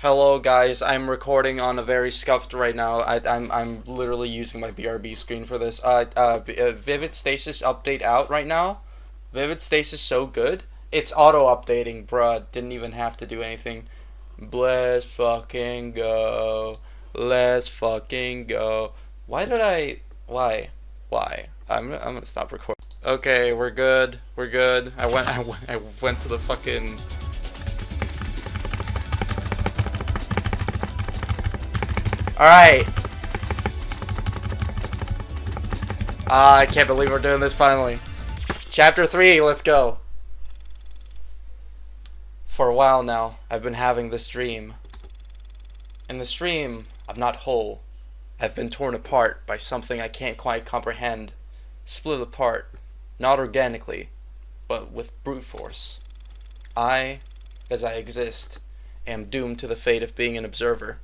Hello guys, I'm recording on a very scuffed right now. I'm literally using my BRB screen for this. Vivid Stasis update out right now. Vivid Stasis so good. It's auto updating, bruh. Didn't even have to do anything. Let's fucking go. Let's fucking go. Why did I? Why? Why? I'm gonna stop recording. Okay, we're good. We're good. I went to the fucking. Alright. I can't believe we're doing this finally. Chapter 3, let's go. For a while now, I've been having this dream. In this dream, I'm not whole. I've been torn apart by something I can't quite comprehend. Split apart, not organically, but with brute force. I, as I exist, am doomed to the fate of being an observer,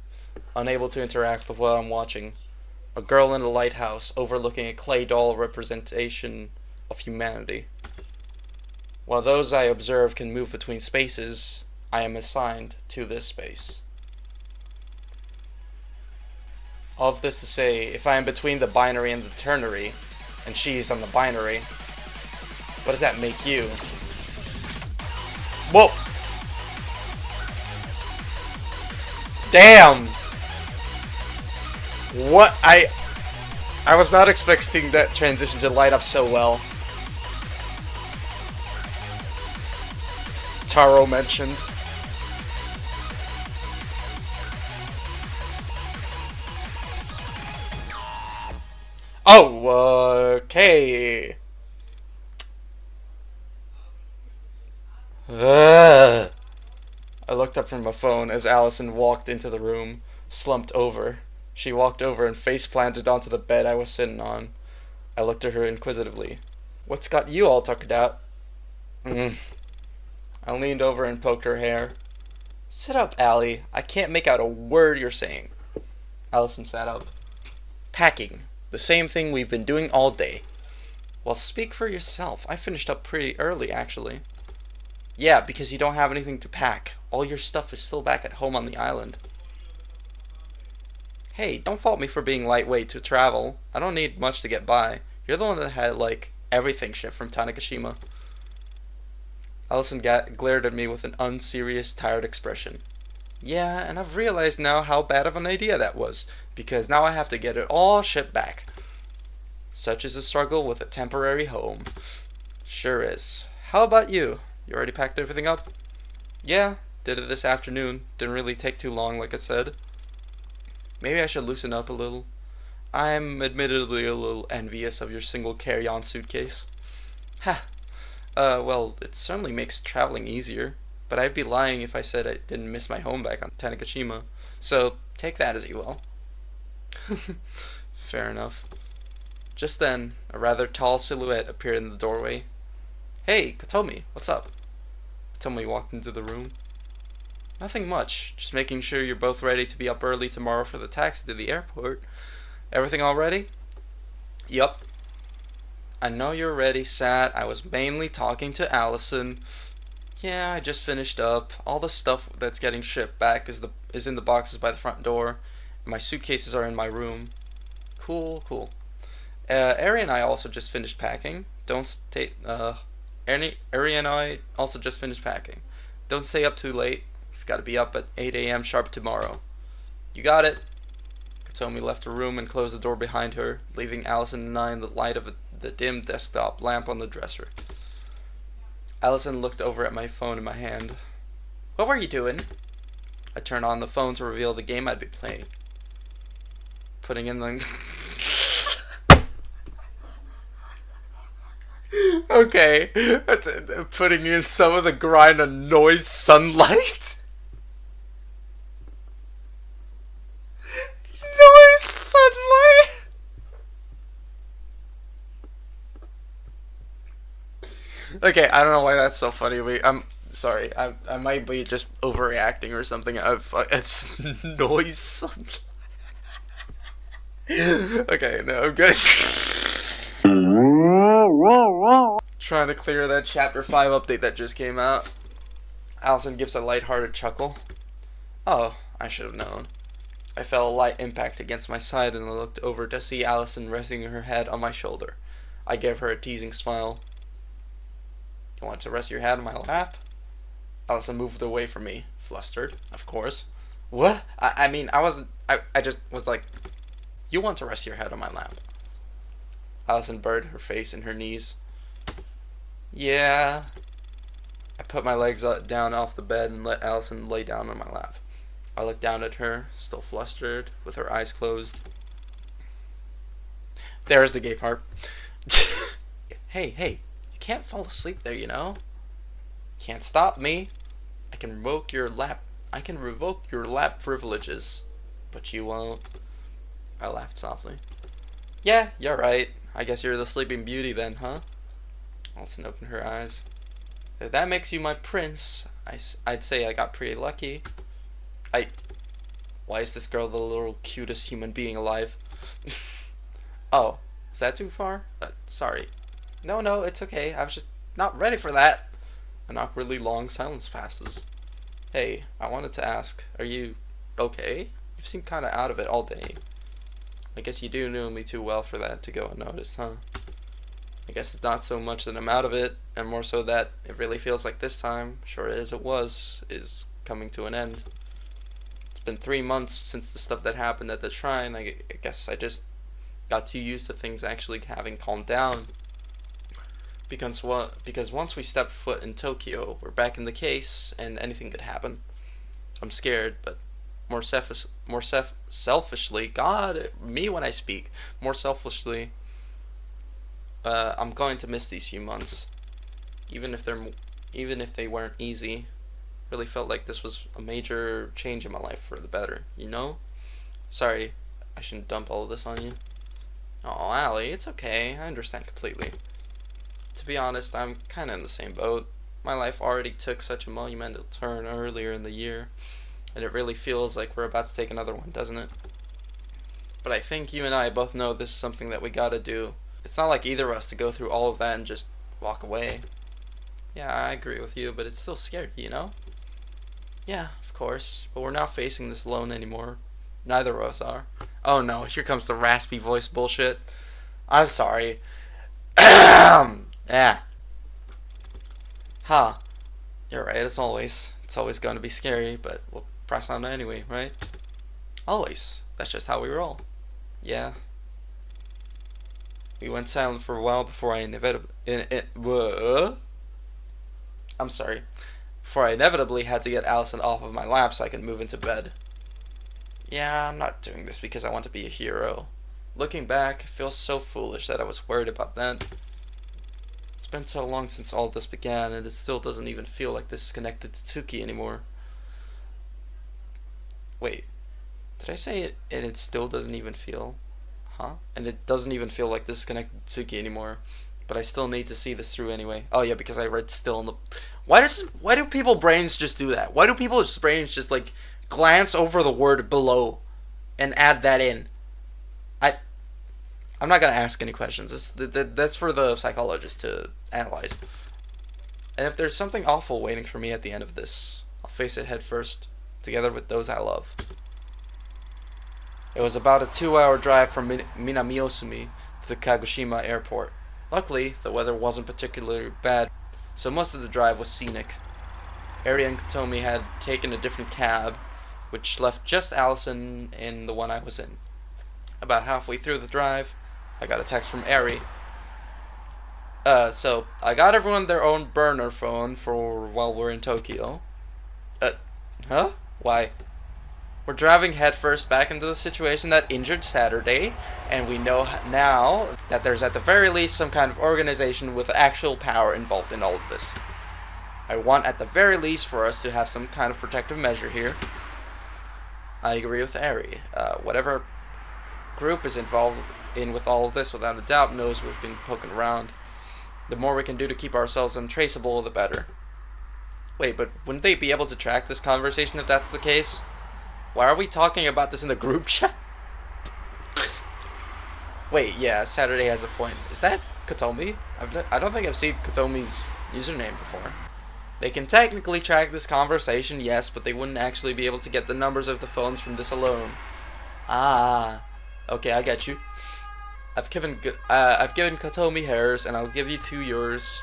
unable to interact with what I'm watching. A girl in a lighthouse overlooking a clay doll representation of humanity. While those I observe can move between spaces, I am assigned to this space. All of this to say, if I am between the binary and the ternary, and she's on the binary, what does that make you? Whoa! Damn! What? I was not expecting that transition to light up so well. Taro mentioned. Oh, okay. Ugh. I looked up from my phone as Allison walked into the room, slumped over. She walked over and face planted onto the bed I was sitting on. I looked at her inquisitively. What's got you all tuckered out? I leaned over and poked her hair. Sit up, Allie. I can't make out a word you're saying. Allison sat up. Packing. The same thing we've been doing all day. Well, speak for yourself. I finished up pretty early, actually. Yeah, because you don't have anything to pack. All your stuff is still back at home on the island. Hey, don't fault me for being lightweight to travel. I don't need much to get by. You're the one that had, like, everything shipped from Tanegashima. Allison glared at me with an unserious, tired expression. Yeah, and I've realized now how bad of an idea that was, because now I have to get it all shipped back. Such is the struggle with a temporary home. Sure is. How about you? You already packed everything up? Yeah, did it this afternoon. Didn't really take too long, like I said. Maybe I should loosen up a little. I'm admittedly a little envious of your single carry-on suitcase. Ha! Well, it certainly makes traveling easier, but I'd be lying if I said I didn't miss my home back on Tanegashima. So, take that as you will. Fair enough. Just then, a rather tall silhouette appeared in the doorway. Hey, Katomi, what's up? Katomi walked into the room. Nothing much, just making sure you're both ready to be up early tomorrow for the taxi to the airport. Everything all ready? Yup. I know you're ready, Sat. I was mainly talking to Allison. Yeah, I just finished up. All the stuff that's getting shipped back is in the boxes by the front door. My suitcases are in my room. Cool, cool. Ari and I also just finished packing. Don't stay. Ari and I also just finished packing. Don't stay up too late. You've got to be up at 8 a.m. sharp tomorrow. You got it. Katomi left the room and closed the door behind her, leaving Allison and I in the light of the dim desktop lamp on the dresser. Allison looked over at my phone in my hand. What were you doing? I turned on the phone to reveal the game I'd be playing. Putting in the... Okay. Putting in some of the grind on noise sunlight. Noise sunlight. Okay, I don't know why that's so funny. I'm sorry. I might be just overreacting or something. It's noise sunlight. Okay, no, I'm good. Trying to clear that Chapter 5 update that just came out. Allison gives a lighthearted chuckle. Oh, I should have known. I felt a light impact against my side and I looked over to see Allison resting her head on my shoulder. I gave her a teasing smile. You want to rest your head on my lap? Allison moved away from me, flustered, of course. What? I mean, I wasn't. I just was like, you want to rest your head on my lap. Allison buried her face in her knees. Yeah. I put my legs down off the bed and let Allison lay down on my lap. I looked down at her, still flustered, with her eyes closed. There's the gay part. Hey, you can't fall asleep there, you know? Can't stop me. I can revoke your lap privileges, but you won't. I laughed softly. Yeah, you're right. I guess you're the sleeping beauty then, huh? Allison opened her eyes. If that makes you my prince, I'd say I got pretty lucky. Why is this girl the little cutest human being alive? Oh, is that too far? Sorry. No, it's okay. I was just not ready for that. An awkwardly long silence passes. Hey, I wanted to ask, are you okay? You've seemed kind of out of it all day. I guess you do know me too well for that to go unnoticed, huh? I guess it's not so much that I'm out of it, and more so that it really feels like this time, short as it was, is coming to an end. It's been 3 months since the stuff that happened at the shrine. I guess I just got too used to things actually having calmed down. Because once we step foot in Tokyo, we're back in the case, and anything could happen. I'm scared, but more selfishly, God, me when I speak, more selfishly, I'm going to miss these few months, even if they weren't easy. Really felt like this was a major change in my life for the better, you know? Sorry, I shouldn't dump all of this on you. Oh, Allie, it's okay. I understand completely. To be honest, I'm kind of in the same boat. My life already took such a monumental turn earlier in the year, and it really feels like we're about to take another one, doesn't it? But I think you and I both know this is something that we gotta do. It's not like either of us to go through all of that and just walk away. Yeah, I agree with you, but it's still scary, you know? Yeah, of course, but we're not facing this alone anymore. Neither of us are. Oh no, here comes the raspy voice bullshit. I'm sorry. Yeah. Huh. You're right, it's always going to be scary, but we'll press on anyway, right? Always. That's just how we roll. Yeah. We went silent for a while before I inevitably had to get Allison off of my lap so I could move into bed. Yeah, I'm not doing this because I want to be a hero. Looking back, it feels so foolish that I was worried about that. It's been so long since all this began, and it still doesn't even feel like this is connected to Tsuki anymore. Wait, did I say it and it still doesn't even feel? Huh? And it doesn't even feel like this is connected to Tsuki anymore. But I still need to see this through anyway. Oh yeah, because I read still in the... Why do people brains just do that? Why do people's brains just like glance over the word below and add that in? I'm not gonna ask any questions. That's for the psychologist to analyze. And if there's something awful waiting for me at the end of this, I'll face it head first, together with those I love. It was about a 2-hour drive from Minamiosumi to the Kagoshima airport. Luckily, the weather wasn't particularly bad, so most of the drive was scenic. Ari and Katomi had taken a different cab, which left just Allison in the one I was in. About halfway through the drive, I got a text from Ari. So I got everyone their own burner phone for while we're in Tokyo. Huh? Why? We're driving headfirst back into the situation that injured Saturday, and we know now that there's at the very least some kind of organization with actual power involved in all of this. I want at the very least for us to have some kind of protective measure here. I agree with Ari. Whatever group is involved in with all of this, without a doubt, knows we've been poking around. The more we can do to keep ourselves untraceable, the better. Wait, but wouldn't they be able to track this conversation if that's the case? Why are we talking about this in the group chat? Wait, yeah, Saturday has a point. Is that Katomi? I don't think I've seen Katomi's username before. They can technically track this conversation, yes, but they wouldn't actually be able to get the numbers of the phones from this alone. Ah, okay, I get you. I've given Kotomi hers, and I'll give you 2 yours.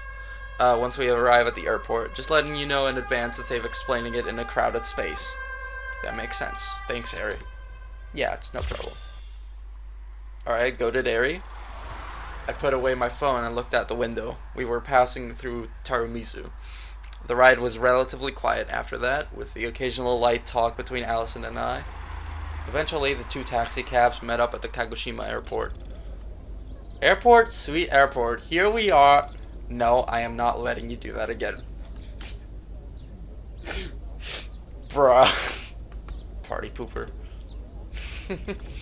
Once we arrive at the airport, just letting you know in advance to save explaining it in a crowded space. That makes sense. Thanks, Harry. Yeah, it's no trouble. Alright, go to Derry. I put away my phone and looked out the window. We were passing through Tarumizu. The ride was relatively quiet after that, with the occasional light talk between Allison and I. Eventually, the 2 taxi cabs met up at the Kagoshima airport. Airport, sweet airport, here we are. No, I am not letting you do that again. Bruh. Party pooper.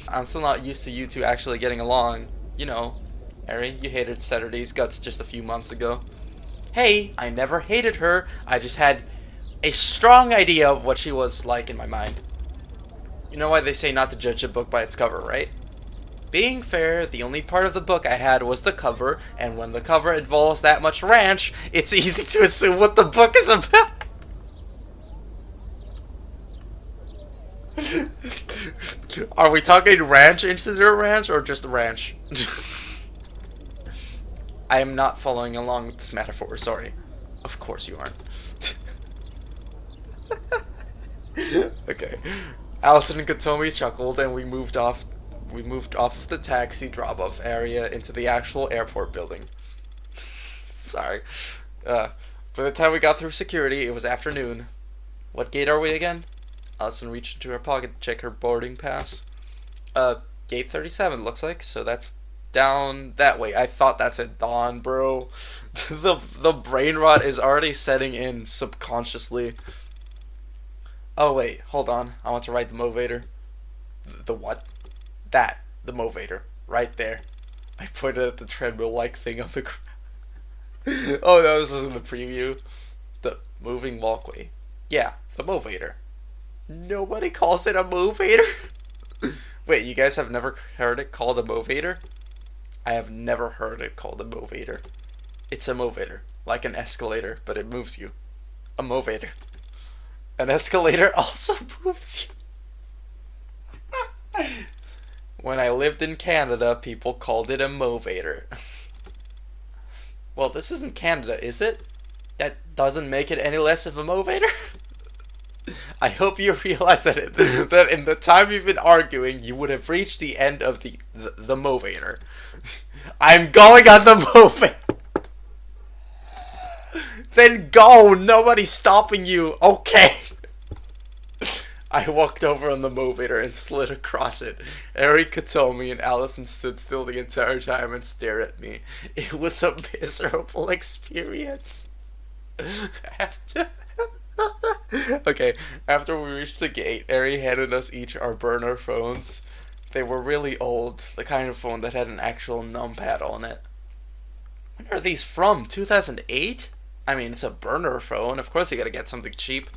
I'm still not used to you two actually getting along. You know, Harry, you hated Saturday's guts just a few months ago. Hey, I never hated her. I just had a strong idea of what she was like in my mind. You know why they say not to judge a book by its cover, right? Being fair, the only part of the book I had was the cover, and when the cover involves that much ranch, it's easy to assume what the book is about. Are we talking ranch incident ranch or just ranch? I am not following along with this metaphor, sorry. Of course you aren't. Okay. Allison and Katomi chuckled and we moved off of the taxi drop-off area into the actual airport building. Sorry. By the time we got through security, it was afternoon. What gate are we again? Allison reached into her pocket to check her boarding pass. Gate 37 looks like, so that's down that way. I thought that's at dawn, bro. The brain rot is already setting in subconsciously. Oh wait, hold on. I want to ride the Movator. The what? That, the Movator, right there. I pointed at the treadmill-like thing on the ground. Oh no, this was in the preview. The moving walkway. Yeah, the Movator. Nobody calls it a Movator? Wait, you guys have never heard it called a Movator? I have never heard it called a Movator. It's a Movator, like an escalator, but it moves you. A Movator. An escalator also moves you. When I lived in Canada, people called it a Movator. Well, this isn't Canada, is it? That doesn't make it any less of a Movator? I hope you realize that in the time you've been arguing, you would have reached the end of the Movator. I'm going on the Movator. Then go. Nobody's stopping you. Okay. I walked over on the Movator and slid across it. Eri, Katomi, and Allison stood still the entire time and stared at me. It was a miserable experience. Okay, after we reached the gate, Eri handed us each our burner phones. They were really old, the kind of phone that had an actual numpad on it. When are these from? 2008? I mean, it's a burner phone. Of course you gotta get something cheap.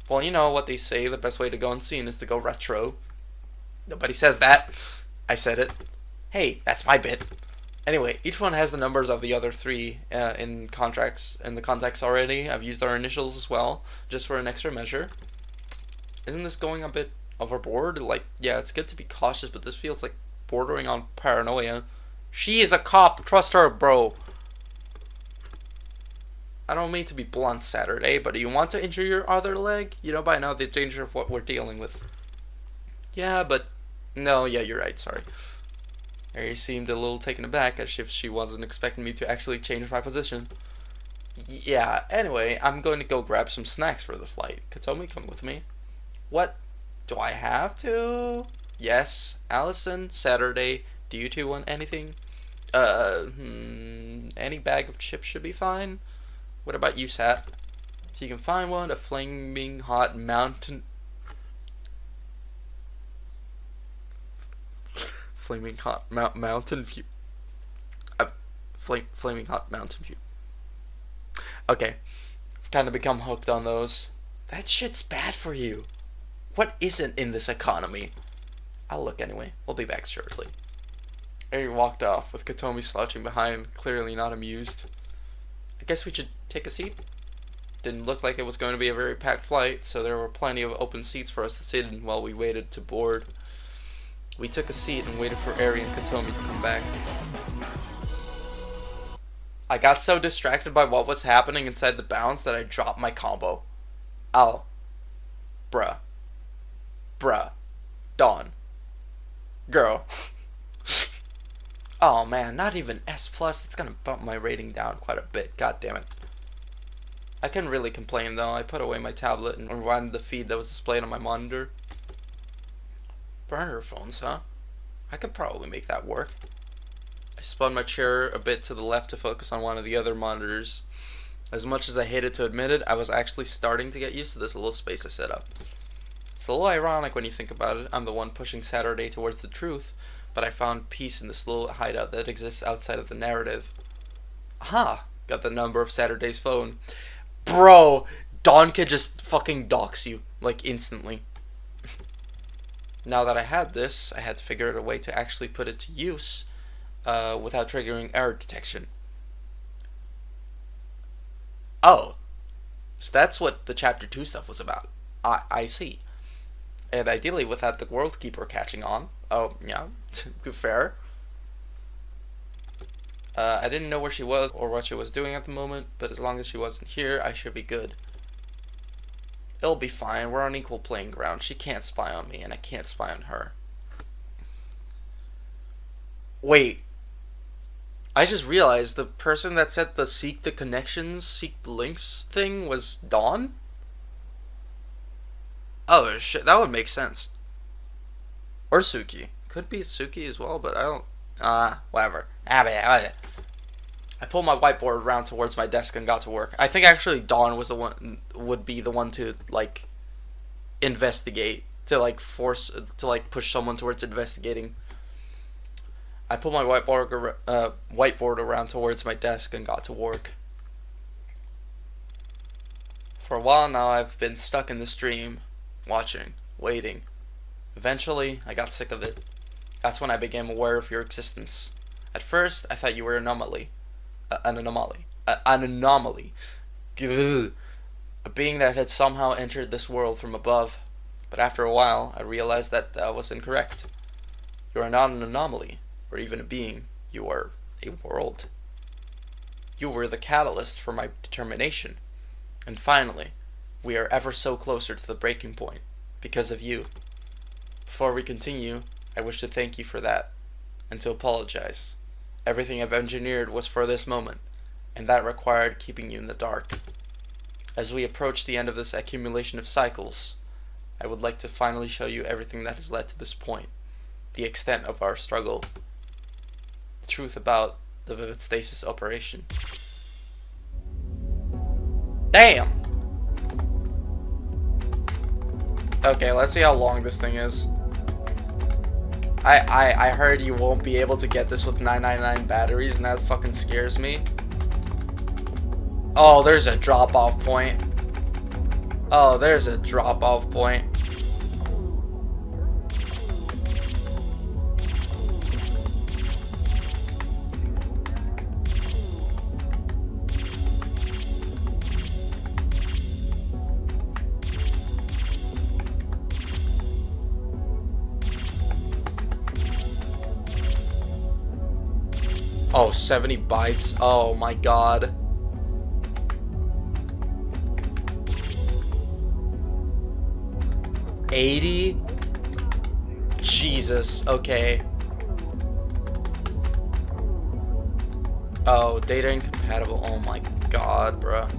Well, you know what they say, the best way to go unseen is to go retro. Nobody says that. I said it. Hey, that's my bit. Anyway, each one has the numbers of the other 3 in the contacts already. I've used our initials as well, just for an extra measure. Isn't this going a bit overboard? Like, yeah, it's good to be cautious, but this feels like bordering on paranoia. She is a cop. Trust her, bro. I don't mean to be blunt, Saturday, but do you want to injure your other leg? You know by now the danger of what we're dealing with. Yeah, but... No, yeah, you're right, sorry. Mary seemed a little taken aback, as if she wasn't expecting me to actually change my position. Yeah, anyway, I'm going to go grab some snacks for the flight. Katomi, come with me. What? Do I have to? Yes. Allison, Saturday, do you two want anything? Any bag of chips should be fine. What about you, Sat? If you can find one, a flaming hot Mountain View. Flaming hot Mountain View. Okay, I've kind of become hooked on those. That shit's bad for you. What isn't in this economy? I'll look anyway. We'll be back shortly. Eri walked off, with Katomi slouching behind, clearly not amused. I guess we should take a seat? Didn't look like it was going to be a very packed flight, so there were plenty of open seats for us to sit in while we waited to board. We took a seat and waited for Ari and Katomi to come back. I got so distracted by what was happening inside the bounds that I dropped my combo. Oh. Bruh. Dawn. Girl. Oh man, not even S+. That's gonna bump my rating down quite a bit. God damn it. I couldn't really complain though. I put away my tablet and rewinded the feed that was displayed on my monitor. Burner phones, huh? I could probably make that work. I spun my chair a bit to the left to focus on one of the other monitors. As much as I hated to admit it, I was actually starting to get used to this little space I set up. It's a little ironic when you think about it. I'm the one pushing Saturday towards the truth, but I found peace in this little hideout that exists outside of the narrative. Aha! Got the number of Saturday's phone. Bro! Dawn could just fucking dox you, like, instantly. Now that I had this, I had to figure out a way to actually put it to use without triggering error detection. Oh. So that's what the Chapter 2 stuff was about. I see. And ideally without the World Keeper catching on. Oh, yeah. Fair. I didn't know where she was or what she was doing at the moment, but as long as she wasn't here, I should be good. It'll be fine. We're on equal playing ground. She can't spy on me, and I can't spy on her. Wait. I just realized the person that said the seek the connections, seek the links thing was Dawn? Oh, shit. That would make sense. Or Suki. Could be Suki as well, but I don't... whatever. I pulled my whiteboard around towards my desk and got to work. I think actually Dawn was the one, would be the one to, like, investigate. To, like, force, to, like, push someone towards investigating. I pulled my whiteboard around towards my desk and got to work. For a while now, I've been stuck in this dream, watching, waiting. Eventually, I got sick of it. That's when I became aware of your existence. At first, I thought you were an anomaly. An anomaly. Gah. A being that had somehow entered this world from above. But after a while, I realized that that was incorrect. You are not an anomaly, or even a being. You are a world. You were the catalyst for my determination. And finally, we are ever so closer to the breaking point, because of you. Before we continue, I wish to thank you for that, and to apologize. Everything I've engineered was for this moment, and that required keeping you in the dark. As we approach the end of this accumulation of cycles, I would like to finally show you everything that has led to this point, the extent of our struggle, the truth about the Vivid Stasis operation. Damn! Okay, let's see how long this thing is. I heard you won't be able to get this with 999 batteries, and that fucking scares me. Oh, there's a drop-off point. Oh, there's a drop-off point. Oh, 70 bytes. Oh my god. $80? Jesus, okay. Oh, data incompatible. Oh my god, bruh.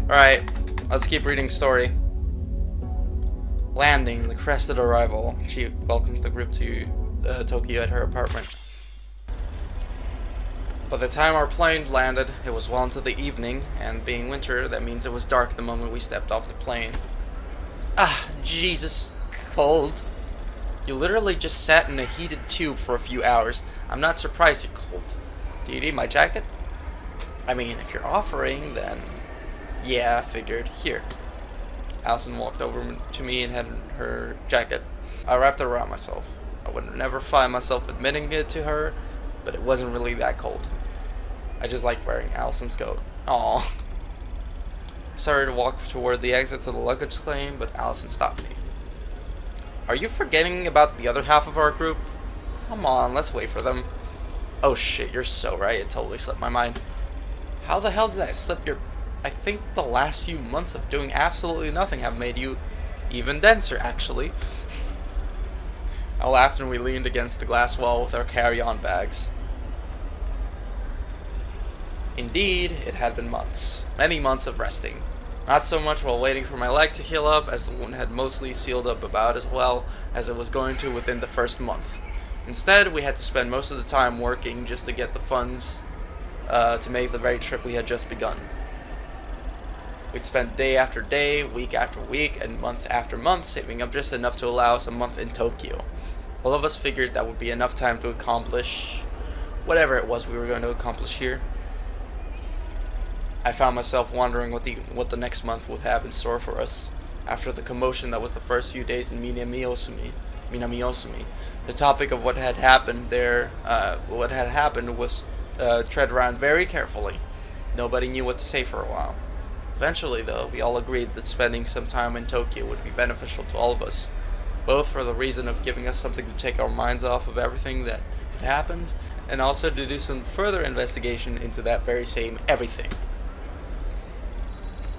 Alright, let's keep reading story. Landing, the crested arrival. She welcomes the group to Tokyo at her apartment. By the time our plane landed, it was well into the evening, and being winter, that means it was dark the moment we stepped off the plane. Ah, Jesus. Cold. You literally just sat in a heated tube for a few hours. I'm not surprised you're cold. Do you need my jacket? I mean, if you're offering, then... Yeah, I figured. Here. Allison walked over to me and had her jacket. I wrapped it around myself. I would never find myself admitting it to her, but it wasn't really that cold. I just like wearing Allison's coat. Aww. I started to walk toward the exit to the luggage claim, but Allison stopped me. Are you forgetting about the other half of our group? Come on, let's wait for them. Oh shit, you're so right, it totally slipped my mind. How the hell did that slip your... I think the last few months of doing absolutely nothing have made you even denser, actually. I laughed and we leaned against the glass wall with our carry-on bags. Indeed, it had been months. Many months of resting. Not so much while waiting for my leg to heal up, as the wound had mostly sealed up about as well as it was going to within the first month. Instead, we had to spend most of the time working just to get the funds to make the very trip we had just begun. We'd spent day after day, week after week, and month after month saving up just enough to allow us a month in Tokyo. All of us figured that would be enough time to accomplish whatever it was we were going to accomplish here. I found myself wondering what the next month would have in store for us. After the commotion that was the first few days in Minami-Osumi, the topic of what had happened there, was tread around very carefully. Nobody knew what to say for a while. Eventually, though, we all agreed that spending some time in Tokyo would be beneficial to all of us, both for the reason of giving us something to take our minds off of everything that had happened, and also to do some further investigation into that very same everything.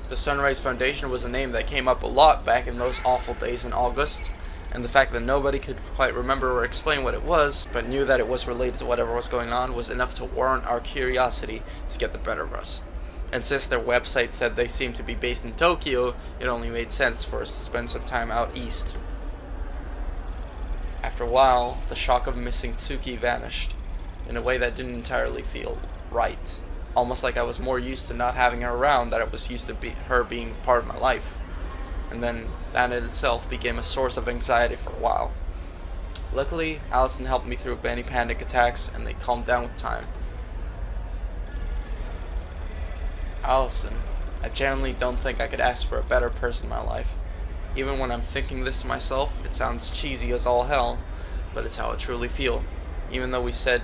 The Sunrise Foundation was a name that came up a lot back in those awful days in August, and the fact that nobody could quite remember or explain what it was, but knew that it was related to whatever was going on, was enough to warrant our curiosity to get the better of us. And since their website said they seemed to be based in Tokyo, it only made sense for us to spend some time out east. After a while, the shock of missing Tsuki vanished, in a way that didn't entirely feel right. Almost like I was more used to not having her around than I was used to her being part of my life. And then that in itself became a source of anxiety for a while. Luckily, Allison helped me through many panic attacks, and they calmed down with time. Allison, I genuinely don't think I could ask for a better person in my life. Even when I'm thinking this to myself, it sounds cheesy as all hell, but it's how I truly feel. Even though we said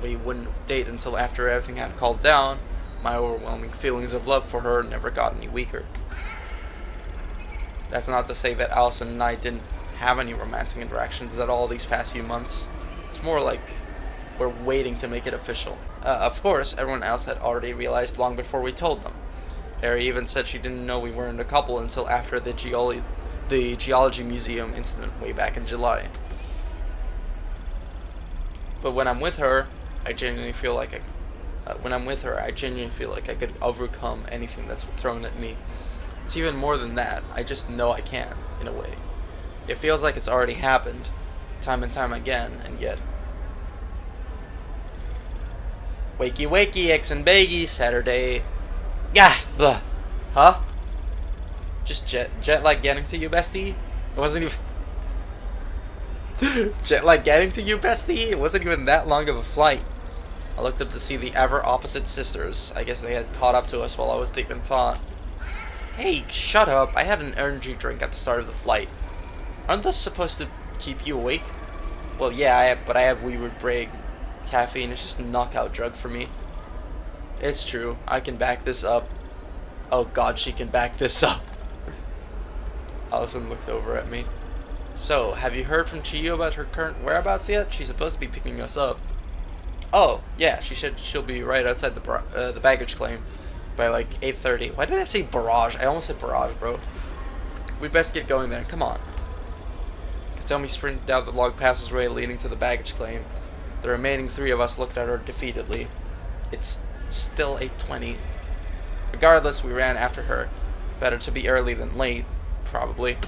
we wouldn't date until after everything had calmed down, my overwhelming feelings of love for her never got any weaker. That's not to say that Allison and I didn't have any romantic interactions at all these past few months. It's more like we're waiting to make it official. Of course, everyone else had already realized long before we told them. Harry even said she didn't know we weren't a couple until after the Geology Museum incident way back in July. But when I'm with her, I genuinely feel like I could overcome anything that's thrown at me. It's even more than that. I just know I can, in a way. It feels like it's already happened, time and time again, and yet... Wakey wakey, eggs and baggy, Saturday. Gah! Blah. Huh? Just jet lag getting to you, bestie? It wasn't even... Jet lag getting to you, bestie? It wasn't even that long of a flight. I looked up to see the ever opposite sisters. I guess they had caught up to us while I was deep in thought. Hey, shut up. I had an energy drink at the start of the flight. Aren't those supposed to keep you awake? Well, yeah, but I have weird brain. Caffeine is just a knockout drug for me. It's true. I can back this up. Oh god, she can back this up. Allison looked over at me. So, have you heard from Chiyo about her current whereabouts yet? She's supposed to be picking us up. Oh, yeah, she'll be right outside the baggage claim by like 8:30. Why did I say barrage? I almost said barrage, bro. We'd best get going then. Come on. Katomi sprinted down the log passageway leading to the baggage claim. The remaining three of us looked at her defeatedly. It's still 8:20. Regardless, we ran after her. Better to be early than late, probably.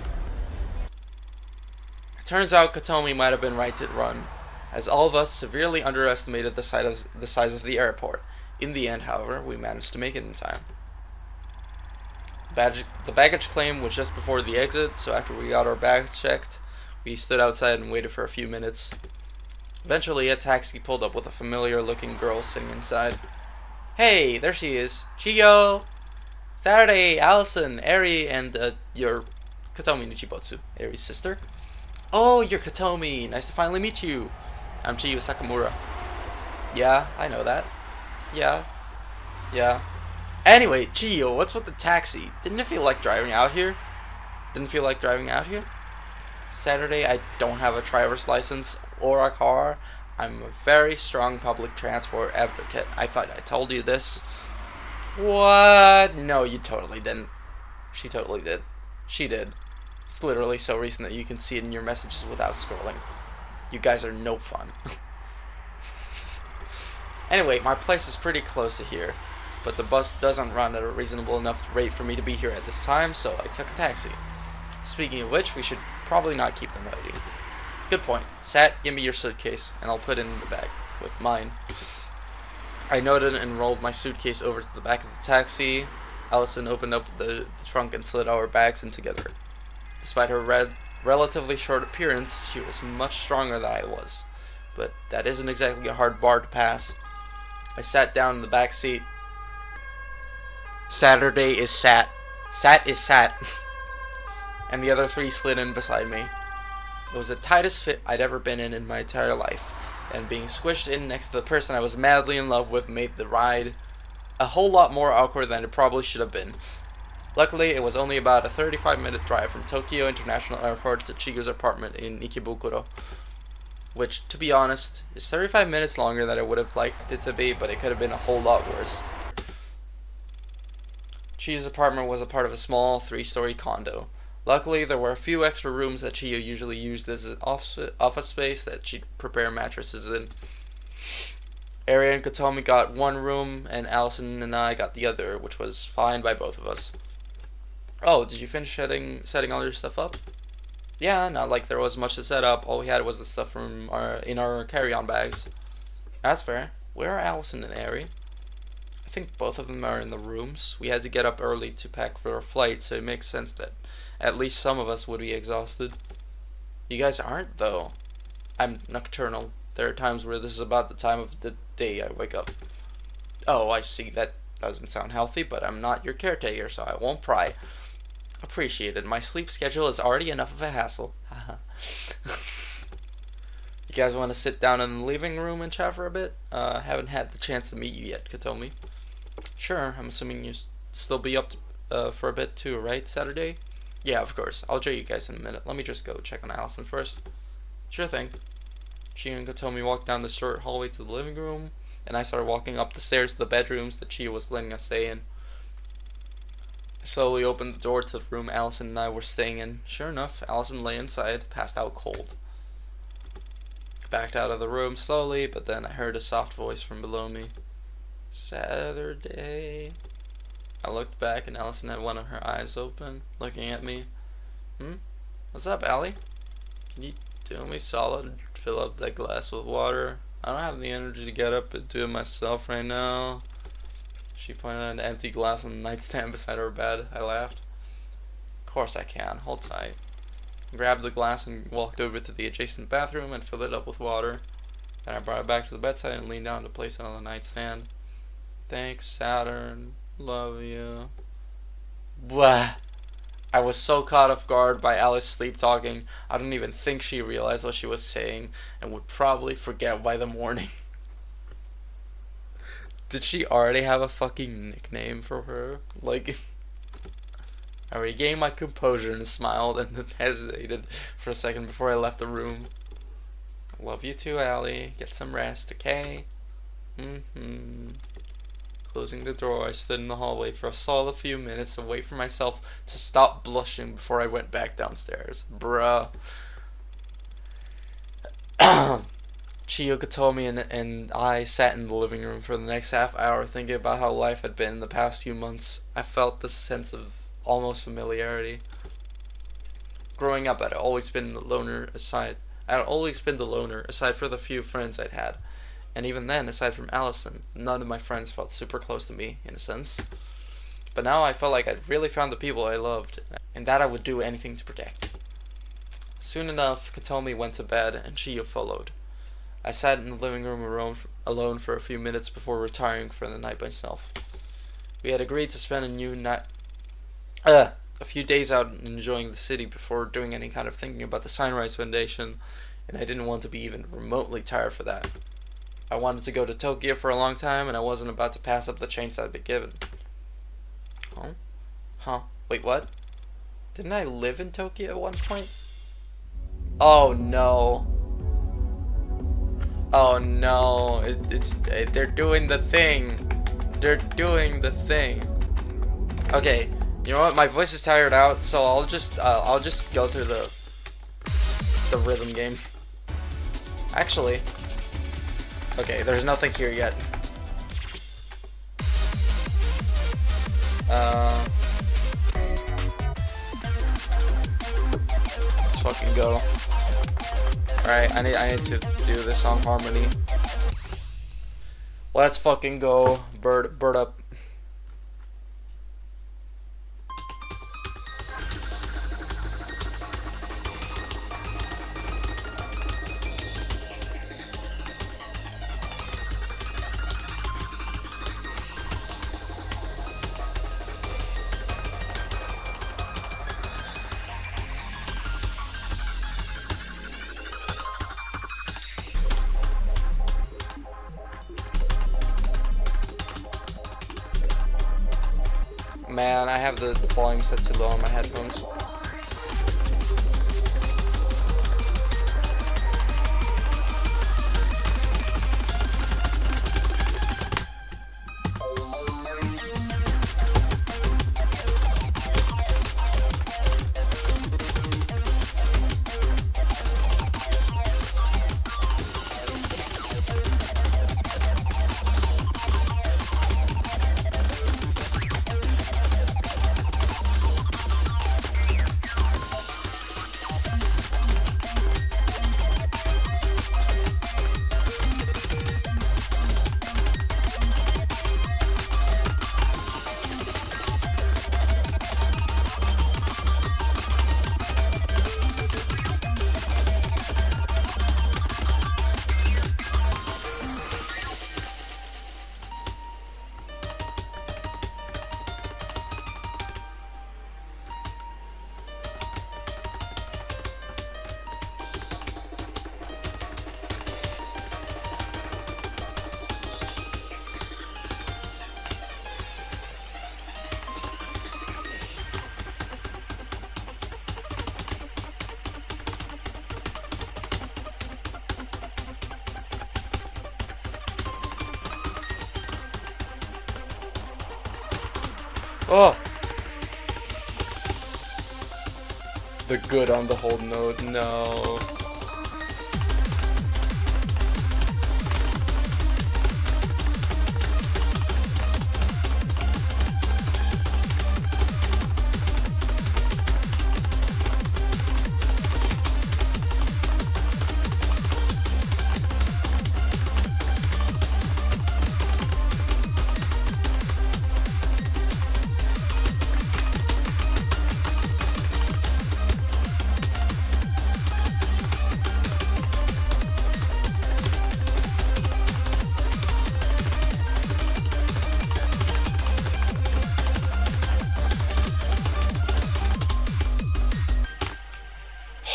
Turns out Katomi might have been right to run, as all of us severely underestimated the size of the airport. In the end, however, we managed to make it in time. The baggage claim was just before the exit, so after we got our bags checked, we stood outside and waited for a few minutes. Eventually, a taxi pulled up with a familiar-looking girl sitting inside. Hey, there she is. Chiyo! Saturday, Allison, Eri, and your Katomi Nichibotsu, Eri's sister. Oh, you're Katomi. Nice to finally meet you. I'm Chiyo Sakamura. Yeah, I know that. Yeah. Anyway, Gio, what's with the taxi? Didn't it feel like driving out here? Didn't feel like driving out here? Saturday, I don't have a driver's license or a car. I'm a very strong public transport advocate. I thought I told you this. What? No, you totally didn't. She totally did. She did. It's literally so recent that you can see it in your messages without scrolling. You guys are no fun. Anyway, my place is pretty close to here, but the bus doesn't run at a reasonable enough rate for me to be here at this time, so I took a taxi. Speaking of which, we should probably not keep them waiting. Good point. Sat, give me your suitcase, and I'll put it in the bag with mine. I noted and rolled my suitcase over to the back of the taxi. Allison opened up the trunk and slid our bags in together. Despite her relatively short appearance, she was much stronger than I was. But that isn't exactly a hard bar to pass. I sat down in the back seat. Saturday is sat. Sat is sat. And the other three slid in beside me. It was the tightest fit I'd ever been in my entire life. And being squished in next to the person I was madly in love with made the ride a whole lot more awkward than it probably should have been. Luckily, it was only about a 35-minute drive from Tokyo International Airport to Chigo's apartment in Ikebukuro. Which, to be honest, is 35 minutes longer than I would have liked it to be, but it could have been a whole lot worse. Chiyo's apartment was a part of a small 3-story condo. Luckily, there were a few extra rooms that Chiyo usually used as an office space that she'd prepare mattresses in. Ari and Kotomi got one room, and Allison and I got the other, which was fine by both of us. Oh, did you finish setting all your stuff up? Yeah, not like there was much to set up. All we had was the stuff from our carry-on bags. That's fair. Where are Allison and Ari? I think both of them are in the rooms. We had to get up early to pack for our flight, so it makes sense that at least some of us would be exhausted. You guys aren't, though. I'm nocturnal. There are times where this is about the time of the day I wake up. Oh, I see. That doesn't sound healthy, but I'm not your caretaker, so I won't pry. Appreciated. My sleep schedule is already enough of a hassle. You guys want to sit down in the living room and chat for a bit? Haven't had the chance to meet you yet, Kotomi. Sure, I'm assuming you still be up for a bit too, right, Saturday? Yeah, of course. I'll join you guys in a minute. Let me just go check on Allison first. Sure thing. Chiyo and Kotomi walked down the short hallway to the living room, and I started walking up the stairs to the bedrooms that Chiyo was letting us stay in. I slowly opened the door to the room Allison and I were staying in. Sure enough, Allison lay inside, passed out cold. I backed out of the room slowly, but then I heard a soft voice from below me. Saturday. I looked back and Allison had one of her eyes open, looking at me. What's up, Allie? Can you do me solid and fill up that glass with water? I don't have the energy to get up and do it myself right now. She pointed at an empty glass on the nightstand beside her bed. I laughed. Of course I can. Hold tight. I grabbed the glass and walked over to the adjacent bathroom and filled it up with water. Then I brought it back to the bedside and leaned down to place it on the nightstand. Thanks, Saturn. Love you. Blah. I was so caught off guard by Alice sleep talking, I don't even think she realized what she was saying and would probably forget by the morning. Did she already have a fucking nickname for her? Like, I regained my composure and smiled and then hesitated for a second before I left the room. Love you too, Allie. Get some rest, okay? Closing the door, I stood in the hallway for a solid few minutes to wait for myself to stop blushing before I went back downstairs. Bruh. Chiyo, Kotomi, and I sat in the living room for the next half hour thinking about how life had been in the past few months. I felt this sense of almost familiarity. Growing up, I'd always been the loner aside for the few friends I'd had. And even then, aside from Allison, none of my friends felt super close to me, in a sense. But now I felt like I'd really found the people I loved, and that I would do anything to protect. Soon enough, Kotomi went to bed, and Chiyo followed. I sat in the living room alone for a few minutes before retiring for the night myself. We had agreed to spend a few days out enjoying the city before doing any kind of thinking about the Sunrise Foundation, and I didn't want to be even remotely tired for that. I wanted to go to Tokyo for a long time, and I wasn't about to pass up the chance I'd been given. Huh? Huh? Wait, what? Didn't I live in Tokyo at one point? Oh no. Oh no. They're doing the thing. They're doing the thing. Okay. You know what? My voice is tired out, so I'll just go through the rhythm game. Actually, okay, there's nothing here yet. Let's fucking go. Alright, I need to do this on harmony. Let's fucking go. Bird up. Man, I have the volume set too low on my headphones. Oh! The good on the hold note, no.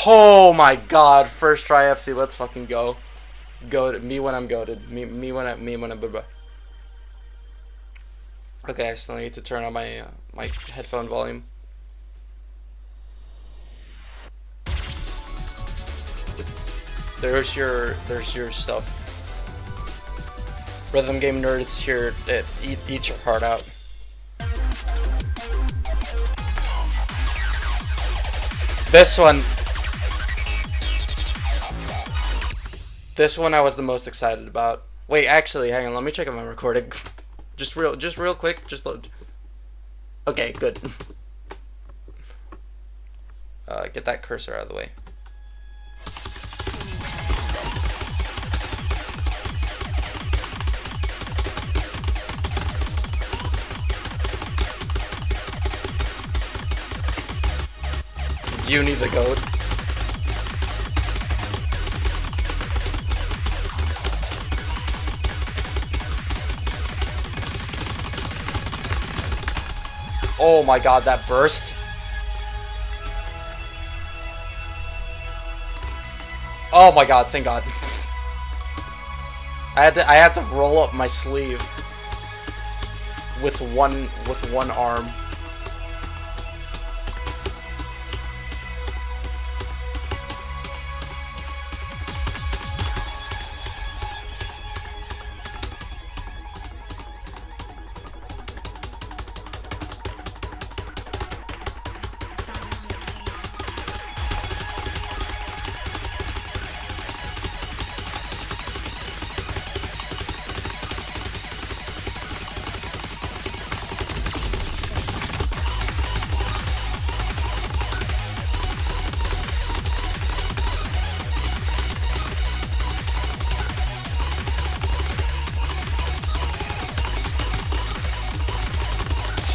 Oh my god, first try FC, let's fucking go. Goated. Me when I'm goated. Me when I'm Okay, I still need to turn on my my headphone volume. There's your stuff. Rhythm game nerds here, eat your heart out. This one I was the most excited about. Wait, actually, hang on. Let me check if I'm recording. just real quick. Just load. Okay, good. Get that cursor out of the way. You need the code. Oh my god, that burst. Oh my god, thank god. I had to roll up my sleeve with one arm.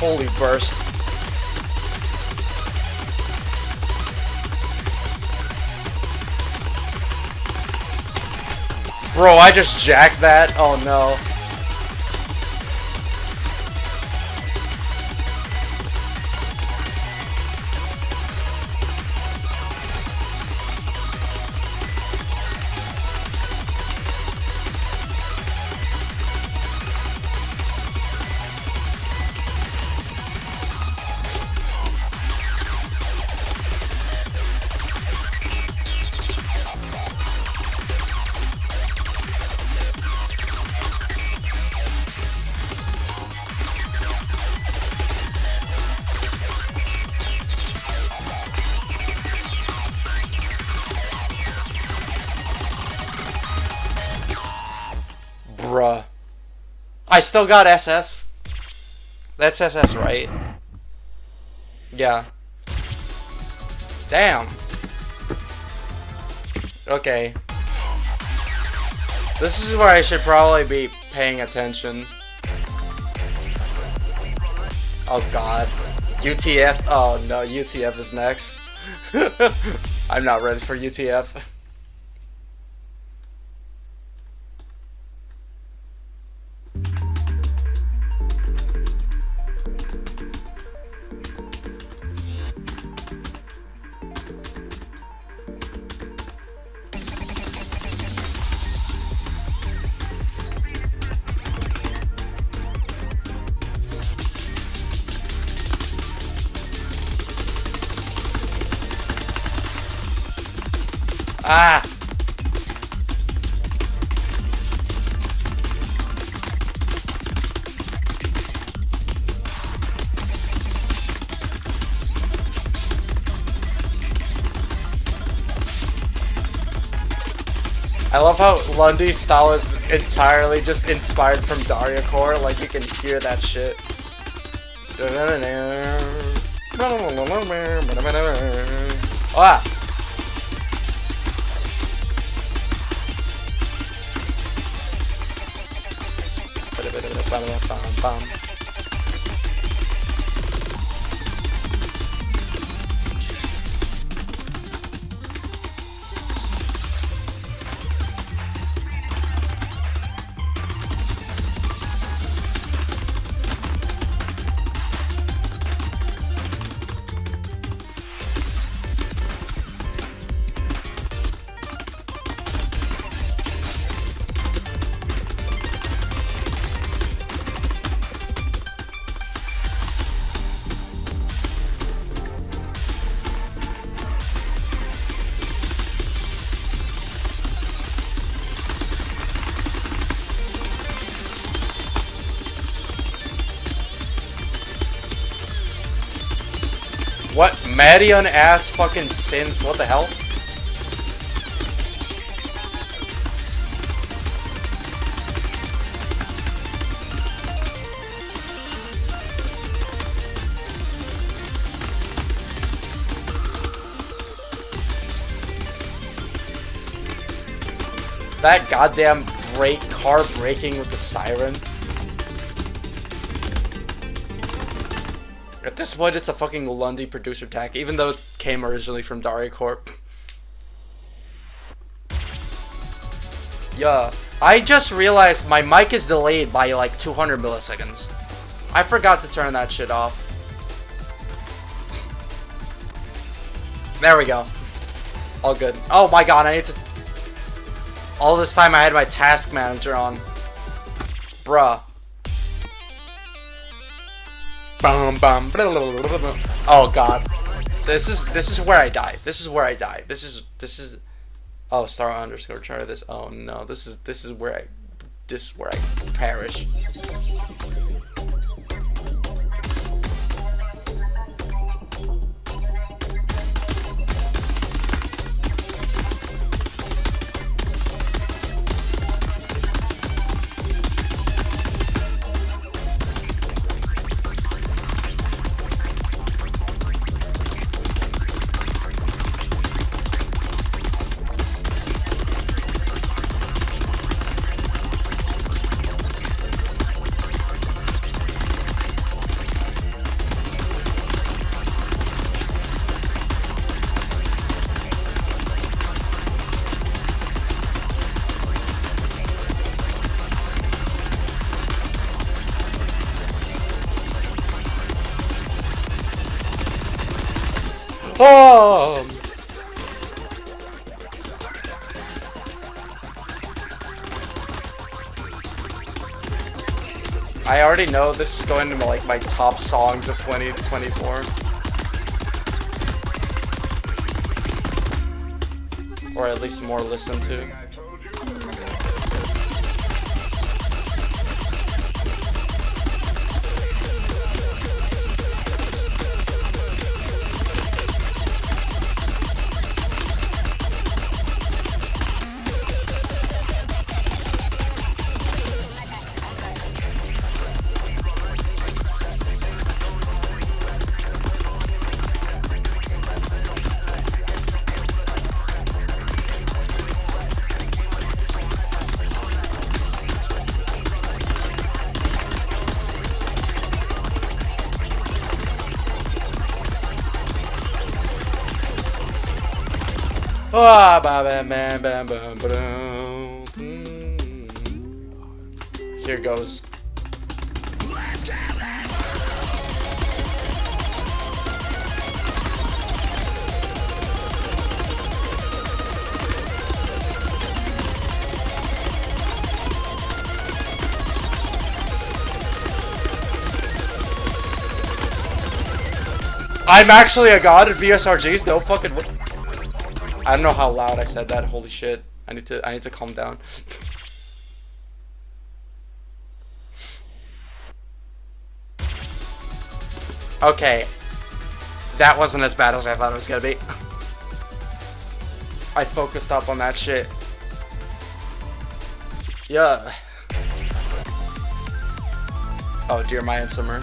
Holy burst. Bro, I just jacked that. Oh no. Bruh. I still got SS. That's SS, right? Yeah. Damn. Okay. This is where I should probably be paying attention. Oh god. UTF? Oh no, UTF is next. I'm not ready for UTF. Ah! I love how Lundy's style is entirely just inspired from Daria Core, like you can hear that shit. Ah! What? Marion ass fucking sins, what the hell? That goddamn car braking with the siren. At this point, it's a fucking Lundy producer tag, even though it came originally from Daria Corp. Yeah, I just realized my mic is delayed by like 200 milliseconds. I forgot to turn that shit off. There we go. All good. Oh my god, I need to... All this time I had my task manager on. Bruh. Oh god. This is where I die. This is where I die. This is oh, star underscore char this. Oh no, this is where I perish. Oh! I already know this is going to be like my top songs of 2024. Or at least more listened to. Ah, ba ba ba ba ba ba. Here goes. I'm actually a god at VSRGs. No fucking. I don't know how loud I said that. Holy shit! I need to calm down. Okay, that wasn't as bad as I thought it was gonna be. I focused up on that shit. Yeah. Oh dear, my Summer.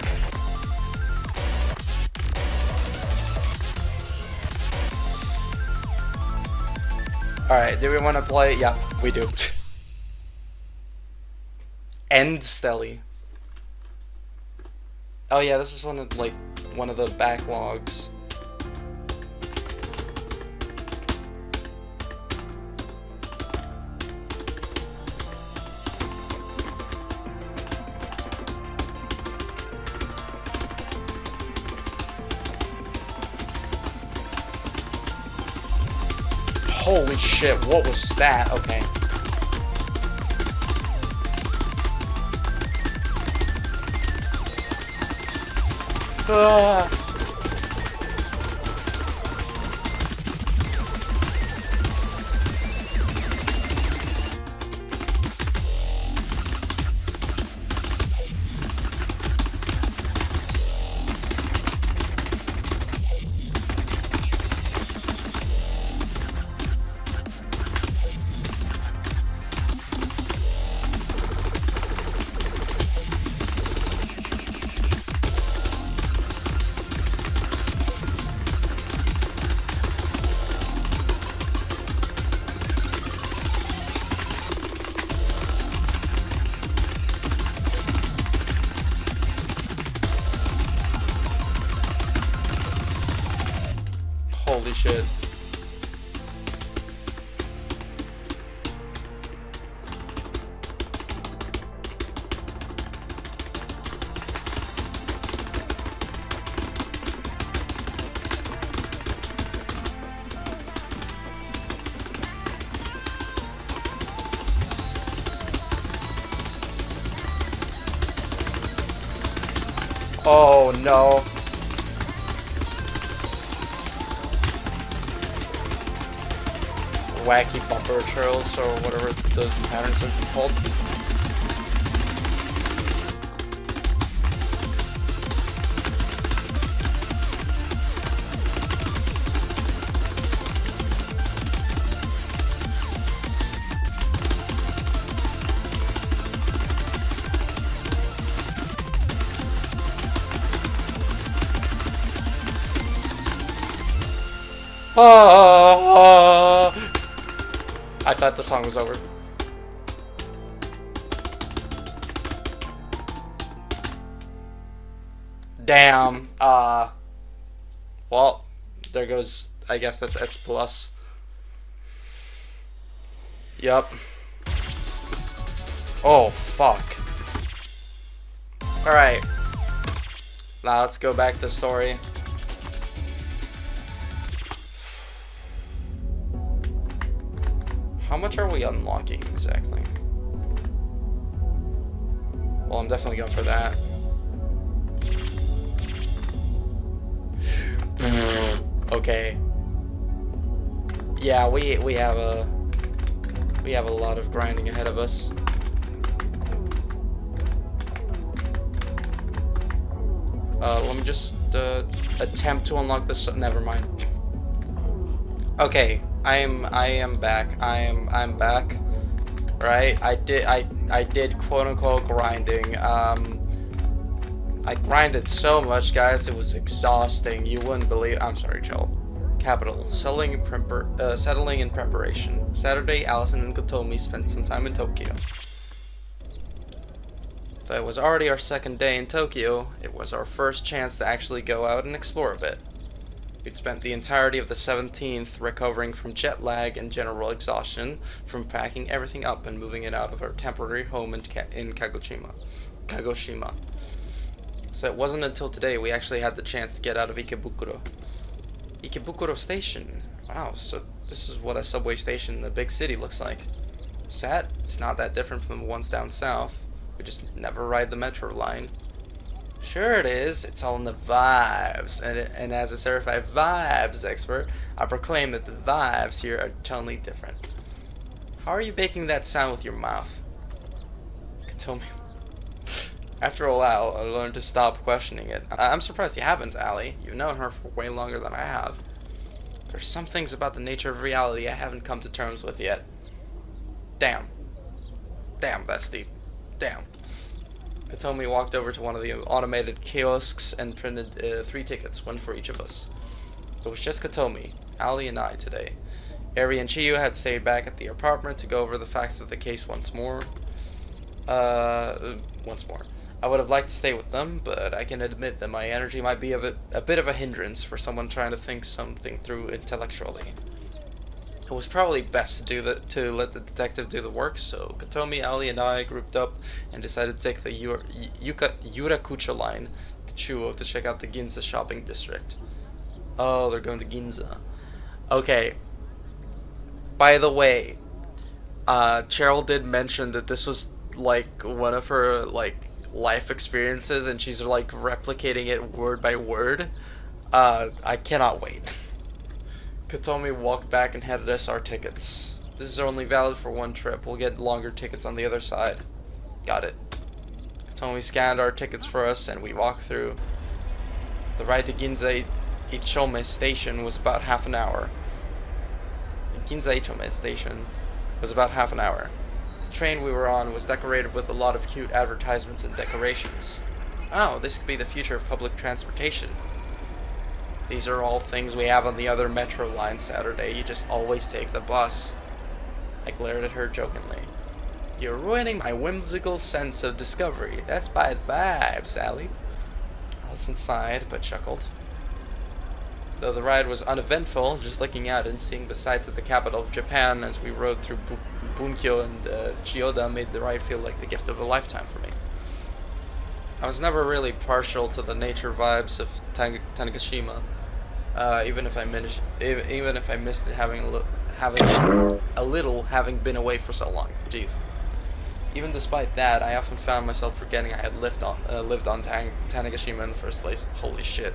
Alright, do we want to play? Yeah, we do. End Stelly. Oh yeah, this is one of the backlogs. Holy shit, what was that? Okay. Holy shit. Oh no. Wacky bumper trails or whatever those patterns are called. I thought the song was over. Damn. Well, there goes. I guess that's S plus. Yup. Oh fuck. All right. Now let's go back to story. How much are we unlocking exactly? Well, I'm definitely going for that. Okay. Yeah, we have a lot of grinding ahead of us. Let me just attempt to unlock this. Never mind. Okay, I am back. I'm back. Right? I did quote unquote grinding. I grinded so much, guys. It was exhausting. You wouldn't believe. I'm sorry, Joel. Capital. Settling in preparation. Saturday, Allison and Kotomi spent some time in Tokyo. Though it was already our second day in Tokyo, it was our first chance to actually go out and explore a bit. We'd spent the entirety of the 17th recovering from jet lag and general exhaustion from packing everything up and moving it out of our temporary home in Kagoshima. So it wasn't until today we actually had the chance to get out of Ikebukuro. Ikebukuro Station. Wow, so this is what a subway station in a big city looks like. Sad, it's not that different from the ones down south. We just never ride the metro line. Sure it is, it's all in the vibes. And as a certified vibes expert, I proclaim that the vibes here are totally different. How are you making that sound with your mouth? Tell me. After a while, I learned to stop questioning it. I'm surprised you haven't, Allie. You've known her for way longer than I have. There's some things about the nature of reality I haven't come to terms with yet. Damn. Damn, that's deep. Damn. Katomi walked over to one of the automated kiosks and printed 3 tickets, one for each of us. It was just Katomi, Allie, and I today. Eri and Chiyu had stayed back at the apartment to go over the facts of the case once more. I would have liked to stay with them, but I can admit that my energy might be a bit of a hindrance for someone trying to think something through intellectually. It was probably best to let the detective do the work, so Katomi, Ali, and I grouped up and decided to take the Yurakucho line to Chuo to check out the Ginza shopping district. Oh, they're going to Ginza. Okay. By the way, Cheryl did mention that this was like one of her like life experiences, and she's like replicating it word by word. I cannot wait. Katomi walked back and handed us our tickets. This is only valid for one trip. We'll get longer tickets on the other side. Got it. Katomi scanned our tickets for us and we walked through. The ride to Ginza Ichome Station was about half an hour. Ginza Ichome Station was about half an hour. The train we were on was decorated with a lot of cute advertisements and decorations. Oh, this could be the future of public transportation. These are all things we have on the other metro line Saturday. You just always take the bus. I glared at her jokingly. You're ruining my whimsical sense of discovery. That's bad vibes, Allie. Allison sighed, but chuckled. Though the ride was uneventful, just looking out and seeing the sights of the capital of Japan as we rode through Bunkyo and Chiyoda made the ride feel like the gift of a lifetime for me. I was never really partial to the nature vibes of Tanegashima, even if I missed it having been away for so long. Jeez. Even despite that, I often found myself forgetting I had lived on Tanegashima in the first place. Holy shit.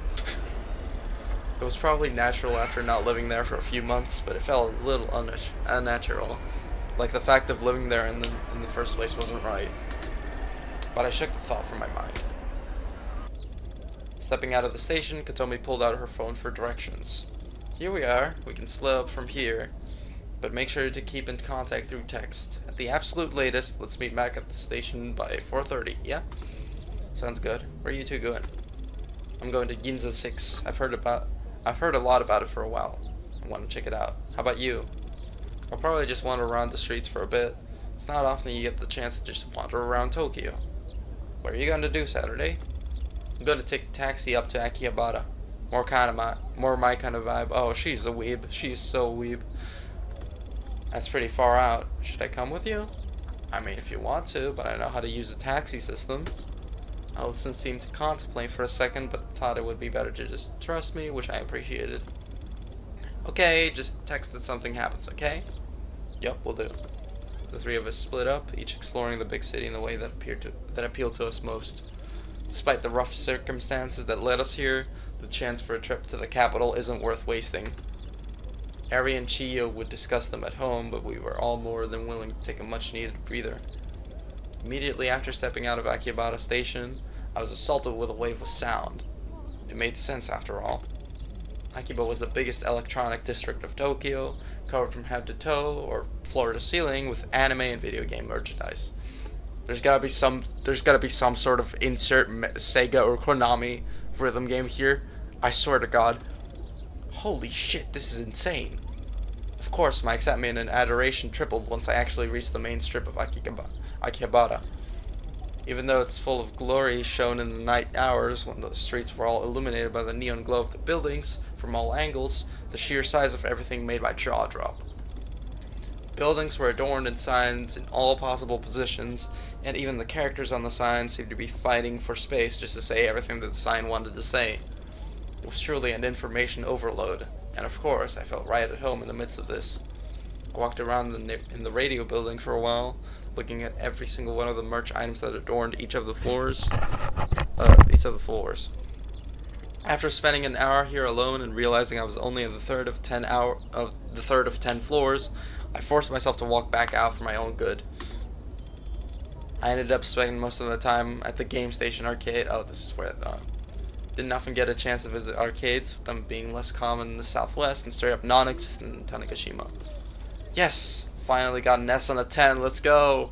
It was probably natural after not living there for a few months, but it felt a little unnatural. Like the fact of living there in the first place wasn't right. But I shook the thought from my mind. Stepping out of the station, Katomi pulled out her phone for directions. Here we are. We can split up from here, but make sure to keep in contact through text. At the absolute latest, let's meet back at the station by 4:30, yeah? Sounds good. Where are you two going? I'm going to Ginza 6. I've heard a lot about it for a while. I want to check it out. How about you? I'll probably just wander around the streets for a bit. It's not often you get the chance to just wander around Tokyo. What are you going to do Saturday? I'm going to take a taxi up to Akihabara. More my kind of vibe. Oh, she's a weeb. She's so weeb. That's pretty far out. Should I come with you? I mean, if you want to, but I know how to use a taxi system. Allison seemed to contemplate for a second, but thought it would be better to just trust me, which I appreciated. Okay, just text if something happens, okay? Yup, we'll do. The three of us split up, each exploring the big city in the way that appealed to us most. Despite the rough circumstances that led us here, the chance for a trip to the capital isn't worth wasting. Ari and Chiyo would discuss them at home, but we were all more than willing to take a much-needed breather. Immediately after stepping out of Akihabara Station, I was assaulted with a wave of sound. It made sense after all. Akiba was the biggest electronic district of Tokyo, covered from head to toe, or floor to ceiling, with anime and video game merchandise. There's gotta be some sort of insert Sega or Konami rhythm game here. I swear to God. Holy shit, this is insane. Of course, my excitement and adoration tripled once I actually reached the main strip of Akihabara. Even though it's full of glory shown in the night hours when the streets were all illuminated by the neon glow of the buildings from all angles, the sheer size of everything made my jaw drop. Buildings were adorned in signs in all possible positions, and even the characters on the sign seemed to be fighting for space just to say everything that the sign wanted to say. It was truly an information overload, and of course I felt right at home in the midst of this. I walked around in the radio building for a while, looking at every single one of the merch items that adorned each of the floors. After spending an hour here alone and realizing I was only in the third of 10 floors, I forced myself to walk back out for my own good. I ended up spending most of the time at the game station arcade. Oh, this is where didn't often get a chance to visit arcades, with them being less common in the southwest and straight up non-existent in Tanegashima. Yes! Finally got an S on a 10, let's go!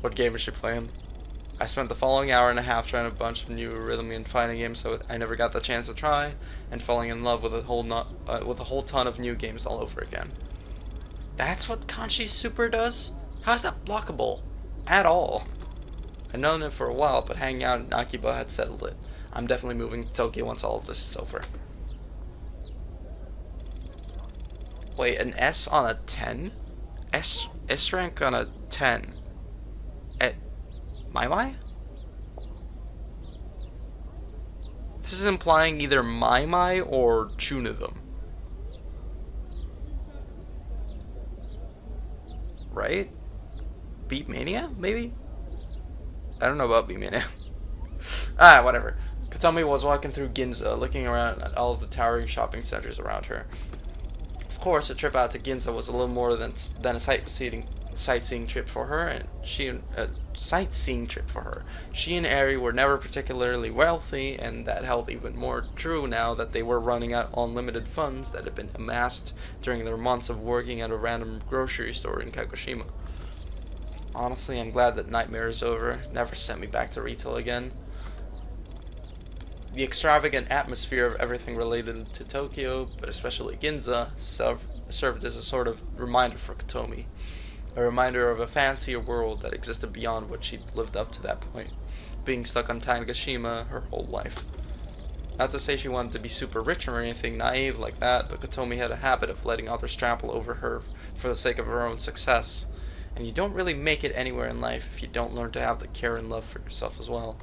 What game is she playing? I spent the following hour and a half trying a bunch of new rhythm and fighting games, so I never got the chance to try, and falling in love with a whole ton of new games all over again. That's what Kanshi Super does? How's that blockable? At all. I'd known it for a while, but hanging out in Akiba had settled it. I'm definitely moving to Tokyo once all of this is over. Wait, an S on a 10? S rank on a 10. At my? This is implying either my or Chunithm. Right? Beatmania, maybe? I don't know about Beatmania. Whatever. Katami was walking through Ginza, looking around at all of the towering shopping centers around her. Of course, a trip out to Ginza was a little more than a sightseeing trip for her, and She and Eri were never particularly wealthy, and that held even more true now that they were running out unlimited funds that had been amassed during their months of working at a random grocery store in Kagoshima. Honestly, I'm glad that Nightmare is over. Never sent me back to retail again. The extravagant atmosphere of everything related to Tokyo, but especially Ginza, served as a sort of reminder for Kotomi. A reminder of a fancier world that existed beyond what she'd lived up to that point, being stuck on Tanegashima her whole life. Not to say she wanted to be super rich or anything naive like that, but Kotomi had a habit of letting others trample over her for the sake of her own success, and you don't really make it anywhere in life if you don't learn to have the care and love for yourself as well.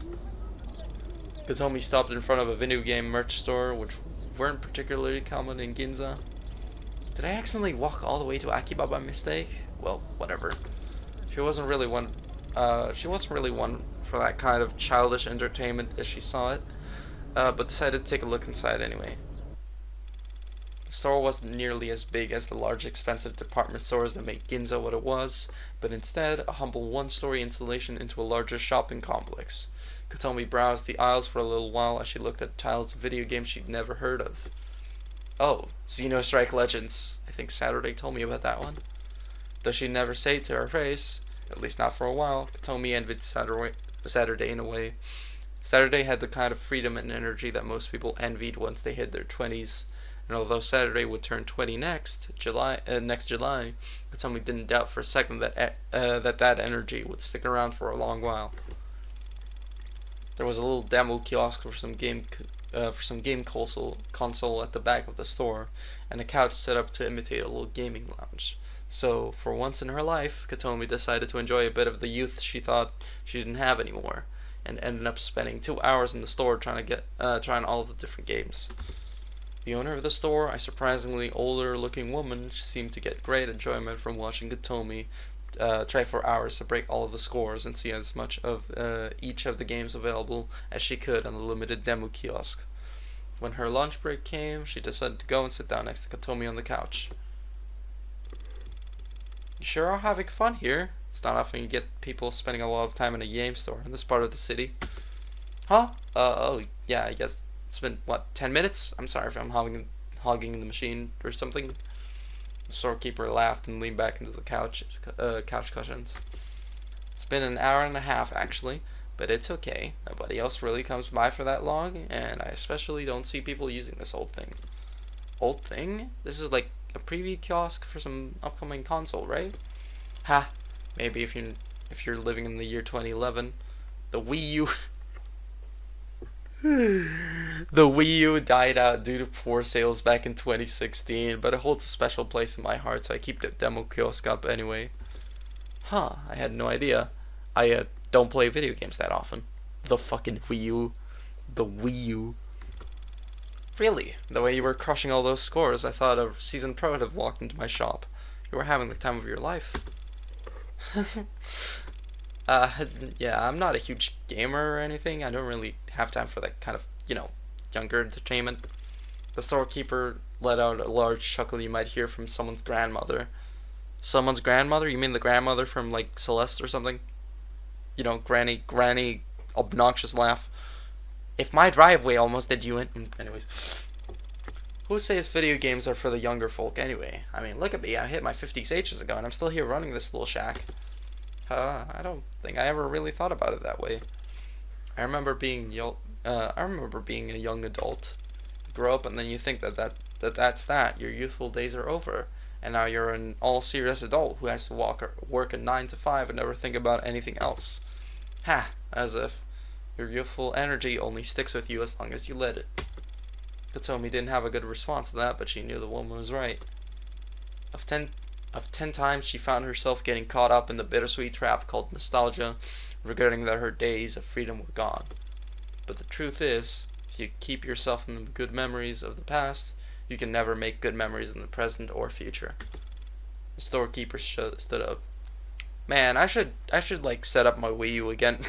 Kotomi stopped in front of a video game merch store, which weren't particularly common in Ginza. Did I accidentally walk all the way to Akiba by mistake? Well, whatever. She wasn't really one for that kind of childish entertainment as she saw it, but decided to take a look inside anyway. The store wasn't nearly as big as the large expensive department stores that make Ginza what it was, but instead a humble one-story installation into a larger shopping complex. Kotomi browsed the aisles for a little while as she looked at titles of video games she'd never heard of. Oh, Xenostrike Legends. I think Saturday told me about that one. Though she never say it to her face, at least not for a while, Kotomi envied Saturday in a way. Saturday had the kind of freedom and energy that most people envied once they hit their 20s, and although Saturday would turn 20 next July, Kotomi didn't doubt for a second that that energy would stick around for a long while. There was a little demo kiosk for some game console at the back of the store, and a couch set up to imitate a little gaming lounge. So, for once in her life, Kotomi decided to enjoy a bit of the youth she thought she didn't have anymore, and ended up spending 2 hours in the store trying all of the different games. The owner of the store, a surprisingly older looking woman, seemed to get great enjoyment from watching Gatomi try for hours to break all of the scores and see as much of each of the games available as she could on the limited demo kiosk. When her lunch break came, she decided to go and sit down next to Gatomi on the couch. You sure are having fun here. It's not often you get people spending a lot of time in a game store in this part of the city. Huh? Oh, yeah, I guess it's been, what, 10 minutes? I'm sorry if I'm hogging the machine or something. The storekeeper laughed and leaned back into the couch cushions. It's been an hour and a half, actually, but it's okay. Nobody else really comes by for that long, and I especially don't see people using this old thing. Old thing? This is like a preview kiosk for some upcoming console, right? Ha! Maybe if you're living in the year 2011, the Wii U. The Wii U died out due to poor sales back in 2016, but it holds a special place in my heart, so I keep the demo kiosk up anyway. Huh, I had no idea. I don't play video games that often. The fucking Wii U. The Wii U. Really? The way you were crushing all those scores, I thought a seasoned pro would have walked into my shop. You were having the time of your life. Yeah, I'm not a huge gamer or anything. I don't really have time for that kind of, younger entertainment. The storekeeper let out a large chuckle you might hear from someone's grandmother. Someone's grandmother? You mean the grandmother from, like, Celeste or something? Granny, obnoxious laugh. If my driveway almost did you in... Anyways. Who says video games are for the younger folk anyway? I mean, look at me. I hit my 50s ages ago, and I'm still here running this little shack. I don't think I ever really thought about it that way. I remember being a young adult. You grow up, and then you think that's that. Your youthful days are over, and now you're an all-serious adult who has to work a 9 to 5 and never think about anything else. Ha! As if your youthful energy only sticks with you as long as you let it. Kotomi didn't have a good response to that, but she knew the woman was right. Of 10 times, she found herself getting caught up in the bittersweet trap called nostalgia, regretting that her days of freedom were gone. But the truth is, if you keep yourself in the good memories of the past, you can never make good memories in the present or future. The storekeeper stood up. Man, I should like set up my Wii U again.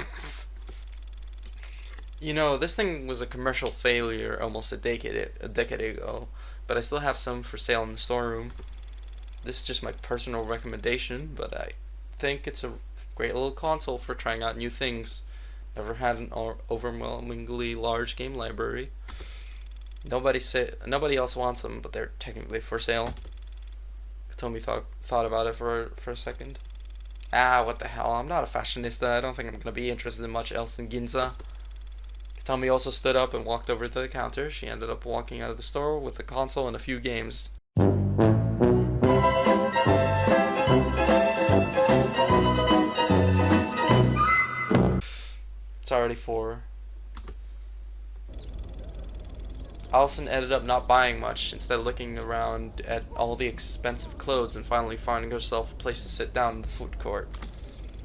This thing was a commercial failure almost a decade ago, but I still have some for sale in the storeroom. This is just my personal recommendation, but I think it's a great little console for trying out new things. Never had an overwhelmingly large game library. Nobody else wants them, but they're technically for sale. Tomi thought about it for a second. What the hell? I'm not a fashionista. I don't think I'm gonna be interested in much else in Ginza. Tommy also stood up and walked over to the counter. She ended up walking out of the store with the console and a few games. It's already 4. Allison ended up not buying much, instead looking around at all the expensive clothes and finally finding herself a place to sit down in the food court.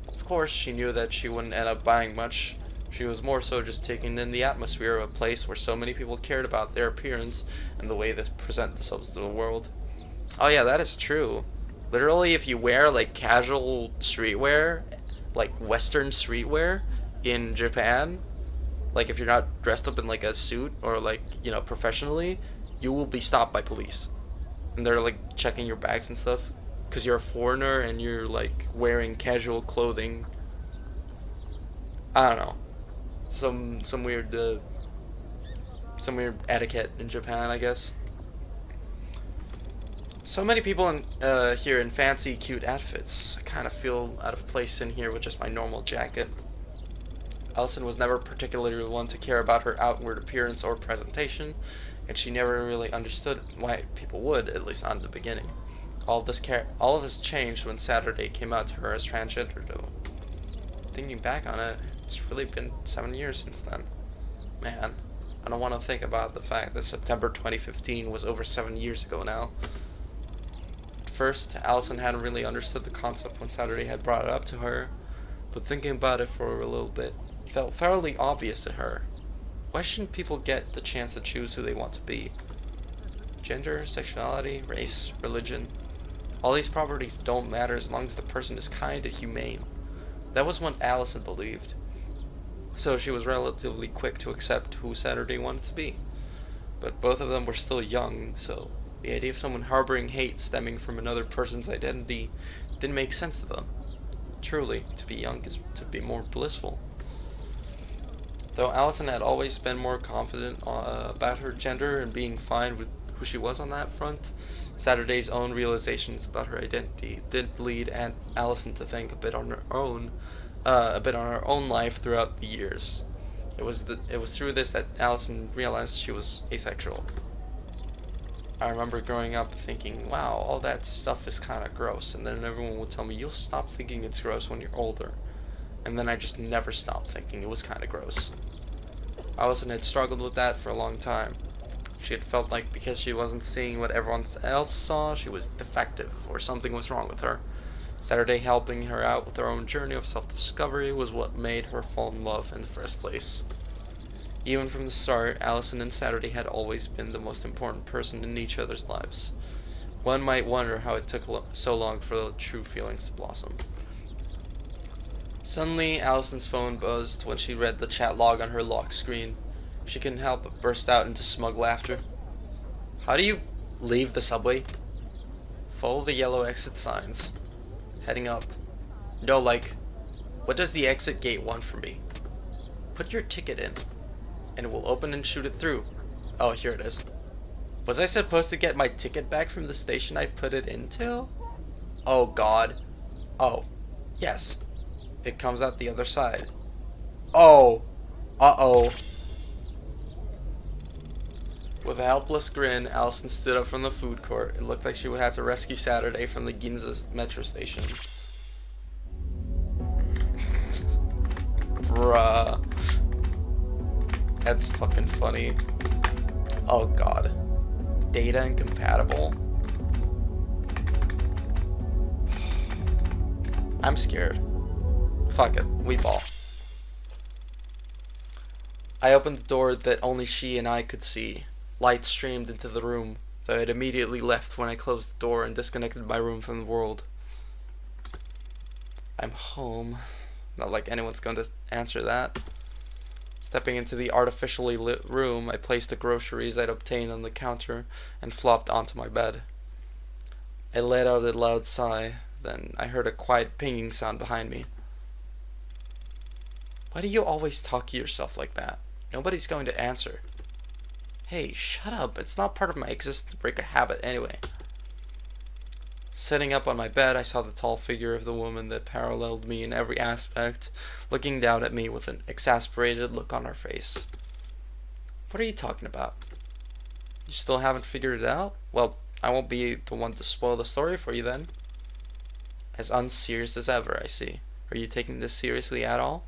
Of course, she knew that she wouldn't end up buying much. She was more so just taking in the atmosphere of a place where so many people cared about their appearance and the way they present themselves to the world. Oh yeah, that is true. Literally, if you wear like casual streetwear, like Western streetwear in Japan, like if you're not dressed up in like a suit or like, professionally, you will be stopped by police. And they're like checking your bags and stuff because you're a foreigner and you're like wearing casual clothing. I don't know. Some weird etiquette in Japan, I guess. So many people here in fancy, cute outfits. I kind of feel out of place in here with just my normal jacket. Allison was never particularly one to care about her outward appearance or presentation, and she never really understood why people would, at least not in the beginning. All of this changed when Saturday came out to her as transgender though. Thinking back on it, it's really been 7 years since then. Man, I don't want to think about the fact that September 2015 was over 7 years ago now. At first, Allison hadn't really understood the concept when Saturday had brought it up to her, but thinking about it for a little bit, it felt fairly obvious to her. Why shouldn't people get the chance to choose who they want to be? gender, sexuality, race, religion. All these properties don't matter as long as the person is kind and humane. That was what Allison believed. So she was relatively quick to accept who Saturday wanted to be. But both of them were still young, so the idea of someone harboring hate stemming from another person's identity didn't make sense to them. Truly, to be young is to be more blissful. Though Allison had always been more confident about her gender and being fine with who she was on that front, Saturday's own realizations about her identity did lead Aunt Allison to think a bit on her own life throughout the years. It was through this that Allison realized she was asexual. I remember growing up thinking, wow, all that stuff is kind of gross, and then everyone would tell me, you'll stop thinking it's gross when you're older. And then I just never stopped thinking it was kind of gross. Allison had struggled with that for a long time. She had felt like because she wasn't seeing what everyone else saw, she was defective, or something was wrong with her. Saturday helping her out with her own journey of self-discovery was what made her fall in love in the first place. Even from the start, Allison and Saturday had always been the most important person in each other's lives. One might wonder how it took so long for the true feelings to blossom. Suddenly, Allison's phone buzzed when she read the chat log on her lock screen. She couldn't help but burst out into smug laughter. How do you leave the subway? Follow the yellow exit signs. Heading up. No, like, what does the exit gate want from me? Put your ticket in, and it will open and shoot it through. Oh, here it is. Was I supposed to get my ticket back from the station I put it into? Oh god. Oh, yes. It comes out the other side. Oh. Uh-oh. With a helpless grin, Allison stood up from the food court. It looked like she would have to rescue Saturday from the Ginza metro station. Bruh. That's fucking funny. Oh god. Data incompatible? I'm scared. Fuck it, we ball. I opened the door that only she and I could see. Light streamed into the room, though I had immediately left when I closed the door and disconnected my room from the world. I'm home. Not like anyone's going to answer that. Stepping into the artificially lit room, I placed the groceries I'd obtained on the counter and flopped onto my bed. I let out a loud sigh, then I heard a quiet pinging sound behind me. Why do you always talk to yourself like that? Nobody's going to answer. Hey, shut up. It's not part of my existence to break a habit anyway. Sitting up on my bed, I saw the tall figure of the woman that paralleled me in every aspect, looking down at me with an exasperated look on her face. What are you talking about? You still haven't figured it out? Well, I won't be the one to spoil the story for you then. As unserious as ever, I see. Are you taking this seriously at all?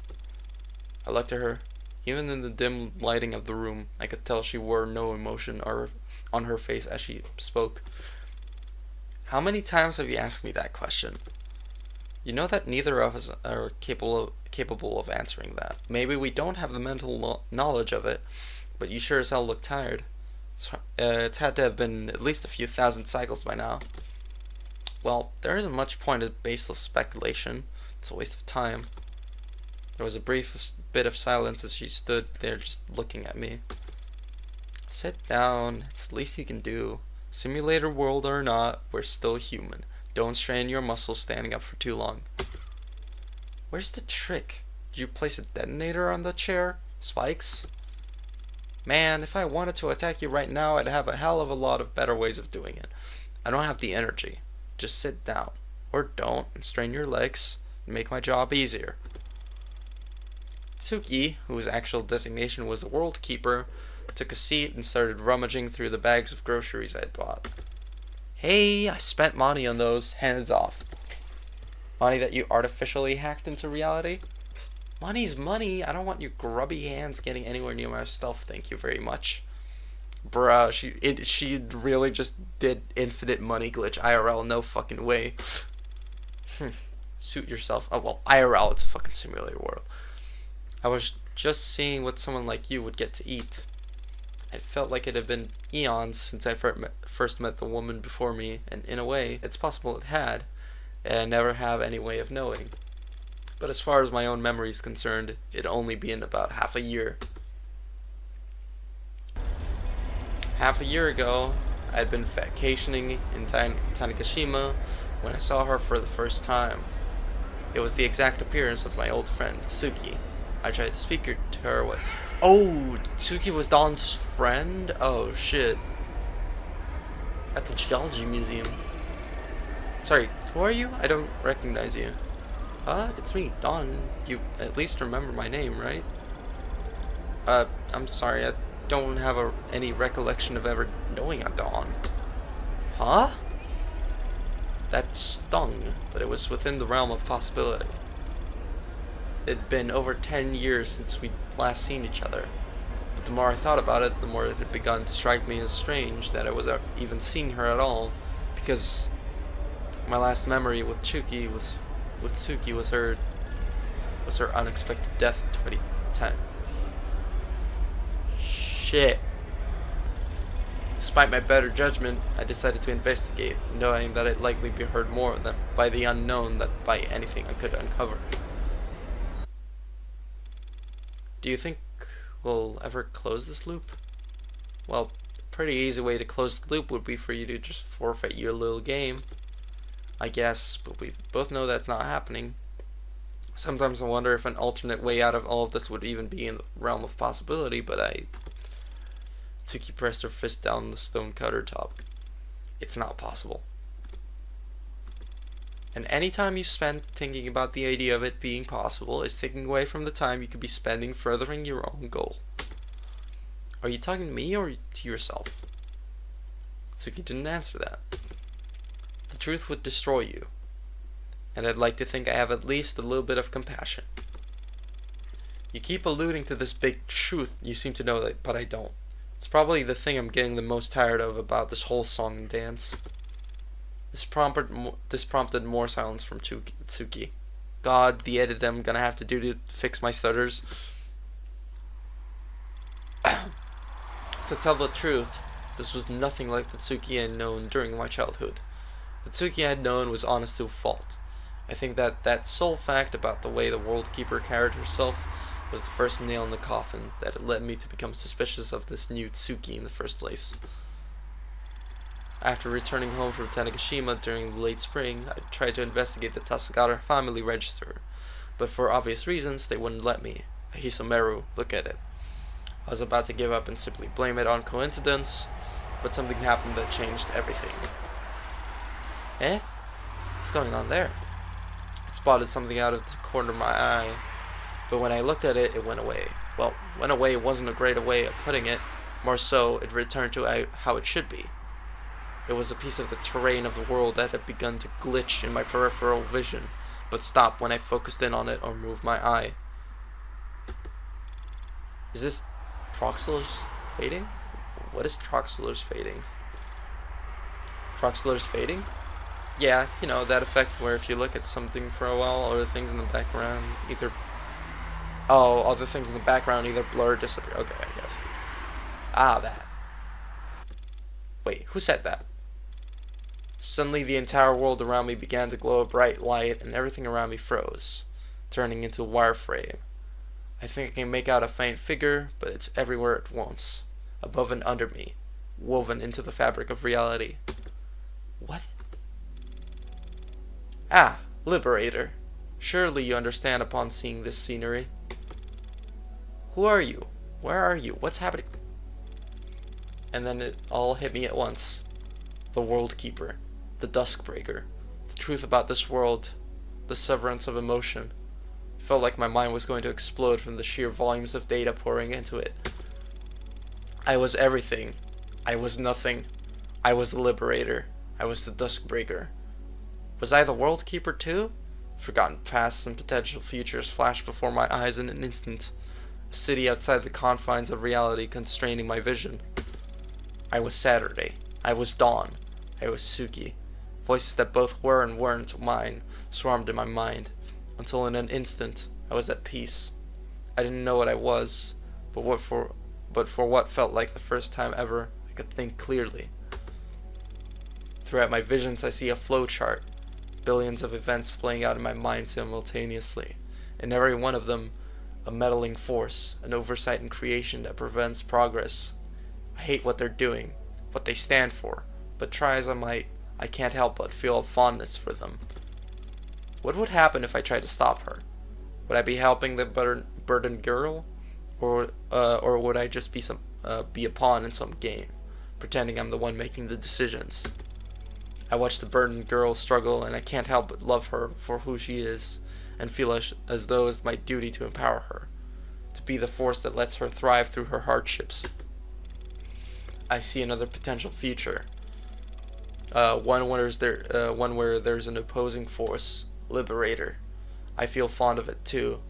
I looked at her. Even in the dim lighting of the room, I could tell she wore no emotion on her face as she spoke. How many times have you asked me that question? You know that neither of us are capable of answering that. Maybe we don't have the mental knowledge of it, but you sure as hell look tired. It's had to have been at least a few thousand cycles by now. Well, there isn't much point in baseless speculation. It's a waste of time. There was a brief bit of silence as she stood there just looking at me. Sit down. It's the least you can do. Simulator world or not, we're still human. Don't strain your muscles standing up for too long. Where's the trick? Did you place a detonator on the chair? Spikes? Man, if I wanted to attack you right now, I'd have a hell of a lot of better ways of doing it. I don't have the energy. Just sit down. Or don't, and strain your legs, and make my job easier. Tsuki, whose actual designation was the World Keeper, took a seat and started rummaging through the bags of groceries I had bought. Hey, I spent money on those. Hands off. Money that you artificially hacked into reality? Money's money. I don't want your grubby hands getting anywhere near my stuff, thank you very much. Bruh, she really just did infinite money glitch IRL, no fucking way. Suit yourself. Oh, well, IRL, it's a fucking simulator world. I was just seeing what someone like you would get to eat. It felt like it had been eons since I first met the woman before me, and in a way, it's possible it had, and I never have any way of knowing. But as far as my own memory is concerned, it'd only been about half a year. Half a year ago, I'd been vacationing in Tanegashima when I saw her for the first time. It was the exact appearance of my old friend, Tsuki. I tried to speak to her with... Oh, Tsuki was Don's friend? Oh, shit. At the Geology Museum. Sorry, who are you? I don't recognize you. It's me, Don. You at least remember my name, right? I'm sorry, I don't have any recollection of ever knowing a Don. Huh? That stung, but it was within the realm of possibility. It had been over 10 years since we'd last seen each other. But the more I thought about it, the more it had begun to strike me as strange that I was even seeing her at all, because my last memory with Tsuki was her unexpected death in 2010. Shit. Despite my better judgment, I decided to investigate, knowing that it'd likely be heard more than by the unknown than by anything I could uncover. Do you think we'll ever close this loop? Well, a pretty easy way to close the loop would be for you to just forfeit your little game, I guess, but we both know that's not happening. Sometimes I wonder if an alternate way out of all of this would even be in the realm of possibility, but Tsuki pressed her fist down the stone countertop. It's not possible. And any time you spend thinking about the idea of it being possible is taking away from the time you could be spending furthering your own goal. Are you talking to me or to yourself? Tsuki didn't answer that. The truth would destroy you, and I'd like to think I have at least a little bit of compassion. You keep alluding to this big truth you seem to know that, but I don't. It's probably the thing I'm getting the most tired of about this whole song and dance. This prompted more silence from Tsuki. God, the edit I'm gonna have to do to fix my stutters. To tell the truth, this was nothing like the Tsuki I had known during my childhood. The Tsuki I had known was honest to a fault. I think that sole fact about the way the World Keeper carried herself was the first nail in the coffin that had led me to become suspicious of this new Tsuki in the first place. After returning home from Tanegashima during the late spring, I tried to investigate the Tasagara family register, but for obvious reasons they wouldn't let me, a Hisomeru, look at it. I was about to give up and simply blame it on coincidence, but something happened that changed everything. Eh? What's going on there? I spotted something out of the corner of my eye, but when I looked at it, it went away. Well, went away wasn't a great way of putting it. More so, it returned to how it should be. It was a piece of the terrain of the world that had begun to glitch in my peripheral vision, but stopped when I focused in on it or moved my eye. Is this Troxler's fading? What is Troxler's fading? Troxler's fading? Yeah, you know, that effect where if you look at something for a while, other things in the background either... Oh, other things in the background either blur or disappear. Okay, I guess. Ah, that. Wait, who said that? Suddenly the entire world around me began to glow a bright light and everything around me froze, turning into a wireframe. I think I can make out a faint figure, but it's everywhere at once, above and under me, woven into the fabric of reality. What? Ah, Liberator. Surely you understand upon seeing this scenery. Who are you? Where are you? What's happening? And then it all hit me at once. The World Keeper. The Duskbreaker. The truth about this world. The severance of emotion. It felt like my mind was going to explode from the sheer volumes of data pouring into it. I was everything. I was nothing. I was the Liberator. I was the Duskbreaker. Was I the World Keeper too? Forgotten pasts and potential futures flashed before my eyes in an instant. A city outside the confines of reality constraining my vision. I was Saturday. I was Dawn. I was Tsuki. Voices that both were and weren't mine swarmed in my mind, until in an instant I was at peace. I didn't know what I was, but but for what felt like the first time ever, I could think clearly. Throughout my visions, I see a flowchart, billions of events playing out in my mind simultaneously, and every one of them a meddling force, an oversight in creation that prevents progress. I hate what they're doing, what they stand for, but try as I might, I can't help but feel a fondness for them. What would happen if I tried to stop her? Would I be helping the burdened girl, or would I just be a pawn in some game, pretending I'm the one making the decisions? I watch the burdened girl struggle, and I can't help but love her for who she is, and feel as though it's my duty to empower her, to be the force that lets her thrive through her hardships. I see another potential future, one where there's an opposing force, Liberator. I feel fond of it too,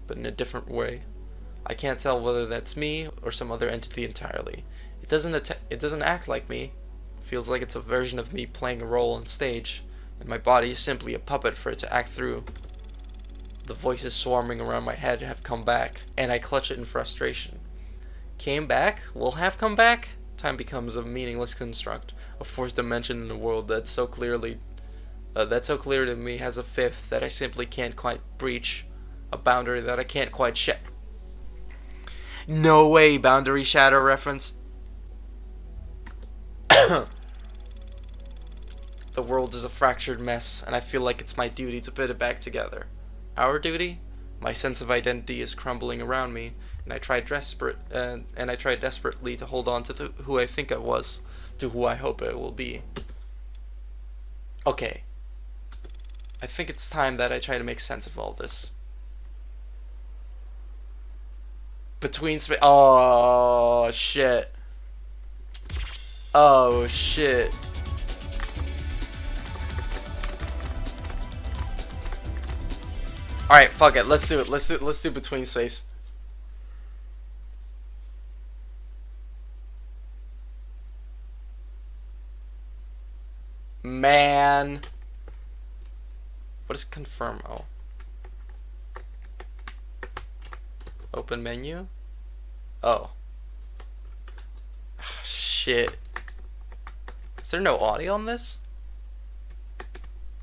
but in a different way. I can't tell whether that's me or some other entity entirely. It doesn't act like me. It feels like it's a version of me playing a role on stage, and my body is simply a puppet for it to act through. The voices swarming around my head have come back, and I clutch it in frustration. Came back? Will have come back? Time becomes a meaningless construct, a fourth dimension in a world that's so clear to me has a fifth that I simply can't quite breach, a boundary that I can't quite No way, boundary shadow reference. The world is a fractured mess, and I feel like it's my duty to put it back together. Our duty? My sense of identity is crumbling around me, and I try desperately to hold on to who I think I was, to who I hope I will be. Okay. I think it's time that I try to make sense of all this. Oh shit. Oh shit. Alright, fuck it. Let's do it. Let's do between space. Man. What is confirm? Oh. Open menu? Oh. Shit. Is there no audio on this?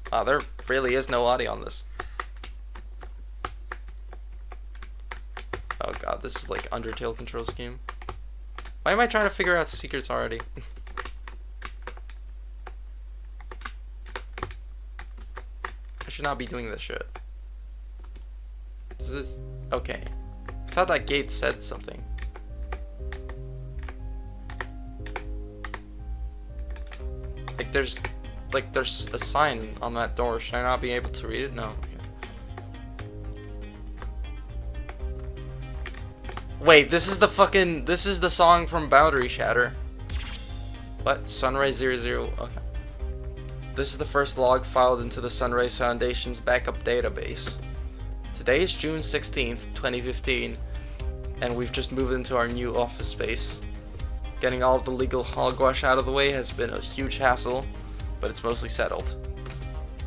Oh, there really is no audio on this. Oh god, this is like Undertale control scheme. Why am I trying to figure out secrets already? I should not be doing this shit. Is this... Okay. I thought that gate said something. There's a sign on that door. Should I not be able to read it? No. Wait, this is the song from Boundary Shatter. What? Sunrise 00. Okay. This is the first log filed into the Sunrise Foundation's backup database. Today is June 16th, 2015, and we've just moved into our new office space. Getting all of the legal hogwash out of the way has been a huge hassle, but it's mostly settled.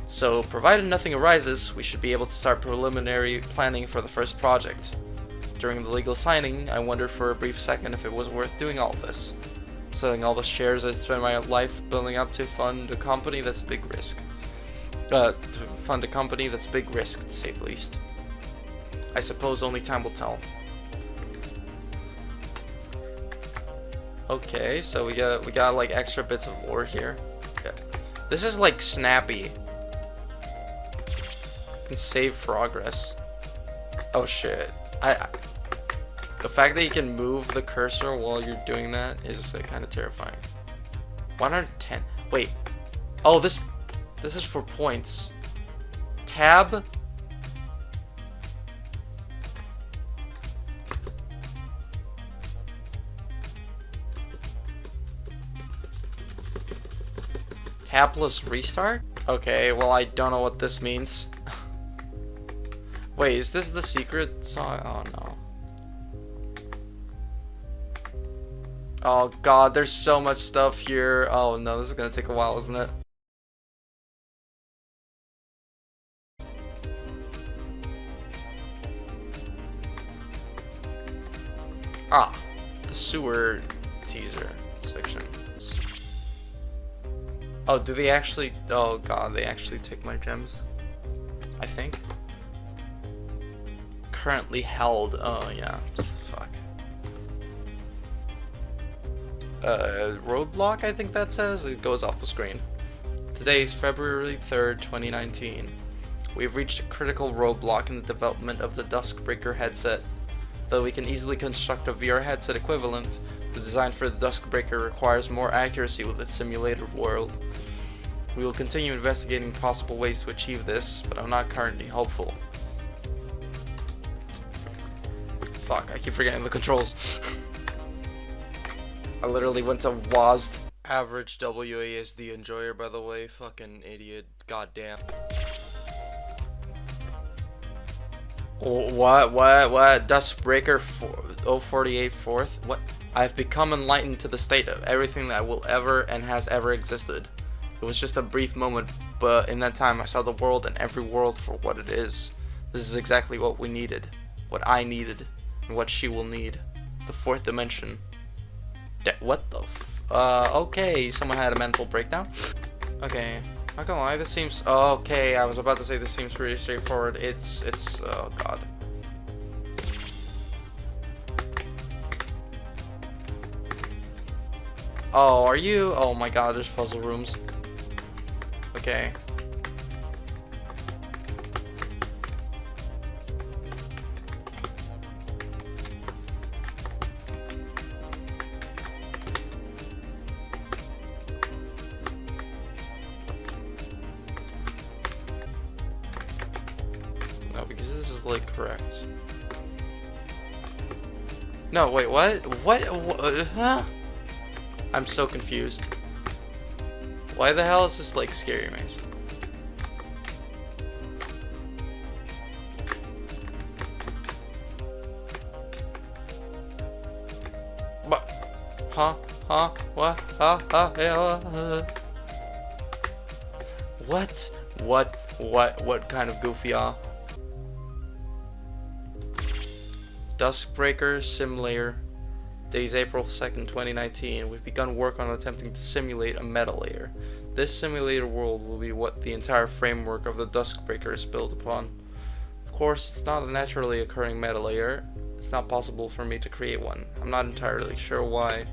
So, provided nothing arises, we should be able to start preliminary planning for the first project. During the legal signing, I wondered for a brief second if it was worth doing all this. Selling all the shares I'd spent my life building up to fund a company that's a big risk. To say the least. I suppose only time will tell. Okay, so we got like extra bits of lore here. Yeah. This is like snappy. Can save progress. Oh shit. The fact that you can move the cursor while you're doing that is kind of terrifying. 110. Wait. Oh, this is for points. Tab. Tab plus restart? Okay, well I don't know what this means. Wait, is this the secret song? Oh no. Oh god, there's so much stuff here. Oh no, this is gonna take a while, isn't it? Ah, the sewer teaser section. Oh, do they actually? Oh god, they actually take my gems. I think. Currently held. Oh yeah. Fuck. Roadblock, I think that says. It goes off the screen. Today is February 3rd, 2019. We have reached a critical roadblock in the development of the Duskbreaker headset. Though we can easily construct a VR headset equivalent, the design for the Duskbreaker requires more accuracy with its simulated world. We will continue investigating possible ways to achieve this, but I'm not currently hopeful. Fuck, I keep forgetting the controls. I literally went to WASD. Average WASD enjoyer, by the way. Fucking idiot. Goddamn. What? Duskbreaker 048 fourth? What? I've become enlightened to the state of everything that will ever and has ever existed. It was just a brief moment, but in that time I saw the world and every world for what it is. This is exactly what we needed. What I needed. And what she will need. The fourth dimension. What the okay, someone had a mental breakdown. Okay, not gonna lie, this seems, okay, I was about to say this seems pretty straightforward. It's, oh god. Oh, are you? Oh my god, there's puzzle rooms. Okay. No, because this is like correct. No, wait, what? What? Huh? I'm so confused. Why the hell is this like Scary Maze? What? Huh? What? What kind of goofy Duskbreaker Simulator. Days April 2nd, 2019. We've begun work on attempting to simulate a meta layer. This simulated world will be what the entire framework of the Duskbreaker is built upon. Of course, it's not a naturally occurring meta layer. It's not possible for me to create one. I'm not entirely sure why.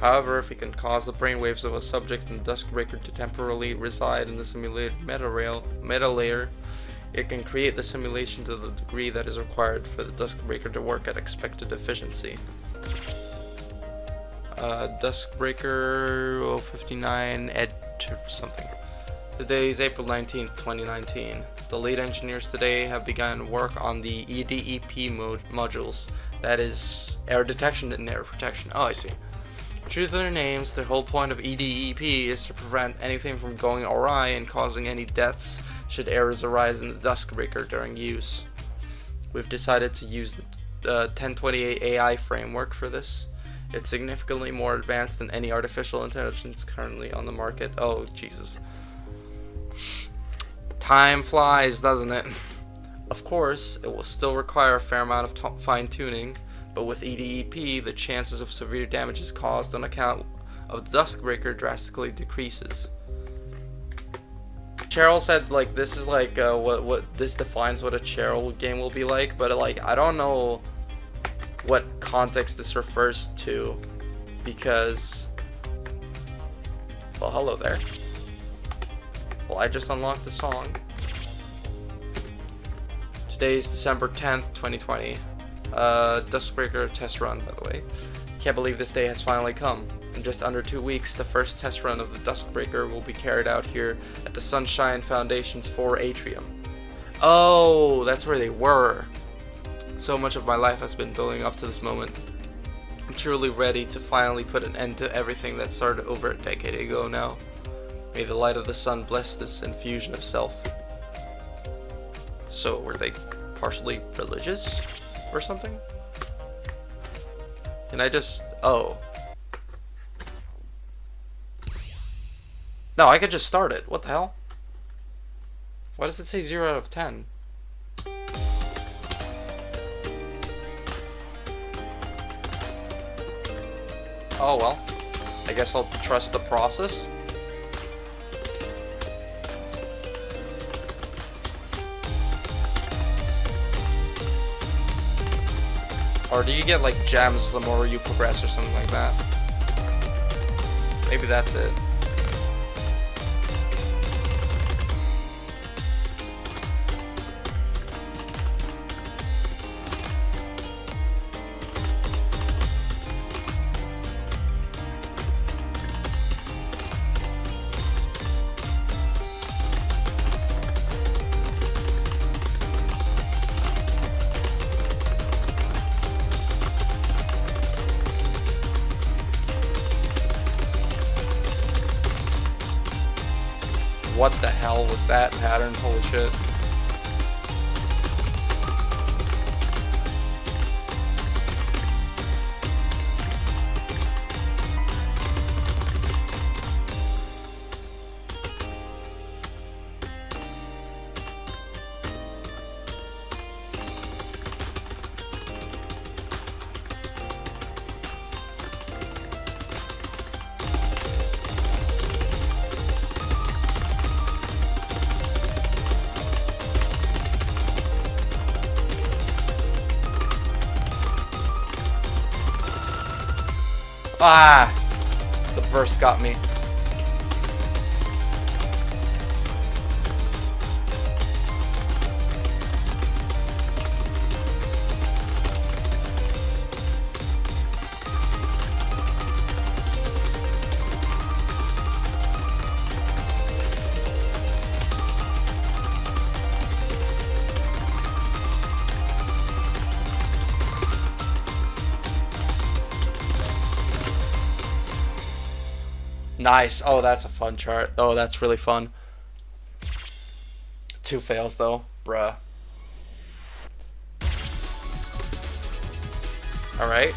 However, if we can cause the brainwaves of a subject in the Duskbreaker to temporarily reside in the simulated meta layer, it can create the simulation to the degree that is required for the Duskbreaker to work at expected efficiency. Duskbreaker 059 ed something. Today is April 19th, 2019. The lead engineers today have begun work on the EDEP modules, that is, error detection and error protection. Oh, I see. True to their names, the whole point of EDEP is to prevent anything from going awry and causing any deaths should errors arise in the Duskbreaker during use. We've decided to use the 1028 AI framework for this. It's significantly more advanced than any artificial intelligence currently on the market. Oh, Jesus. Time flies, doesn't it? Of course, it will still require a fair amount of fine-tuning, but with EDEP, the chances of severe damages caused on account of the Duskbreaker drastically decreases. Cheryl said, like, this is like, what this defines what a Cheryl game will be like, but, like, I don't know what context this refers to, because, well, hello there. Well, I just unlocked the song. Today is December 10th, 2020. Duskbreaker test run, by the way. Can't believe this day has finally come. In just under 2 weeks, the first test run of the Duskbreaker will be carried out here at the Sunshine Foundation's 4 atrium. Oh, that's where they were. So much of my life has been building up to this moment. I'm truly ready to finally put an end to everything that started over a decade ago now. May the light of the sun bless this infusion of self. So, were they partially religious or something? Can I just... oh. No, I could just start it. What the hell? Why does it say 0 out of 10? Oh well. I guess I'll trust the process. Or do you get like gems the more you progress or something like that? Maybe that's it. What the hell was that pattern? Holy shit. Ah! The burst got me. Nice. Oh, that's a fun chart. Oh, that's really fun. 2 fails though. Bruh. Alright.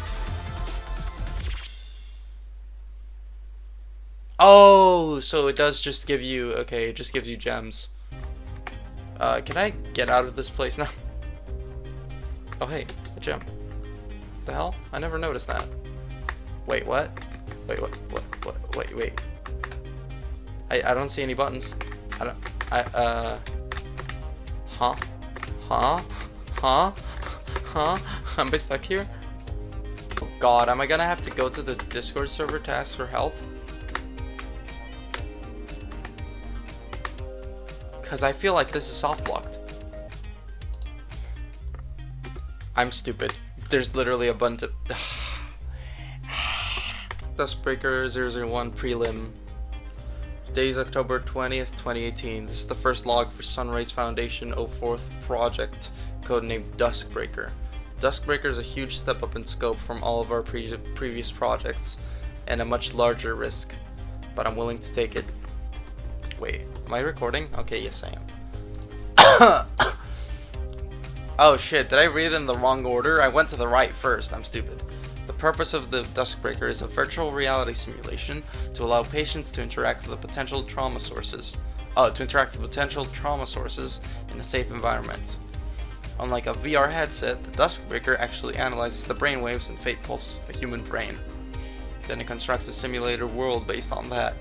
Oh, so it does just give you... Okay, it just gives you gems. Can I get out of this place now? Oh, hey. A gem. The hell? I never noticed that. Wait, what? Wait, what? Wait. I don't see any buttons. Huh? Am I stuck here? Oh god, am I gonna have to go to the Discord server to ask for help? Cause I feel like this is soft locked. I'm stupid. There's literally a bunch of... Duskbreaker 001 prelim. Today is October 20th, 2018. This is the first log for Sunrise Foundation 04th project, codenamed Duskbreaker. Duskbreaker is a huge step up in scope from all of our previous projects, and a much larger risk, but I'm willing to take it. Wait, am I recording? Okay, yes I am. Oh shit, did I read it in the wrong order? I went to the right first, I'm stupid. The purpose of the Duskbreaker is a virtual reality simulation to allow patients to interact with potential trauma sources. In a safe environment. Unlike a VR headset, the Duskbreaker actually analyzes the brainwaves and fate pulses of a human brain. Then it constructs a simulator world based on that.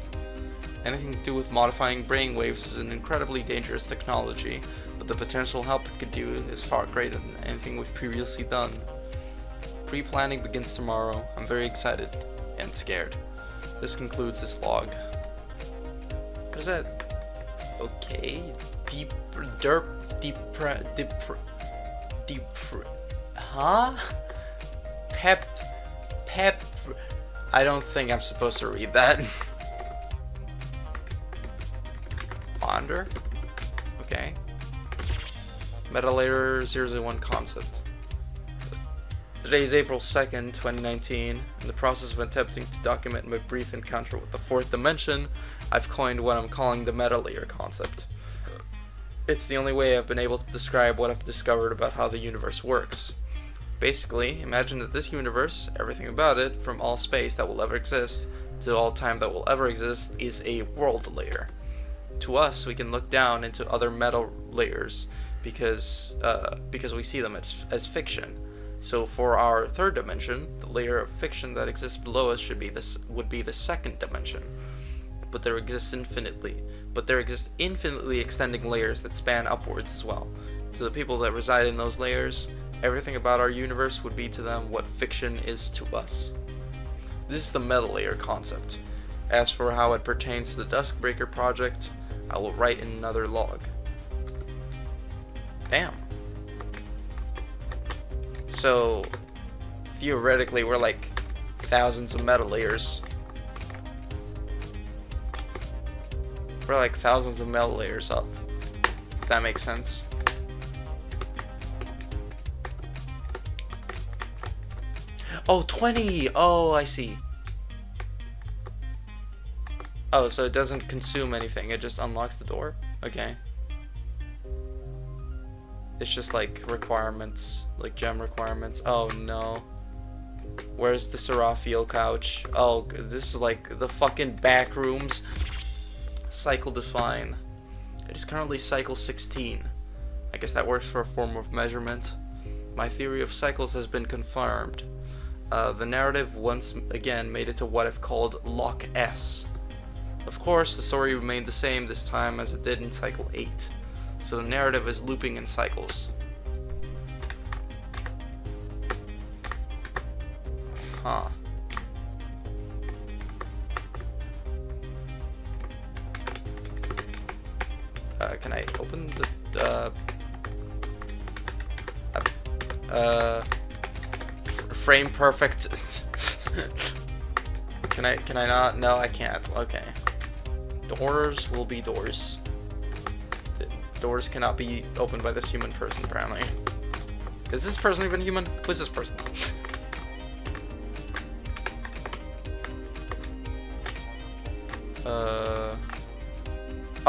Anything to do with modifying brainwaves is an incredibly dangerous technology, but the potential help it could do is far greater than anything we've previously done. Pre-planning begins tomorrow. I'm very excited and scared. This concludes this log. What is that? Okay. Huh? Pep. I don't think I'm supposed to read that. Ponder. Okay. Meta layer 001 concept. Today is April 2nd, 2019. In the process of attempting to document my brief encounter with the fourth dimension, I've coined what I'm calling the meta layer concept. It's the only way I've been able to describe what I've discovered about how the universe works. Basically, imagine that this universe, everything about it, from all space that will ever exist to all time that will ever exist, is a world layer. To us, we can look down into other meta layers because we see them as fiction. So for our third dimension, the layer of fiction that exists below us would be the second dimension. But there exist infinitely extending layers that span upwards as well. To the people that reside in those layers, everything about our universe would be to them what fiction is to us. This is the meta layer concept. As for how it pertains to the Duskbreaker project, I will write in another log. Damn. So, theoretically, we're like thousands of meta layers. We're like thousands of meta layers up. If that makes sense. Oh, 20! Oh, I see. Oh, so it doesn't consume anything, it just unlocks the door? Okay. It's just like requirements, like gem requirements. Oh no. Where's the Seraphiel couch? Oh, this is like the fucking back rooms. Cycle define. It is currently cycle 16. I guess that works for a form of measurement. My theory of cycles has been confirmed. The narrative once again made it to what I've called Lock S. Of course, the story remained the same this time as it did in cycle 8. So the narrative is looping in cycles. Huh. Can I open the frame perfect? Can I not? No, I can't. Okay. Doors will be doors. Doors cannot be opened by this human person, apparently. Is this person even human? Who is this person?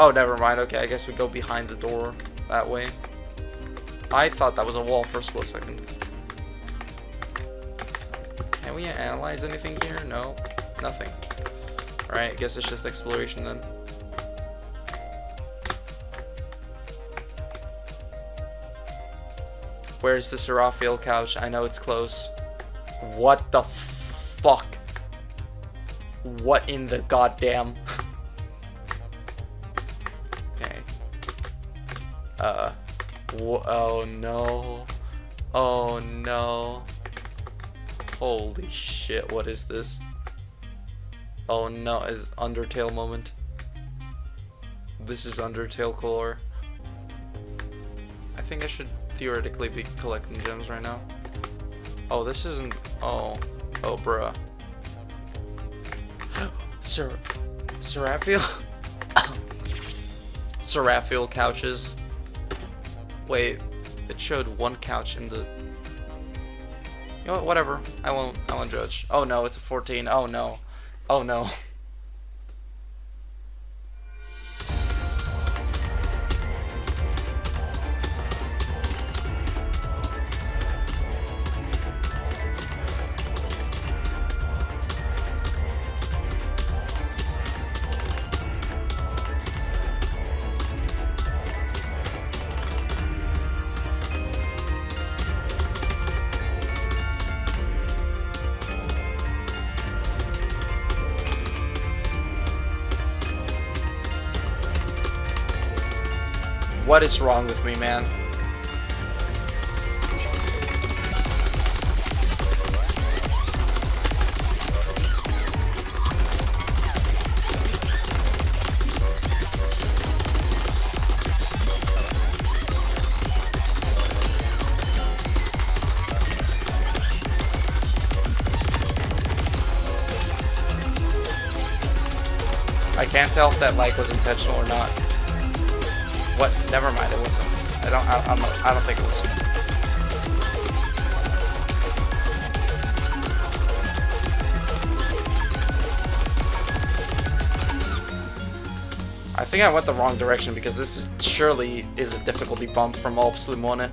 Oh, never mind. Okay, I guess we go behind the door that way. I thought that was a wall for a split second. Can we analyze anything here? No. Nothing. Alright, I guess it's just exploration then. Where's the Seraphiel couch? I know it's close. What the fuck? What in the goddamn? Okay. Oh no. Oh no. Holy shit, what is this? Oh no, is Undertale moment. This is Undertale lore. I think I should theoretically be collecting gems right now. Oh, this isn't. Oh, bruh. Seraphiel? Seraphiel couches. Wait, it showed one couch in the. You know what? Whatever. I won't judge. Oh no, it's a 14. Oh no. Oh no. What is wrong with me, man? I can't tell if that like was intentional or not. What? Never mind, it wasn't. I don't think it was. I think I went the wrong direction because this surely is a difficulty bump from Alps Limone.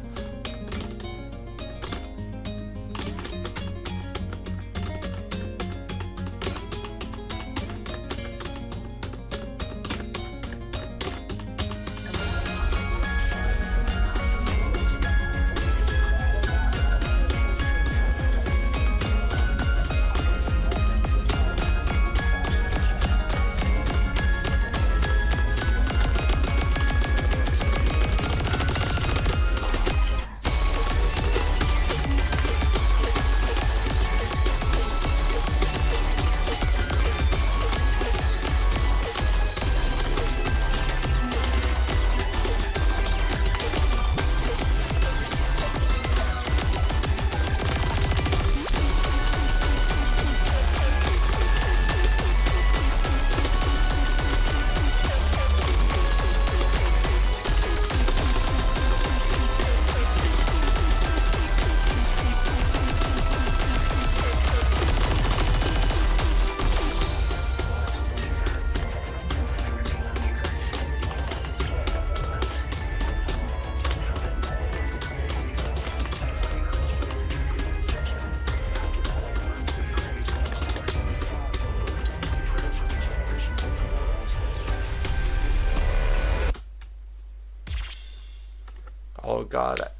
god.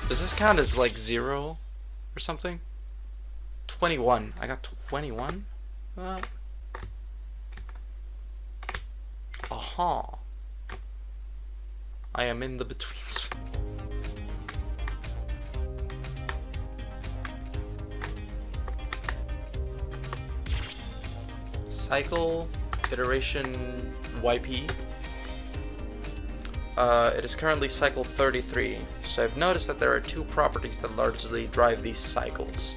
Does this count as like 0 or something? 21. I got 21? Aha. I am in the betweens. Cycle iteration YP. It is currently cycle 33, so I've noticed that there are two properties that largely drive these cycles: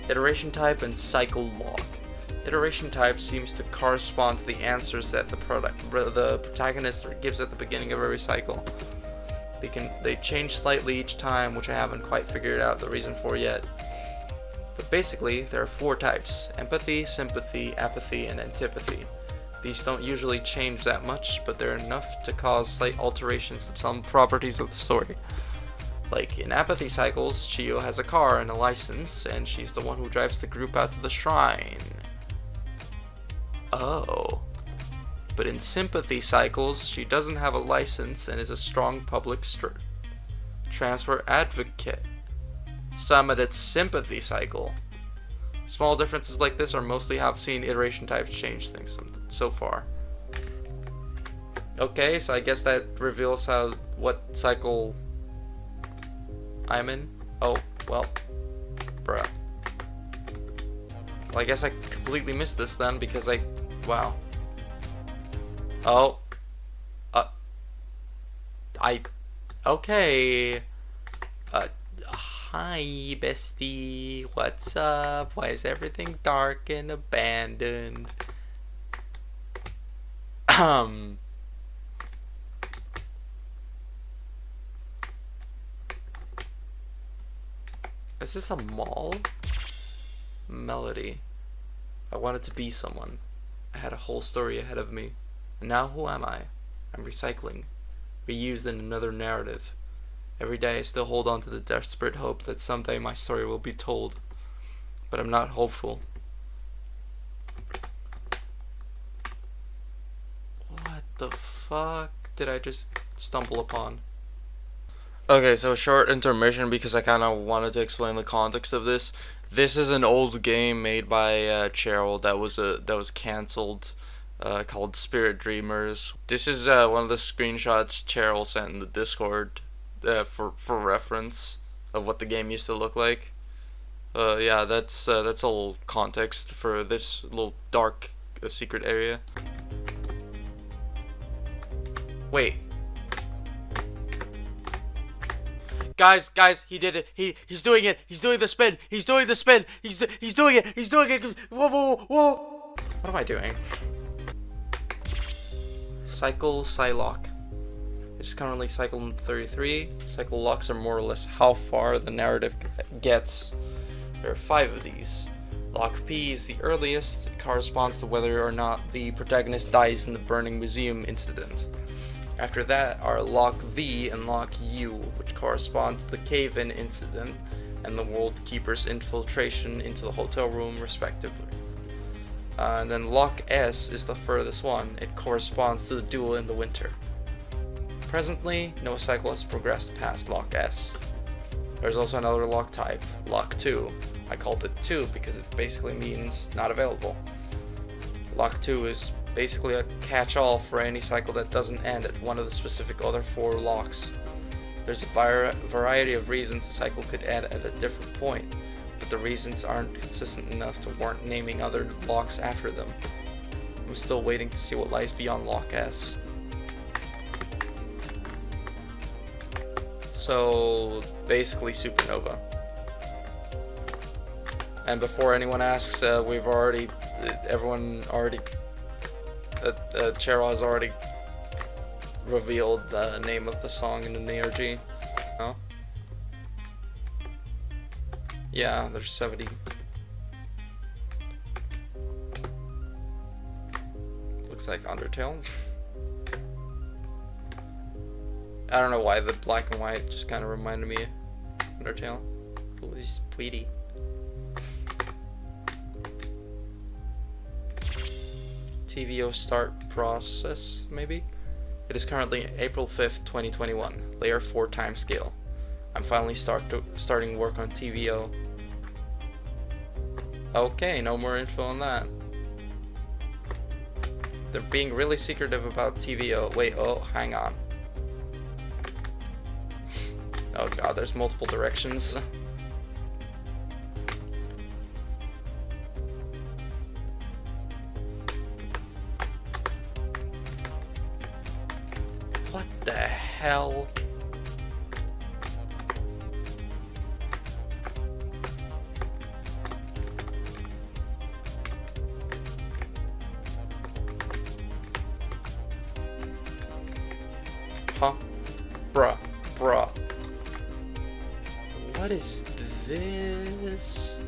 iteration type and cycle lock. Iteration type seems to correspond to the answers that the protagonist gives at the beginning of every cycle. They change slightly each time, which I haven't quite figured out the reason for yet. But basically, there are 4 types: empathy, sympathy, apathy, and antipathy. These don't usually change that much, but they're enough to cause slight alterations in some properties of the story. Like, in apathy cycles, Chiyo has a car and a license, and she's the one who drives the group out to the shrine. Oh. But in sympathy cycles, she doesn't have a license and is a strong public transfer advocate. So I'm at its sympathy cycle. Small differences like this are mostly how I've seen iteration types change things so far. Okay, so I guess that reveals what cycle I'm in. Oh, well, bruh. Well, I guess I completely missed this then because wow. Oh. Okay. Hi, bestie. What's up? Why is everything dark and abandoned? Is this a mall? Melody. I wanted to be someone. I had a whole story ahead of me. And now who am I? I'm recycling. Reused in another narrative. Every day I still hold on to the desperate hope that someday my story will be told. But I'm not hopeful. What the fuck did I just stumble upon? Okay, so short intermission because I kind of wanted to explain the context of this. This is an old game made by Cheryl that was canceled, called Spirit Dreamers. This is one of the screenshots Cheryl sent in the Discord for reference of what the game used to look like. Yeah, that's a little context for this little dark secret area. Wait. Guys, he did it. He's doing it. He's doing the spin. He's doing the spin. He's doing it. He's doing it. Whoa. What am I doing? Cycle Psylock. It's currently cycle 33. Cycle locks are more or less how far the narrative gets. There are 5 of these. Lock P is the earliest. It corresponds to whether or not the protagonist dies in the burning museum incident. After that are Lock V and Lock U, which correspond to the cave-in incident and the World Keeper's infiltration into the hotel room, respectively. And then Lock S is the furthest one. It corresponds to the duel in the winter. Presently, no cycle has progressed past Lock S. There's also another lock type, Lock 2. I called it 2 because it basically means not available. Lock 2 is basically a catch-all for any cycle that doesn't end at one of the specific other 4 locks. There's a variety of reasons a cycle could end at a different point, but the reasons aren't consistent enough to warrant naming other locks after them. I'm still waiting to see what lies beyond Lock S. So, basically Supernova. And before anyone asks, Cheryl has already revealed the name of the song in the ARG. No? Yeah, there's 70. Looks like Undertale. I don't know why the black and white just kind of reminded me of Undertale. Ooh, this is pretty. TVO start process, maybe? It is currently April 5th, 2021, layer 4 timescale. I'm finally starting work on TVO. Okay, no more info on that. They're being really secretive about TVO. Wait, oh, hang on. Oh god, there's multiple directions. What the hell? Huh? Bruh. What is this?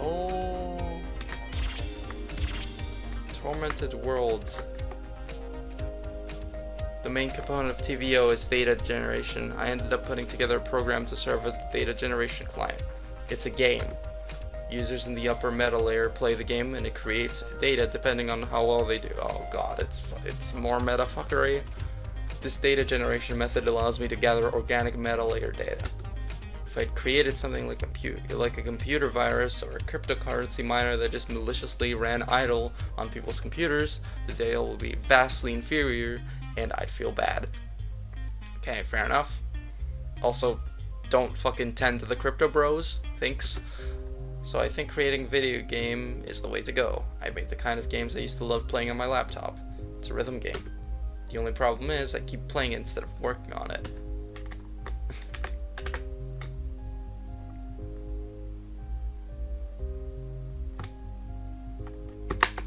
Oh. Tormented world. The main component of TVO is data generation. I ended up putting together a program to serve as the data generation client. It's a game. Users in the upper meta layer play the game and it creates data depending on how well they do. Oh god, it's more meta fuckery. This data generation method allows me to gather organic meta layer data. If I'd created something like a computer virus or a cryptocurrency miner that just maliciously ran idle on people's computers, the data will be vastly inferior and I'd feel bad. Okay, fair enough. Also, don't fucking tend to the crypto bros. Thanks. So I think creating a video game is the way to go. I make the kind of games I used to love playing on my laptop. It's a rhythm game. The only problem is I keep playing it instead of working on it.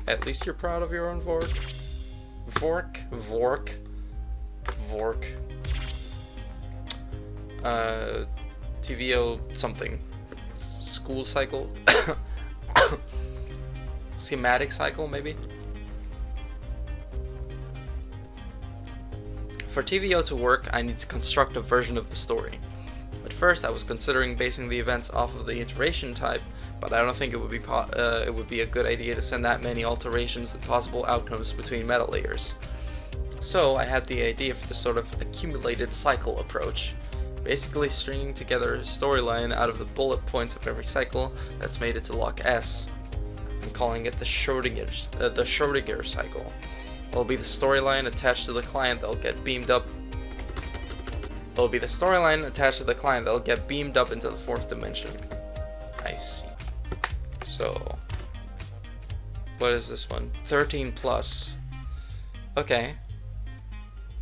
At least you're proud of your own Vork. Vork. TVO something. School cycle. Schematic cycle, maybe? For TVO to work, I need to construct a version of the story. At first, I was considering basing the events off of the iteration type, but I don't think it would be a good idea to send that many alterations and possible outcomes between meta layers. So I had the idea for this sort of accumulated cycle approach, basically stringing together a storyline out of the bullet points of every cycle that's made it to lock S. I'm calling it the Schrödinger cycle. It'll be the storyline attached to the client that'll get beamed up. It'll be the storyline attached to the client that'll get beamed up into the 4th dimension. I see. So, what is this one? 13 plus. Okay.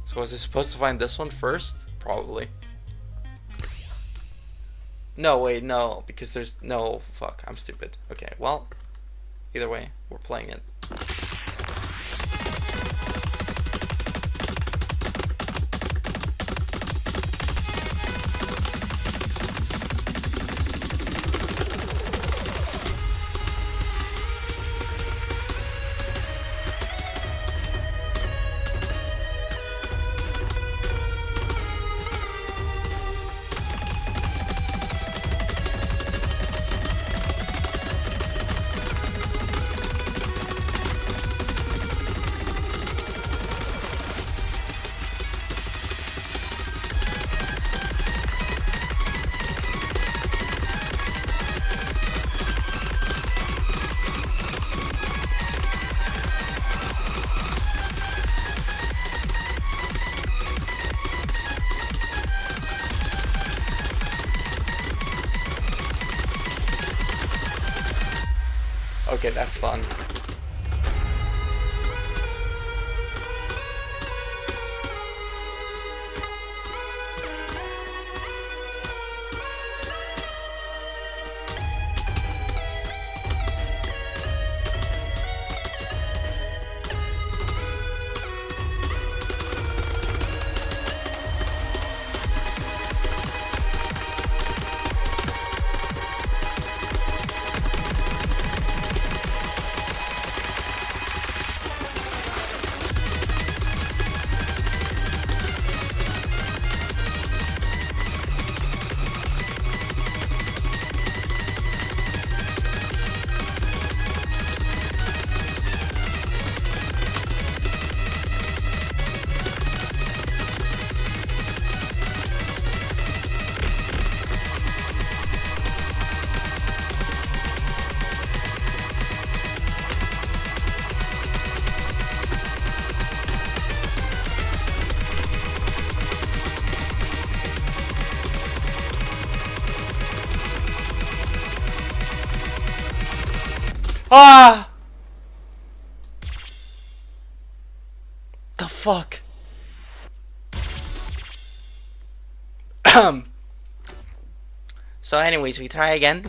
So was I supposed to find this one first? Probably. No, wait, no, because there's no, fuck, I'm stupid. Okay, well, either way, we're playing it. Okay, that's fun. Ah! The fuck? So anyways, we try again.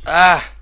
Ah!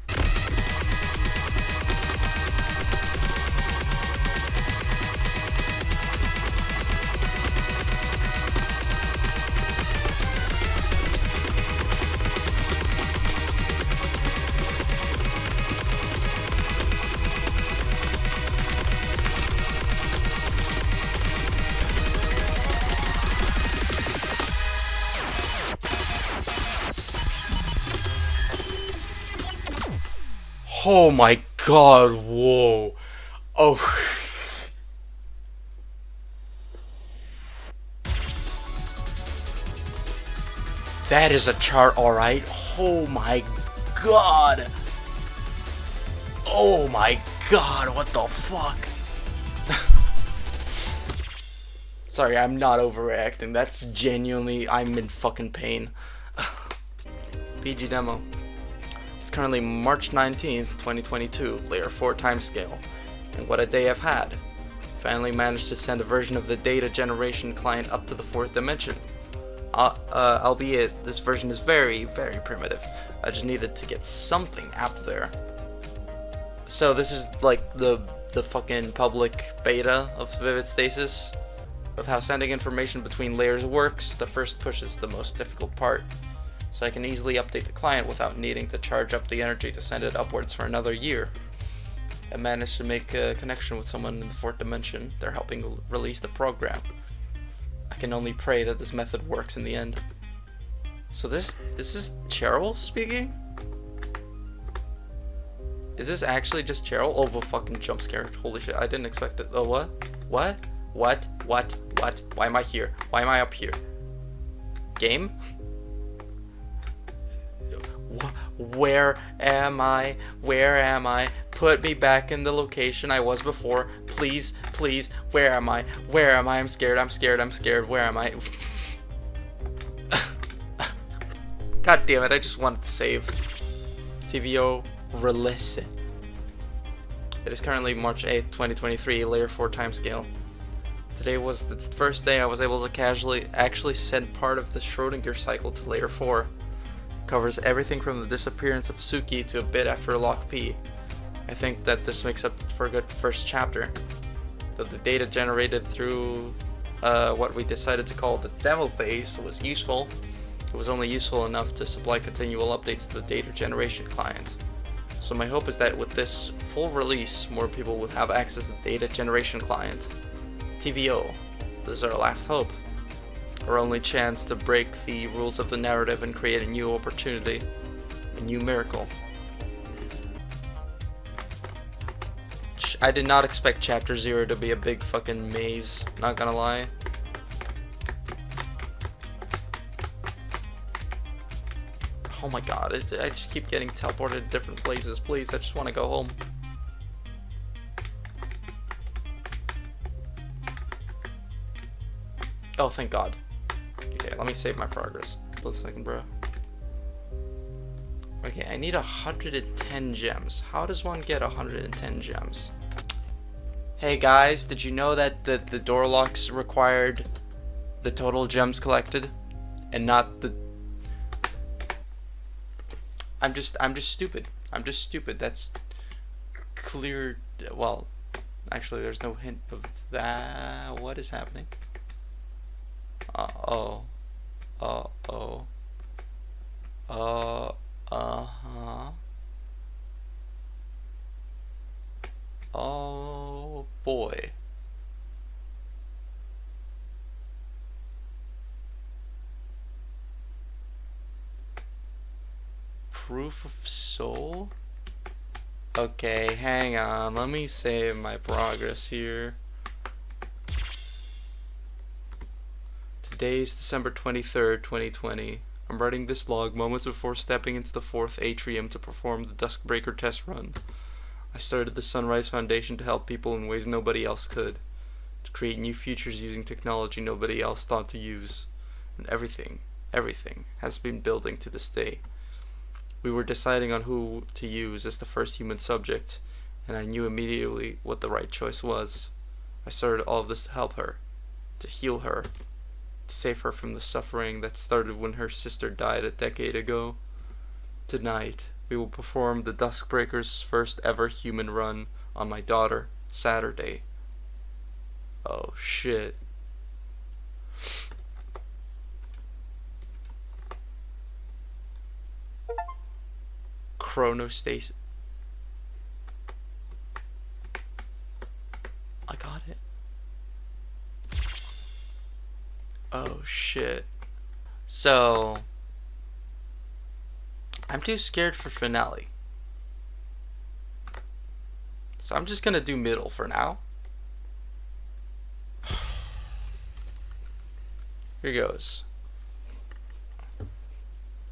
Oh my god, whoa. Oh. That is a chart, alright. Oh my god. Oh my god, what the fuck? Sorry, I'm not overreacting. That's genuinely, I'm in fucking pain. PG demo. It's currently March 19th, 2022, layer 4 timescale. And what a day I've had. Finally managed to send a version of the data generation client up to the 4th dimension. Albeit, this version is very, very primitive. I just needed to get something out there. So this is like the fucking public beta of Vivid Stasis. With how sending information between layers works, the first push is the most difficult part. So I can easily update the client without needing to charge up the energy to send it upwards for another year. I managed to make a connection with someone in the 4th dimension. They're helping release the program. I can only pray that this method works in the end. So is this Cheryl speaking? Is this actually just Cheryl? Oh, the fucking jump scare. Holy shit, I didn't expect it. Oh, what? What? What? What? What? Why am I here? Why am I up here? Game? Where am I? Where am I? Put me back in the location I was before. Please, please. Where am I? Where am I? I'm scared. I'm scared. I'm scared. Where am I? God damn it. I just wanted to save. TVO release. It is currently March 8th, 2023, layer 4 timescale. Today was the first day I was able to actually send part of the Schrodinger cycle to layer 4. Covers everything from the disappearance of Suki to a bit after lock P. I think that this makes up for a good first chapter. Though the data generated through what we decided to call the demo phase was useful, it was only useful enough to supply continual updates to the data generation client. So my hope is that with this full release, more people will have access to the data generation client. TVO, this is our last hope. Our only chance to break the rules of the narrative and create a new opportunity, a new miracle. I did not expect Chapter 0 to be a big fucking maze, not gonna lie. Oh my god, I just keep getting teleported to different places. Please, I just want to go home. Oh, thank god. Okay, let me save my progress. 1 second, bro. Okay, I need 110 gems. How does one get 110 gems? Hey guys, did you know that the door locks required the total gems collected and not the... I'm just stupid. I'm just stupid. That's clear. Well, actually there's no hint of that. What is happening? Uh-oh. Uh-oh. Uh-huh. Oh boy. Proof of soul? Okay, hang on. Let me save my progress here. Today's December 23rd, 2020. I'm writing this log moments before stepping into the 4th atrium to perform the Duskbreaker test run. I started the Sunrise Foundation to help people in ways nobody else could. to create new futures using technology nobody else thought to use. And everything has been building to this day. We were deciding on who to use as the first human subject, and I knew immediately what the right choice was. I started all of this to help her, to heal her, to save her from the suffering that started when her sister died a decade ago. Tonight, we will perform the Duskbreakers' first ever human run on my daughter, Saturday. Oh shit. Chronostasis. I got it. Oh shit. So I'm too scared for finale. So I'm just gonna do middle for now. Here goes.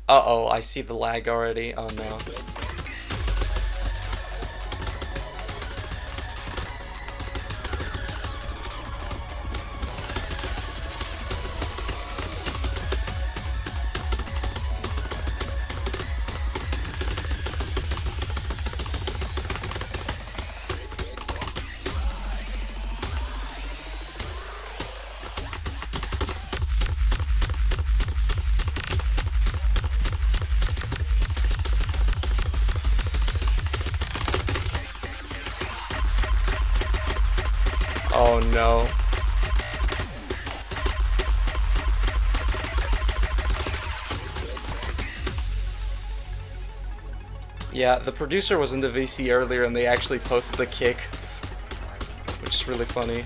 Uh-oh, I see the lag already. Oh no. Oh no. Yeah, the producer was in the VC earlier and they actually posted the kick, which is really funny.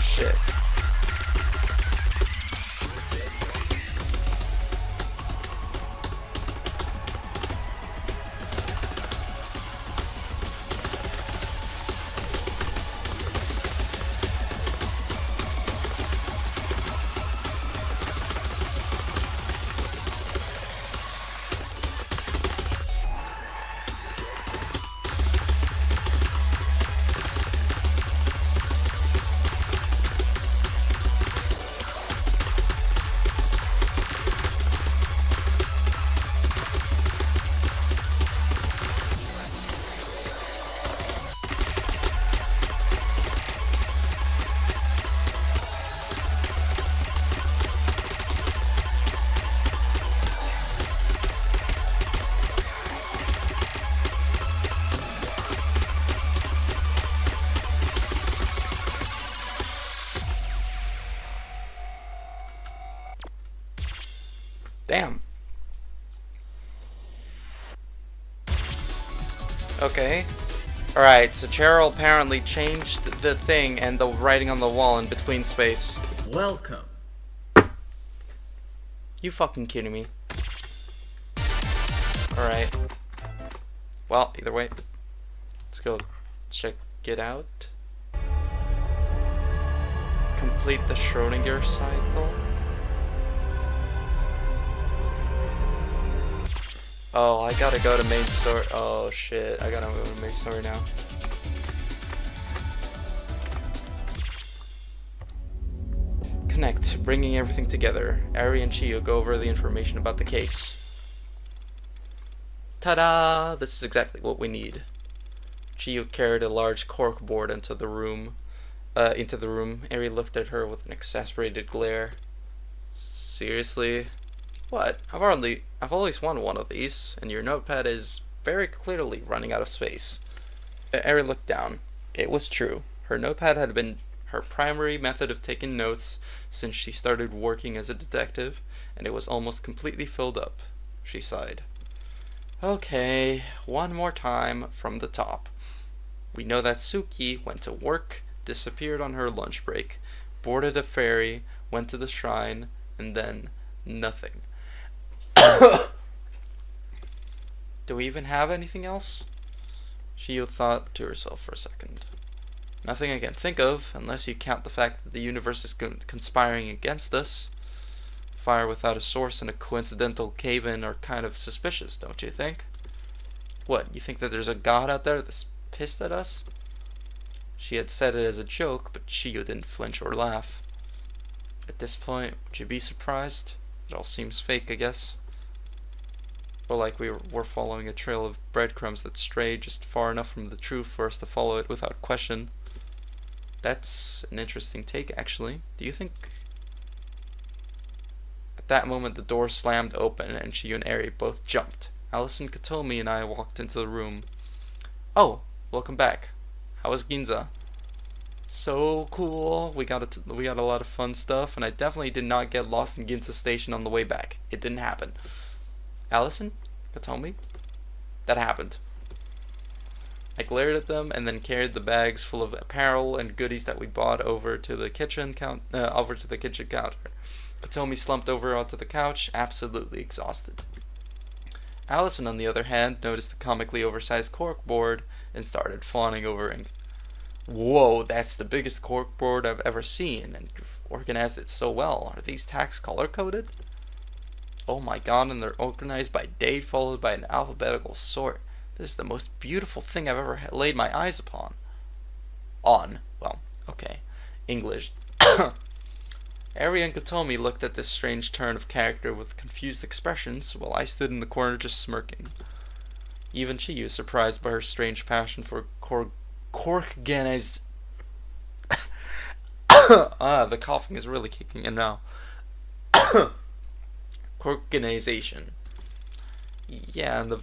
Shit. Damn. Okay. Alright, so Cheryl apparently changed the thing and the writing on the wall in between space. Welcome. You fucking kidding me? Alright. Well, either way. Let's go check it out. Complete the Schrodinger cycle. Oh, I gotta go to main story. Oh shit, I gotta go to main story now. Connect, bringing everything together. Ari and Chiyo go over the information about the case. Ta-da! This is exactly what we need. Chiyo carried a large cork board into the room. Ari looked at her with an exasperated glare. Seriously? What? I've always wanted one of these, and your notepad is very clearly running out of space. Eri looked down. It was true. Her notepad had been her primary method of taking notes since she started working as a detective, and it was almost completely filled up. She sighed. Okay, one more time from the top. We know that Suki went to work, disappeared on her lunch break, boarded a ferry, went to the shrine, and then nothing. Do we even have anything else? She thought to herself for a second. Nothing I can think of, unless you count the fact that the universe is conspiring against us. Fire without a source and a coincidental cave-in are kind of suspicious, don't you think? What, you think that there's a god out there that's pissed at us? She had said it as a joke, but Chiyo didn't flinch or laugh. At this point, would you be surprised? It all seems fake, I guess. Or like we were following a trail of breadcrumbs that strayed just far enough from the truth for us to follow it without question. That's an interesting take, actually. Do you think... At that moment, the door slammed open, and Chiyo and Eri both jumped. Allison, Katomi, and I walked into the room. Oh, welcome back. How was Ginza? So cool. We got a lot of fun stuff, and I definitely did not get lost in Ginza Station on the way back. It didn't happen. Allison? Katomi? That happened. I glared at them and then carried the bags full of apparel and goodies that we bought over to the kitchen counter. Katomi slumped over onto the couch, absolutely exhausted. Allison, on the other hand, noticed the comically oversized corkboard and started fawning over it. Whoa, that's the biggest corkboard I've ever seen, and you've organized it so well. Are these tacks color-coded? Oh my god, and they're organized by date followed by an alphabetical sort. This is the most beautiful thing I've ever laid my eyes upon. Well, okay. English. Eri and Katomi looked at this strange turn of character with confused expressions, while I stood in the corner just smirking. Even Chiyo, surprised by her strange passion for corkganization. The coughing is really kicking in now. Corkganization. Yeah, and the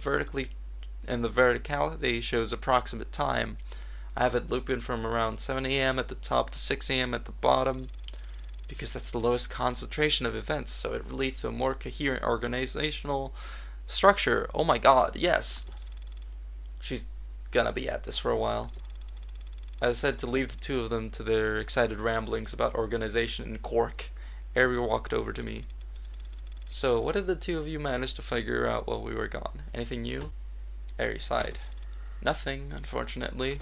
verticality shows approximate time. I have it looping from around 7 a.m. at the top to 6 a.m. at the bottom, because that's the lowest concentration of events, so it leads to a more coherent organizational structure. Oh my god, yes! She's gonna be at this for a while. I said to leave the two of them to their excited ramblings about organization and cork. Eri walked over to me. So, what did the two of you manage to figure out while we were gone? Anything new? Eri sighed. Nothing, unfortunately.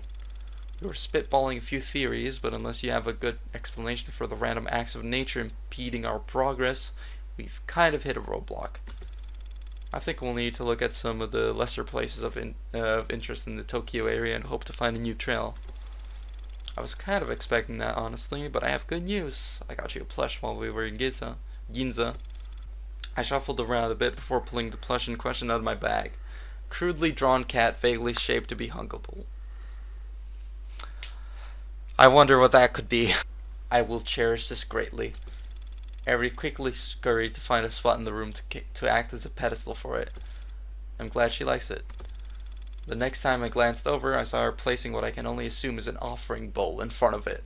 We were spitballing a few theories, but unless you have a good explanation for the random acts of nature impeding our progress, we've kind of hit a roadblock. I think we'll need to look at some of the lesser places of interest in the Tokyo area and hope to find a new trail. I was kind of expecting that, honestly, but I have good news. I got you a plush while we were in Ginza. I shuffled around a bit before pulling the plush in question out of my bag. Crudely drawn cat vaguely shaped to be huggable. I wonder what that could be. I will cherish this greatly. Eri quickly scurried to find a spot in the room to act as a pedestal for it. I'm glad she likes it. The next time I glanced over, I saw her placing what I can only assume is an offering bowl in front of it.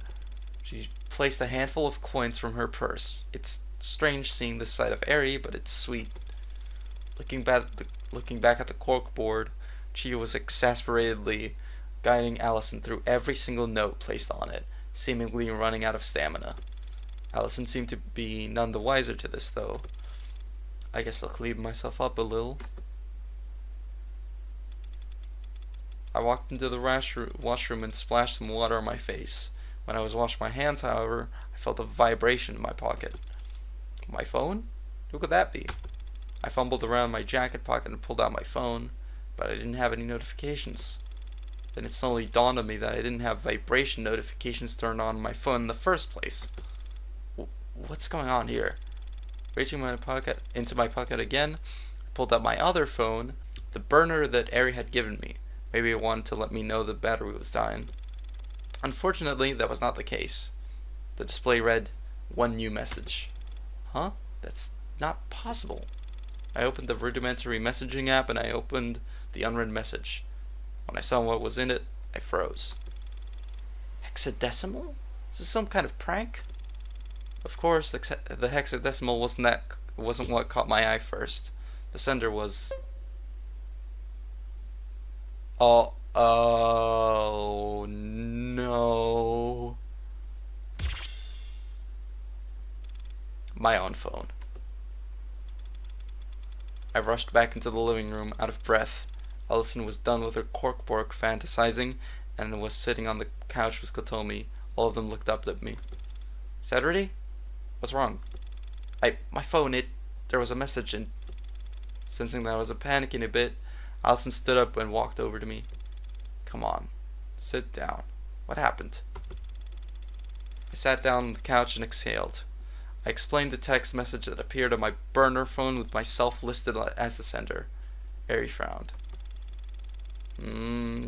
She placed a handful of coins from her purse. It's strange seeing this side of Eri, but it's sweet. Looking back at the corkboard, Chiyo was exasperatedly guiding Allison through every single note placed on it, seemingly running out of stamina. Allison seemed to be none the wiser to this, though. I guess I'll clean myself up a little. I walked into the washroom and splashed some water on my face. When I was washing my hands, however, I felt a vibration in my pocket. My phone? Who could that be? I fumbled around my jacket pocket and pulled out my phone, but I didn't have any notifications. Then it suddenly dawned on me that I didn't have vibration notifications turned on my phone in the first place. What's going on here? Reaching into my pocket again, I pulled out my other phone, the burner that Eri had given me. Maybe it wanted to let me know the battery was dying. Unfortunately, that was not the case. The display read, "One new message." Huh? That's not possible. I opened the rudimentary messaging app and I opened the unread message. When I saw what was in it, I froze. Hexadecimal? Is this some kind of prank? Of course, the hexadecimal wasn't what caught my eye first. The sender was... Oh no. My own phone. I rushed back into the living room, out of breath. Allison was done with her corkboard fantasizing and was sitting on the couch with Kotomi. All of them looked up at me. Saturday? What's wrong? My phone, there was a message, and sensing that I was panicking a bit, Allison stood up and walked over to me. Come on, sit down. What happened? I sat down on the couch and exhaled. I explained the text message that appeared on my burner phone with myself listed as the sender. Ari frowned.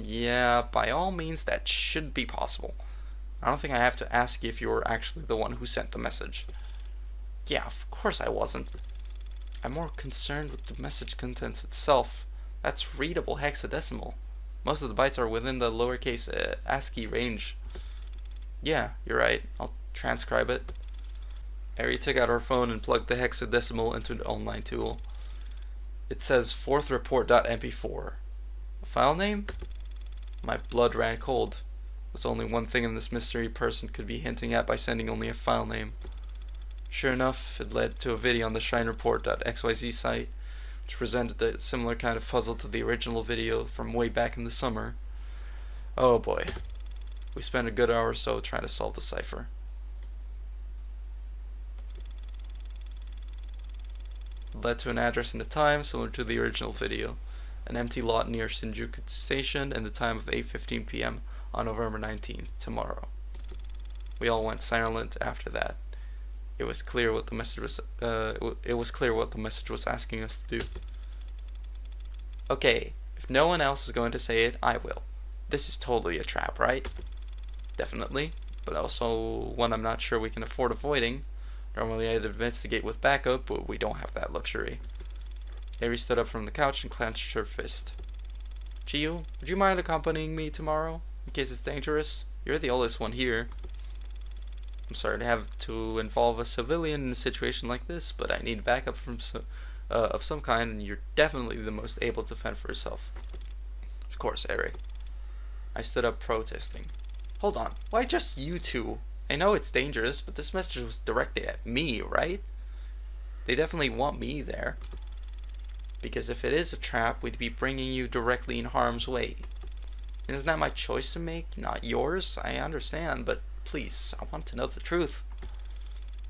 Yeah, by all means that shouldn't be possible. I don't think I have to ask you if you were actually the one who sent the message. Yeah, of course I wasn't. I'm more concerned with the message contents itself. That's readable hexadecimal. Most of the bytes are within the lowercase ASCII range. Yeah, you're right. I'll transcribe it. Ari took out her phone and plugged the hexadecimal into the online tool. It says fourthreport.mp4. A file name? My blood ran cold. There's only one thing in this mystery person could be hinting at by sending only a file name. Sure enough, it led to a video on the shrinereport.xyz site, which presented a similar kind of puzzle to the original video from way back in the summer. Oh boy. We spent a good hour or so trying to solve the cipher. It led to an address and a time similar to the original video, an empty lot near Shinjuku Station, and the time of 8:15 p.m. on November 19th, tomorrow. We all went silent after that. It was clear what the message was asking us to do. Okay, if no one else is going to say it, I will. This is totally a trap, right? Definitely, but also one I'm not sure we can afford avoiding. Normally I'd investigate with backup, but we don't have that luxury. Ari stood up from the couch and clenched her fist. Chiyu, would you mind accompanying me tomorrow, in case it's dangerous? You're the oldest one here. I'm sorry to have to involve a civilian in a situation like this, but I need backup from of some kind, and you're definitely the most able to fend for yourself. Of course, Ari. I stood up protesting. Hold on, why just you two? I know it's dangerous, but this message was directed at me, right? They definitely want me there. Because if it is a trap, we'd be bringing you directly in harm's way. And isn't that my choice to make, not yours? I understand, but please, I want to know the truth.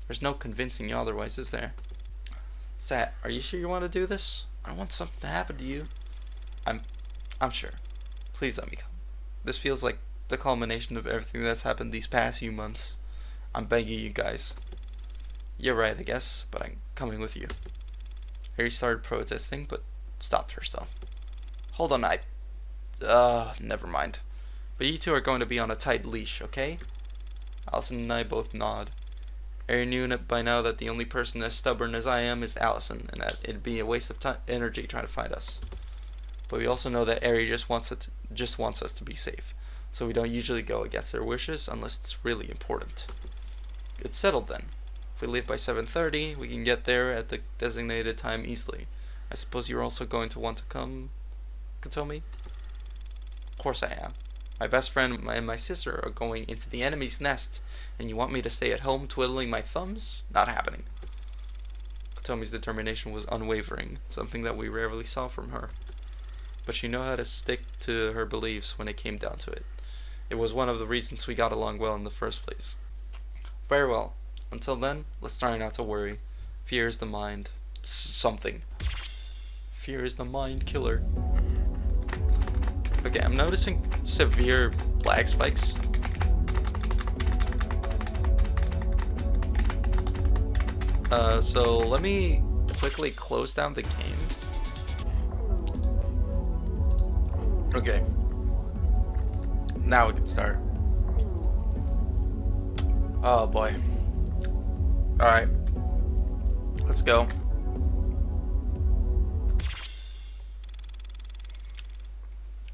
There's no convincing you otherwise, is there? Sat, are you sure you want to do this? I don't want something to happen to you. I'm sure. Please let me come. This feels like the culmination of everything that's happened these past few months. I'm begging you guys. You're right, I guess, but I'm coming with you. Ari started protesting, but stopped herself. Hold on, never mind. But you two are going to be on a tight leash, okay? Allison and I both nod. Ari knew by now that the only person as stubborn as I am is Allison, and that it'd be a waste of energy trying to find us. But we also know that Ari just wants us to be safe, so we don't usually go against their wishes unless it's really important. It's settled then. If we leave by 7:30, we can get there at the designated time easily. I suppose you're also going to want to come, Kotomi? Of course I am. My best friend and my sister are going into the enemy's nest, and you want me to stay at home twiddling my thumbs? Not happening. Kotomi's determination was unwavering, something that we rarely saw from her. But she knew how to stick to her beliefs when it came down to it. It was one of the reasons we got along well in the first place. Very well. Until then, let's try not to worry. Fear is the mind. Something. Fear is the mind killer. Okay, I'm noticing severe lag spikes. So let me quickly close down the game. Okay. Now we can start. Oh boy. Alright. Let's go.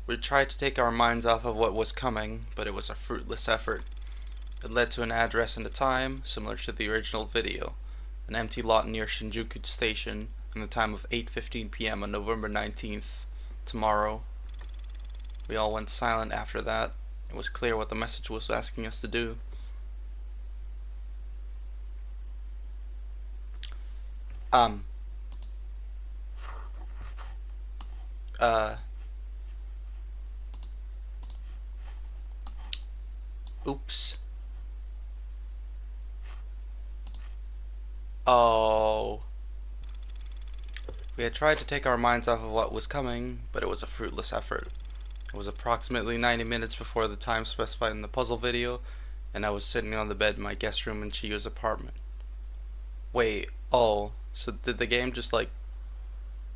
We tried to take our minds off of what was coming, but it was a fruitless effort. It led to an address and a time, similar to the original video, an empty lot near Shinjuku Station, and the time of 8:15 p.m. on November 19th, tomorrow. We all went silent after that. It was clear what the message was asking us to do. Um. Oops. Oh. We had tried to take our minds off of what was coming, but it was a fruitless effort. It was approximately 90 minutes before the time specified in the puzzle video, and I was sitting on the bed in my guest room in Chiyo's apartment. Wait, oh, so did the game just like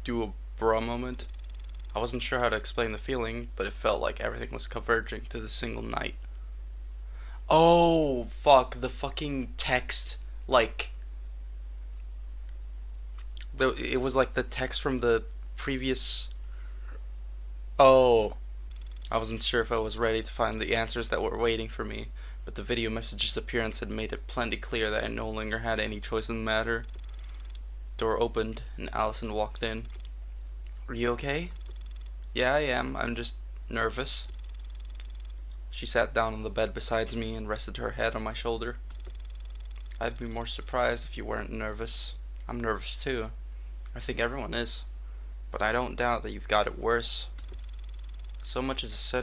do a bruh moment? I wasn't sure how to explain the feeling, but it felt like everything was converging to the single night. Oh, fuck, the fucking text, like, it was like the text from the previous. Oh, I wasn't sure if I was ready to find the answers that were waiting for me, but the video message's appearance had made it plenty clear that I no longer had any choice in the matter. Door opened, and Allison walked in. Are you okay? Yeah, I am. I'm just nervous. She sat down on the bed beside me and rested her head on my shoulder. I'd be more surprised if you weren't nervous. I'm nervous too. I think everyone is. But I don't doubt that you've got it worse. So much of this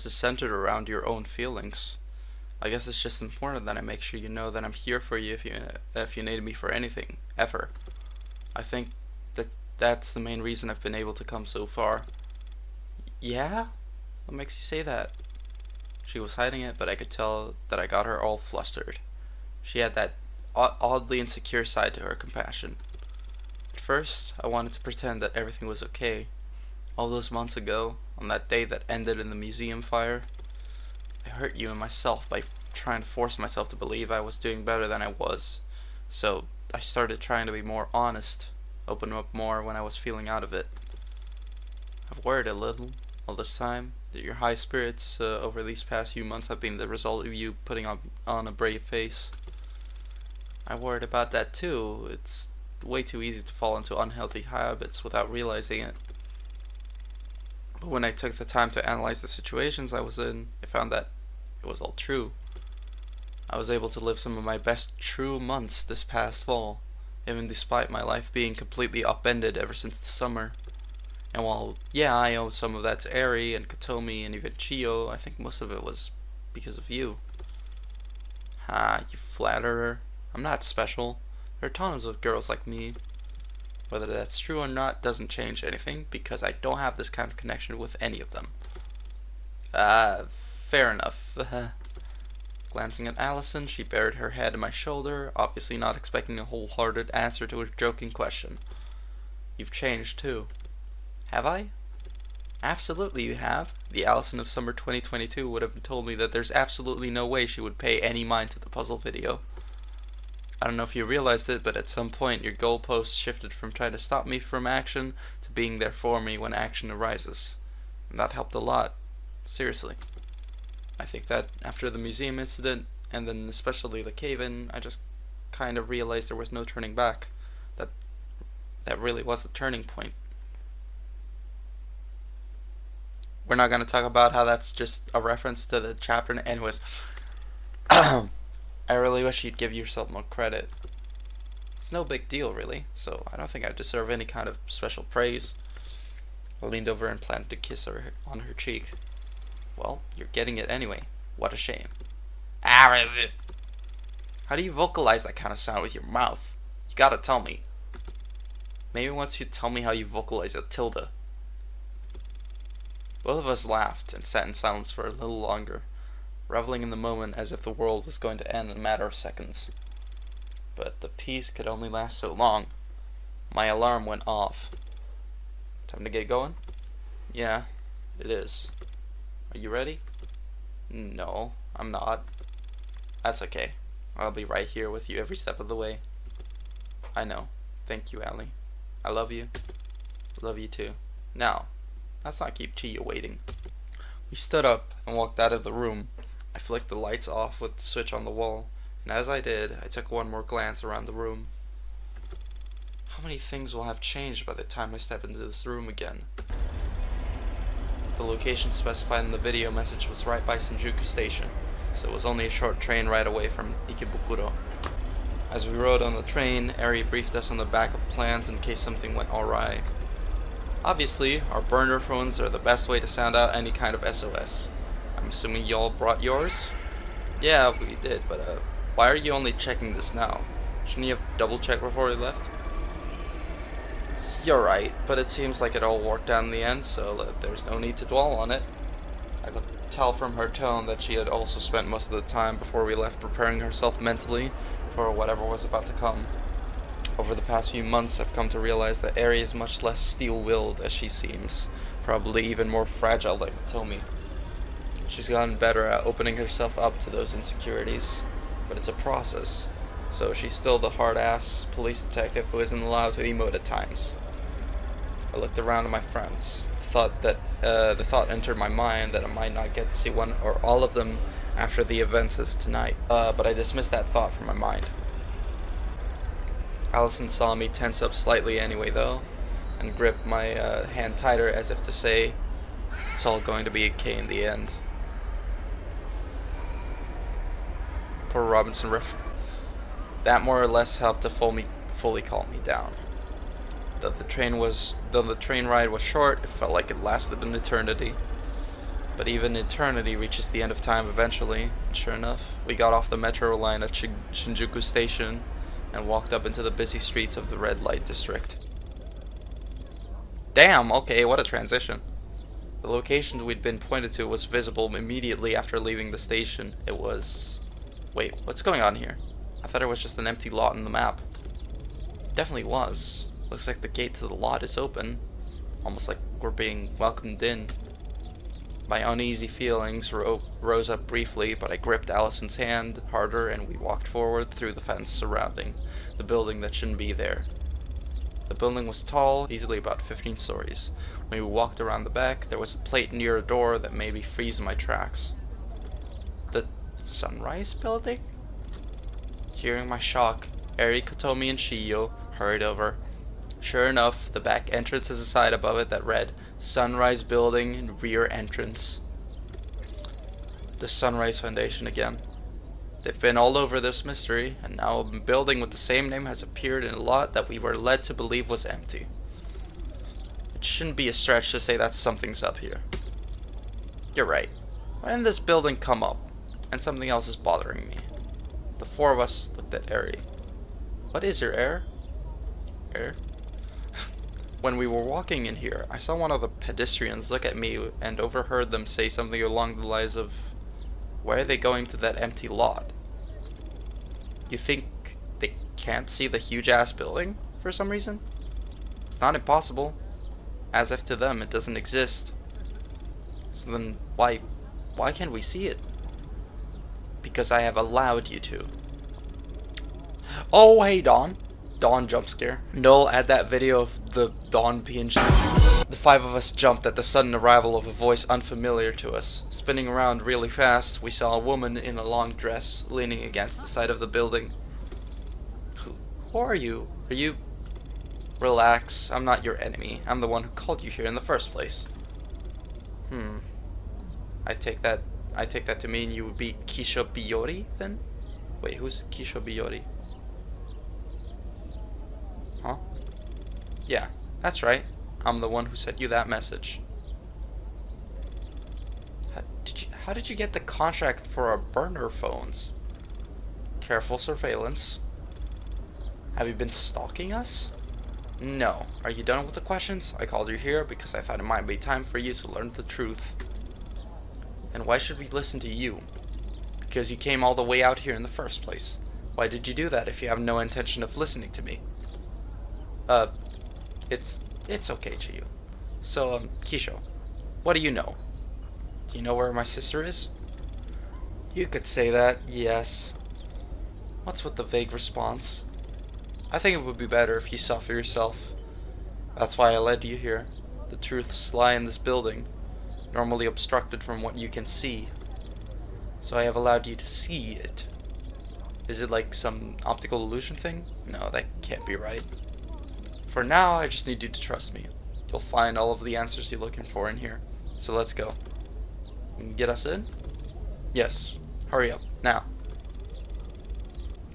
is centered around your own feelings. I guess it's just important that I make sure you know that I'm here for you if you need me for anything, ever. I think that's the main reason I've been able to come so far. Yeah? What makes you say that? She was hiding it, but I could tell that I got her all flustered. She had that oddly insecure side to her compassion. At first, I wanted to pretend that everything was okay. All those months ago, on that day that ended in the museum fire, I hurt you and myself by trying to force myself to believe I was doing better than I was. So, I started trying to be more honest, open up more when I was feeling out of it. I've worried a little, all this time, that your high spirits over these past few months have been the result of you putting on a brave face. I worried about that too. It's way too easy to fall into unhealthy habits without realizing it. But when I took the time to analyze the situations I was in, I found that it was all true. I was able to live some of my best true months this past fall, even despite my life being completely upended ever since the summer. And while, yeah, I owe some of that to Eri and Katomi and even Chiyo, I think most of it was because of you. Ha, you flatterer. I'm not special. There are tons of girls like me. Whether that's true or not doesn't change anything, because I don't have this kind of connection with any of them. Fair enough. Glancing at Allison, she buried her head in my shoulder, obviously not expecting a wholehearted answer to her joking question. You've changed too. Have I? Absolutely you have. The Allison of summer 2022 would have told me that there's absolutely no way she would pay any mind to the puzzle video. I don't know if you realized it, but at some point your goalposts shifted from trying to stop me from action to being there for me when action arises. And that helped a lot. Seriously. I think that after the museum incident, and then especially the cave-in, I just kind of realized there was no turning back. That really was the turning point. We're not going to talk about how that's just a reference to the chapter. Anyways, I really wish you'd give yourself more credit. It's no big deal, really, so I don't think I deserve any kind of special praise. I leaned over and planted a kiss on her cheek. Well, you're getting it anyway. What a shame. How do you vocalize that kind of sound with your mouth? You gotta tell me. Maybe once you tell me how you vocalize a tilde. Both of us laughed and sat in silence for a little longer, reveling in the moment as if the world was going to end in a matter of seconds. But the peace could only last so long. My alarm went off. Time to get going? Yeah, it is. Are you ready? No, I'm not. That's okay. I'll be right here with you every step of the way. I know. Thank you, Allie. I love you. Love you too. Now, Let's not keep Chiyo waiting. We stood up and walked out of the room. I flicked the lights off with the switch on the wall, and as I did, I took one more glance around the room. How many things will have changed by the time I step into this room again? The location specified in the video message was right by Shinjuku Station, so it was only a short train ride away from Ikebukuro. As we rode on the train, Eri briefed us on the backup plans in case something went awry. Obviously, our burner phones are the best way to sound out any kind of SOS. I'm assuming y'all brought yours? Yeah, we did, but why are you only checking this now? Shouldn't you have double checked before we left? You're right, but it seems like it all worked out in the end, so there's no need to dwell on it. I could tell from her tone that she had also spent most of the time before we left preparing herself mentally for whatever was about to come. Over the past few months, I've come to realize that Eri is much less steel-willed as she seems, probably even more fragile than Tomi. She's gotten better at opening herself up to those insecurities, but it's a process, so she's still the hard-ass police detective who isn't allowed to emote at times. I looked around at my friends, the thought entered my mind that I might not get to see one or all of them after the events of tonight, but I dismissed that thought from my mind. Allison saw me tense up slightly anyway, though, and gripped my hand tighter as if to say, it's all going to be okay in the end. Poor Robinson Riff. That more or less helped to fully calm me down. Though the train ride was short, it felt like it lasted an eternity. But even eternity reaches the end of time eventually, and sure enough, we got off the metro line at Shinjuku Station and walked up into the busy streets of the red light district. Damn, okay, what a transition. The location we'd been pointed to was visible immediately after leaving the station. It was... Wait, what's going on here? I thought it was just an empty lot on the map. It definitely was. Looks like the gate to the lot is open. Almost like we're being welcomed in. My uneasy feelings rose up briefly, but I gripped Allison's hand harder and we walked forward through the fence surrounding the building that shouldn't be there. The building was tall, easily about 15 stories. When we walked around the back, there was a plate near a door that made me freeze in my tracks. The Sunrise Building? Hearing my shock, Eri, Kotomi, and Shiyo hurried over. Sure enough, the back entrance has a sign above it that read, Sunrise Building and Rear Entrance. The Sunrise Foundation again. They've been all over this mystery, and now a building with the same name has appeared in a lot that we were led to believe was empty. It shouldn't be a stretch to say that something's up here. You're right. When did this building come up? And something else is bothering me. The four of us looked at Eri. What is your air? Air? When we were walking in here, I saw one of the pedestrians look at me and overheard them say something along the lines of, why are they going to that empty lot? You think they can't see the huge-ass building for some reason? It's not impossible. As if to them it doesn't exist. So then why can't we see it? Because I have allowed you to. Oh, hey, Dawn. Dawn jump scare. Noel, add that video of the Dawn PNG. The five of us jumped at the sudden arrival of a voice unfamiliar to us. Spinning around really fast, we saw a woman in a long dress leaning against the side of the building. Who are you? Are you... Relax, I'm not your enemy. I'm the one who called you here in the first place. I take that to mean you would be Kisho Biyori, then? Wait, who's Kisho Biyori? Huh? Yeah, that's right. I'm the one who sent you that message. How did you get the contract for our burner phones? Careful surveillance. Have you been stalking us? No. Are you done with the questions? I called you here because I thought it might be time for you to learn the truth. And why should we listen to you? Because you came all the way out here in the first place. Why did you do that if you have no intention of listening to me? It's okay, Chiyu. So, Kisho, what do you know? Do you know where my sister is? You could say that, yes. What's with the vague response? I think it would be better if you saw for yourself. That's why I led you here. The truths lie in this building, normally obstructed from what you can see. So I have allowed you to see it. Is it like some optical illusion thing? No, that can't be right. For now, I just need you to trust me. You'll find all of the answers you're looking for in here. So let's go. You can get us in? Yes. Hurry up, now.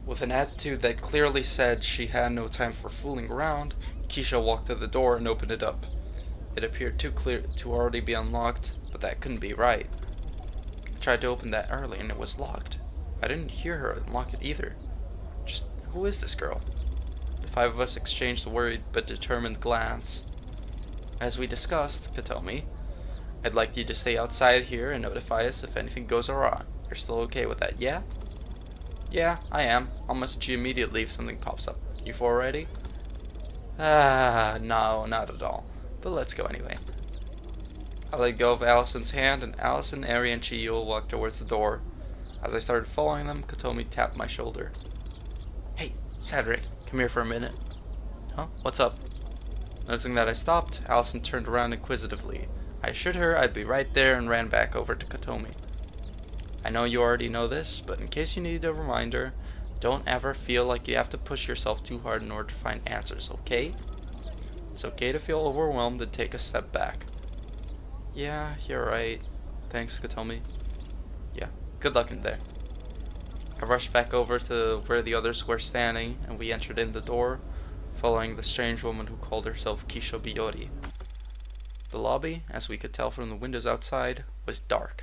With an attitude that clearly said she had no time for fooling around, Keisha walked to the door and opened it up. It appeared too clear to already be unlocked, but that couldn't be right. I tried to open that early and it was locked. I didn't hear her unlock it either. Just, who is this girl? The five of us exchanged a worried but determined glance. As we discussed, Katomi, I'd like you to stay outside here and notify us if anything goes awry. You're still okay with that, yeah? Yeah, I am. I'll message you immediately if something pops up. You four ready? No, not at all. But let's go anyway. I let go of Allison's hand, and Allison, Ari, and Chiyo walked towards the door. As I started following them, Katomi tapped my shoulder. Hey, Cedric, come here for a minute. Huh? What's up? Noticing that I stopped, Allison turned around inquisitively. I assured her I'd be right there and ran back over to Katomi. I know you already know this, but in case you need a reminder, don't ever feel like you have to push yourself too hard in order to find answers, okay? It's okay to feel overwhelmed and take a step back. Yeah, you're right. Thanks, Katomi. Yeah, good luck in there. I rushed back over to where the others were standing, and we entered in the door, following the strange woman who called herself Kisho Biyori. The lobby, as we could tell from the windows outside, was dark.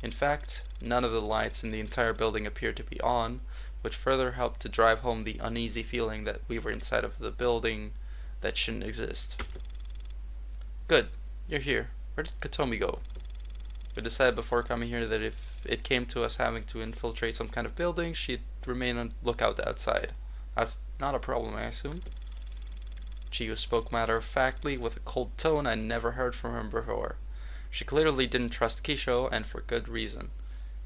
In fact, none of the lights in the entire building appeared to be on, which further helped to drive home the uneasy feeling that we were inside of the building that shouldn't exist. Good, you're here. Where did Katomi go? We decided before coming here that if it came to us having to infiltrate some kind of building, she'd remain on lookout outside. That's not a problem, I assume. Chiyo spoke matter-of-factly with a cold tone I never heard from her before. She clearly didn't trust Kisho, and for good reason.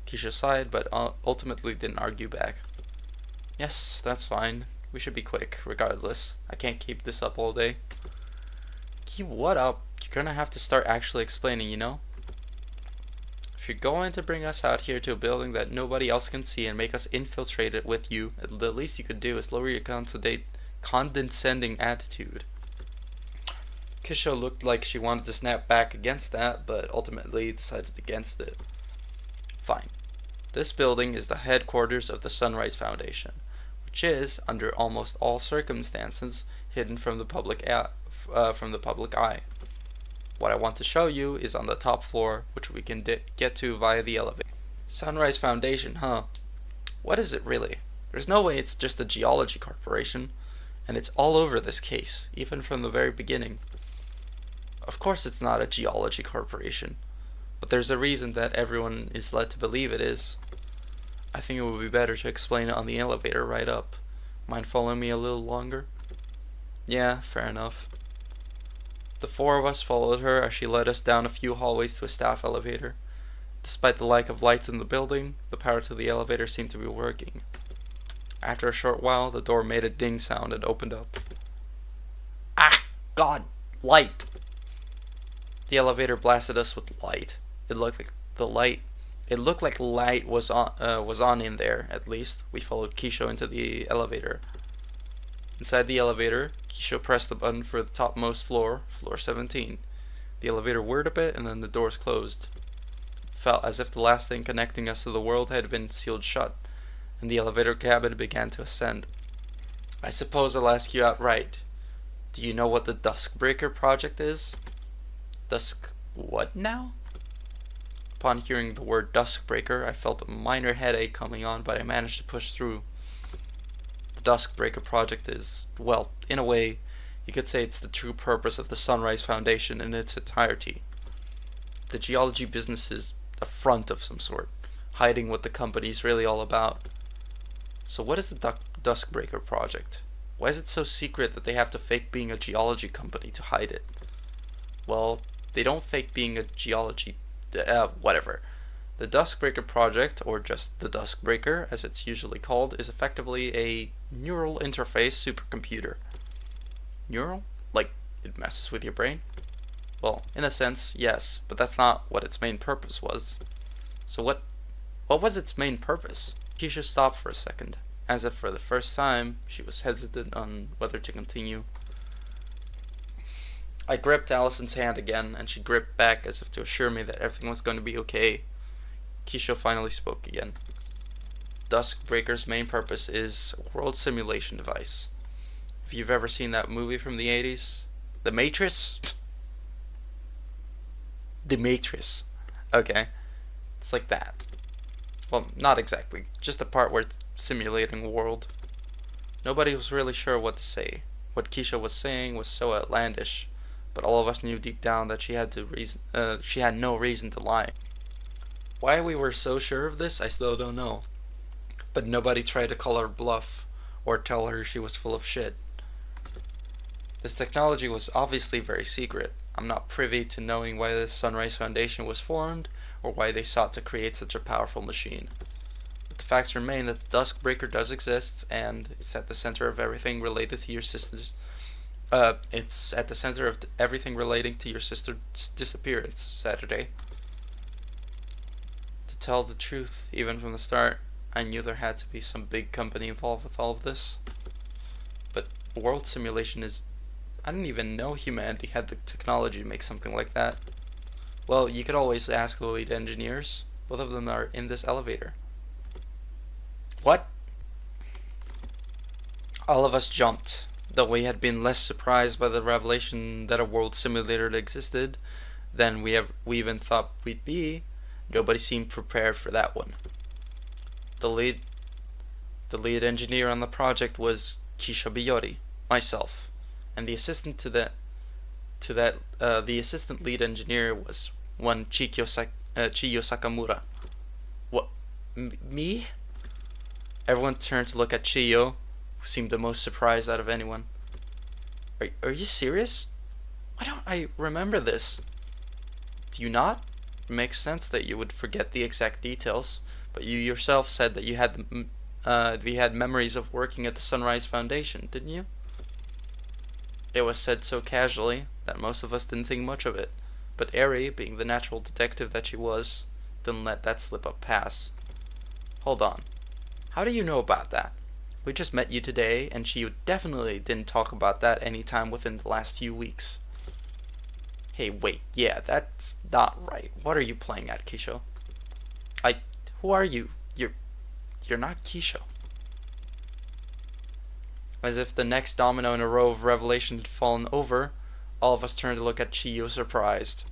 Kisho sighed, but ultimately didn't argue back. Yes, that's fine. We should be quick, regardless. I can't keep this up all day. Keep what up? You're gonna have to start actually explaining, you know? If you're going to bring us out here to a building that nobody else can see and make us infiltrate it with you, the least you could do is lower your condescending attitude. Kisho looked like she wanted to snap back against that, but ultimately decided against it. Fine. This building is the headquarters of the Sunrise Foundation, which is, under almost all circumstances, hidden from the public eye. What I want to show you is on the top floor, which we can get to via the elevator. Sunrise Foundation, huh? What is it really? There's no way it's just a geology corporation, and it's all over this case, even from the very beginning. Of course it's not a geology corporation, but there's a reason that everyone is led to believe it is. I think it would be better to explain it on the elevator right up. Mind following me a little longer? Yeah, fair enough. The four of us followed her as she led us down a few hallways to a staff elevator. Despite the lack of lights in the building, the power to the elevator seemed to be working. After a short while, the door made a ding sound and opened up. Ah, God, light! The elevator blasted us with light. It looked like light was on in there. At least we followed Kisho into the elevator. Inside the elevator, Kisho pressed the button for the topmost floor, floor 17. The elevator whirred a bit, and then the doors closed. It felt as if the last thing connecting us to the world had been sealed shut, and the elevator cabin began to ascend. I suppose I'll ask you outright. Do you know what the Duskbreaker project is? Dusk what now? Upon hearing the word Duskbreaker, I felt a minor headache coming on, but I managed to push through. The Duskbreaker project is, well, in a way, you could say it's the true purpose of the Sunrise Foundation in its entirety. The geology business is a front of some sort, hiding what the company's really all about. So what is the Duskbreaker project? Why is it so secret that they have to fake being a geology company to hide it? Well, they don't fake being a geology... whatever. The Duskbreaker project, or just the Duskbreaker as it's usually called, is effectively a neural interface supercomputer. Neural? Like, it messes with your brain? Well, in a sense, yes, but that's not what its main purpose was. So what was its main purpose? Keisha stopped for a second, as if for the first time she was hesitant on whether to continue. I gripped Allison's hand again, and she gripped back as if to assure me that everything was going to be okay. Keisha finally spoke again. Duskbreaker's main purpose is a world simulation device. If you've ever seen that movie from the 80s, The Matrix? The Matrix. Okay. It's like that. Well, not exactly. Just the part where it's simulating a world. Nobody was really sure what to say. What Keisha was saying was so outlandish, but all of us knew deep down that she had no reason to lie. Why we were so sure of this, I still don't know. But nobody tried to call her bluff or tell her she was full of shit. This technology was obviously very secret. I'm not privy to knowing why the Sunrise Foundation was formed or why they sought to create such a powerful machine. But the facts remain that the Duskbreaker does exist, and it's at the center of everything related to your sister's it's at the center of everything relating to your sister's disappearance Saturday. To tell the truth, even from the start, I knew there had to be some big company involved with all of this. But world simulation is... I didn't even know humanity had the technology to make something like that. Well, you could always ask the lead engineers. Both of them are in this elevator. What? All of us jumped. Though we had been less surprised by the revelation that a world simulator existed than we even thought we'd be, nobody seemed prepared for that one. The lead engineer on the project was Keisha Biyori, myself, and the assistant the assistant lead engineer was one Chiyo Sakamura. What? Me? Everyone turned to look at Chiyo, who seemed the most surprised out of anyone. Are you serious? Why don't I remember this? Do you not? It makes sense that you would forget the exact details, but you yourself said that you had memories of working at the Sunrise Foundation, didn't you? It was said so casually that most of us didn't think much of it, but Eri, being the natural detective that she was, didn't let that slip up pass. Hold on. How do you know about that? We just met you today, and she definitely didn't talk about that any time within the last few weeks. Hey, wait, yeah, that's not right. What are you playing at, Keisha? Who are you? You're not Keisha. As if the next domino in a row of revelation had fallen over, all of us turned to look at Chiyo surprised.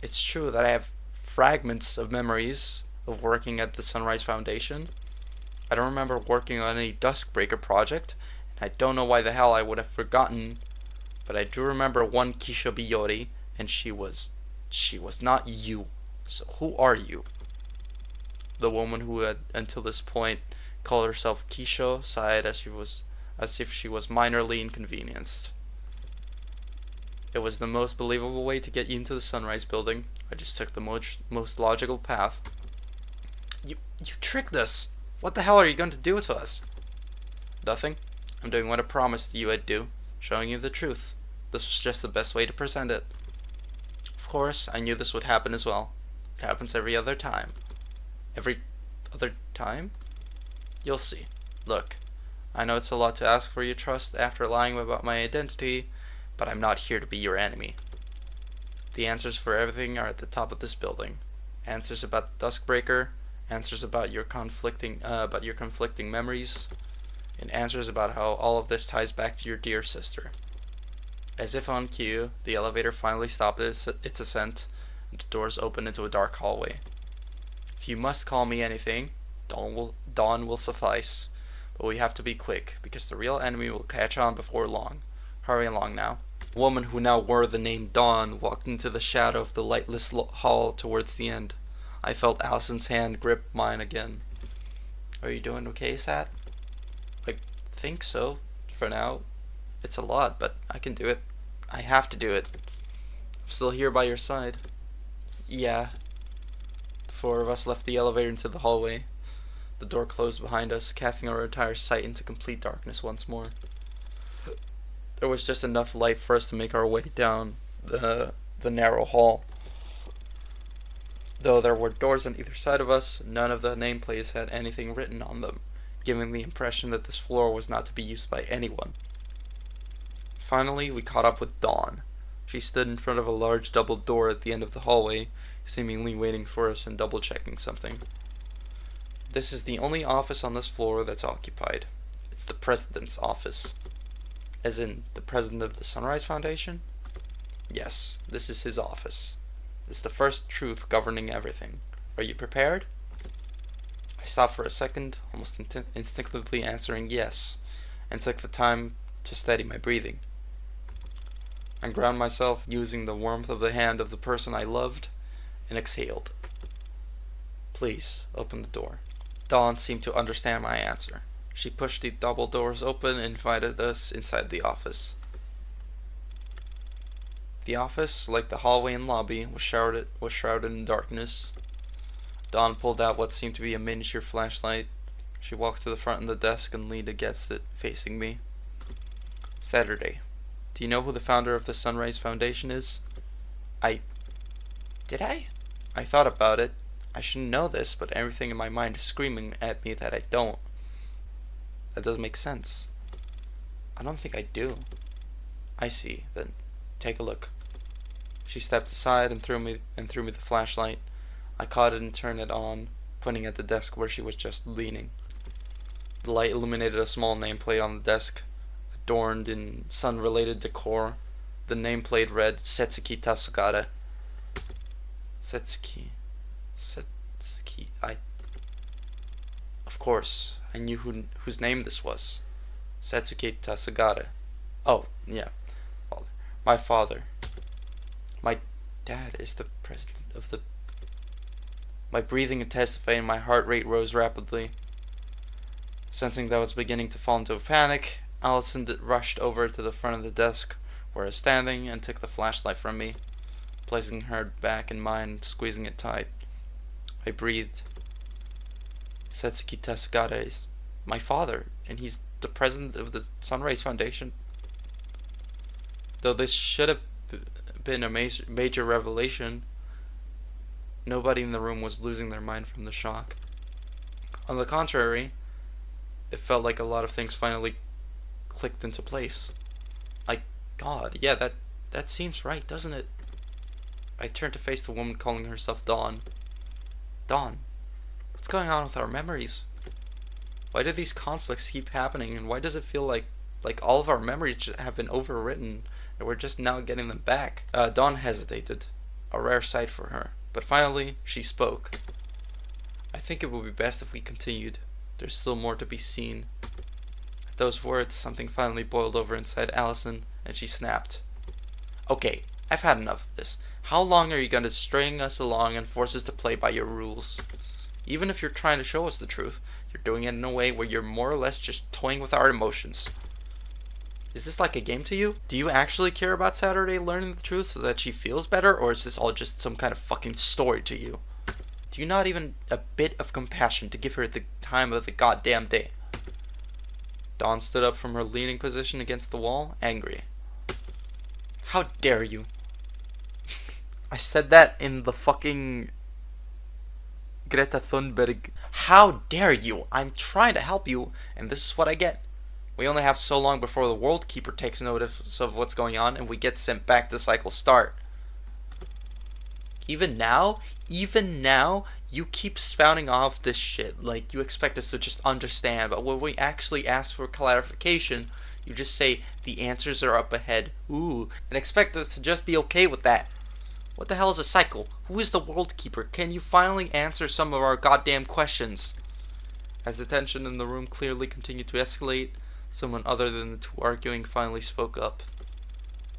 It's true that I have fragments of memories of working at the Sunrise Foundation. I don't remember working on any Duskbreaker project, and I don't know why the hell I would have forgotten, but I do remember one Keisha Biyori, and she was not you. So who are you? The woman who had until this point called herself Keisha sighed as if she was minorly inconvenienced. It was the most believable way to get you into the Sunrise building. I just took the most logical path. You tricked us. What the hell are you going to do to us? Nothing. I'm doing what I promised you I'd do, showing you the truth. This was just the best way to present it. Of course, I knew this would happen as well. It happens every other time. Every other time? You'll see. Look, I know it's a lot to ask for your trust after lying about my identity, but I'm not here to be your enemy. The answers for everything are at the top of this building. Answers about the Duskbreaker, answers about your conflicting memories, and answers about how all of this ties back to your dear sister. As if on cue, the elevator finally stopped its ascent, and the doors opened into a dark hallway. If you must call me anything, dawn will suffice, but we have to be quick, because the real enemy will catch on before long. Hurry along now. The woman who now wore the name Dawn walked into the shadow of the lightless hall towards the end. I felt Allison's hand grip mine again. Are you doing okay, Sat? I think so, for now. It's a lot, but I can do it. I have to do it. I'm still here by your side. Yeah. The four of us left the elevator into the hallway. The door closed behind us, casting our entire sight into complete darkness once more. There was just enough light for us to make our way down the narrow hall. Though there were doors on either side of us, none of the nameplates had anything written on them, giving the impression that this floor was not to be used by anyone. Finally, we caught up with Dawn. She stood in front of a large double door at the end of the hallway, seemingly waiting for us and double-checking something. This is the only office on this floor that's occupied. It's the president's office. As in, the president of the Sunrise Foundation? Yes, this is his office. It's the first truth governing everything. Are you prepared? I stopped for a second, almost instinctively answering yes, and took the time to steady my breathing. I ground myself using the warmth of the hand of the person I loved, and exhaled. Please, open the door. Dawn seemed to understand my answer. She pushed the double doors open and invited us inside the office. The office, like the hallway and lobby, was shrouded in darkness. Dawn pulled out what seemed to be a miniature flashlight. She walked to the front of the desk and leaned against it, facing me. Saturday. Do you know who the founder of the Sunrise Foundation is? Did I? I thought about it. I shouldn't know this, but everything in my mind is screaming at me that I don't. That doesn't make sense. I don't think I do. I see. Then take a look. She stepped aside and threw me the flashlight. I caught it and turned it on, pointing at the desk where she was just leaning. The light illuminated a small nameplate on the desk, adorned in sun-related decor. The nameplate read Setsuki Tasugata. Setsuki. Of course, I knew whose name this was. Setsuki Tasugata. Oh, yeah. My father. My dad is the president of the... My breathing intensified and my heart rate rose rapidly. Sensing that I was beginning to fall into a panic, Allison rushed over to the front of the desk where I was standing and took the flashlight from me, placing her back in mine and squeezing it tight. I breathed. Setsuki Tasugata is my father, and he's the president of the Sunrise Foundation. Though this should have been a major revelation, nobody in the room was losing their mind from the shock. On the contrary, it felt like a lot of things finally clicked into place. Like, God, yeah, that seems right, doesn't it? I turned to face the woman calling herself Dawn. Dawn, what's going on with our memories? Why do these conflicts keep happening, and why does it feel like all of our memories have been overwritten, and we're just now getting them back? Dawn hesitated, a rare sight for her, but finally she spoke. I think it would be best if we continued. There's still more to be seen. At those words, something finally boiled over inside Allison, and she snapped. Okay, I've had enough of this. How long are you going to string us along and force us to play by your rules? Even if you're trying to show us the truth, you're doing it in a way where you're more or less just toying with our emotions. Is this like a game to you? Do you actually care about Saturday learning the truth so that she feels better, or is this all just some kind of fucking story to you? Do you not even a bit of compassion to give her the time of the goddamn day? Dawn stood up from her leaning position against the wall, angry. How dare you? I said that in the fucking Greta Thunberg. How dare you? I'm trying to help you, and this is what I get. We only have so long before the World Keeper takes notice of what's going on, and we get sent back to cycle start. Even now, you keep spouting off this shit like you expect us to just understand, but when we actually ask for clarification, you just say the answers are up ahead, ooh, and expect us to just be okay with that. What the hell is a cycle? Who is the World Keeper? Can you finally answer some of our goddamn questions? As the tension in the room clearly continued to escalate, someone other than the two arguing finally spoke up.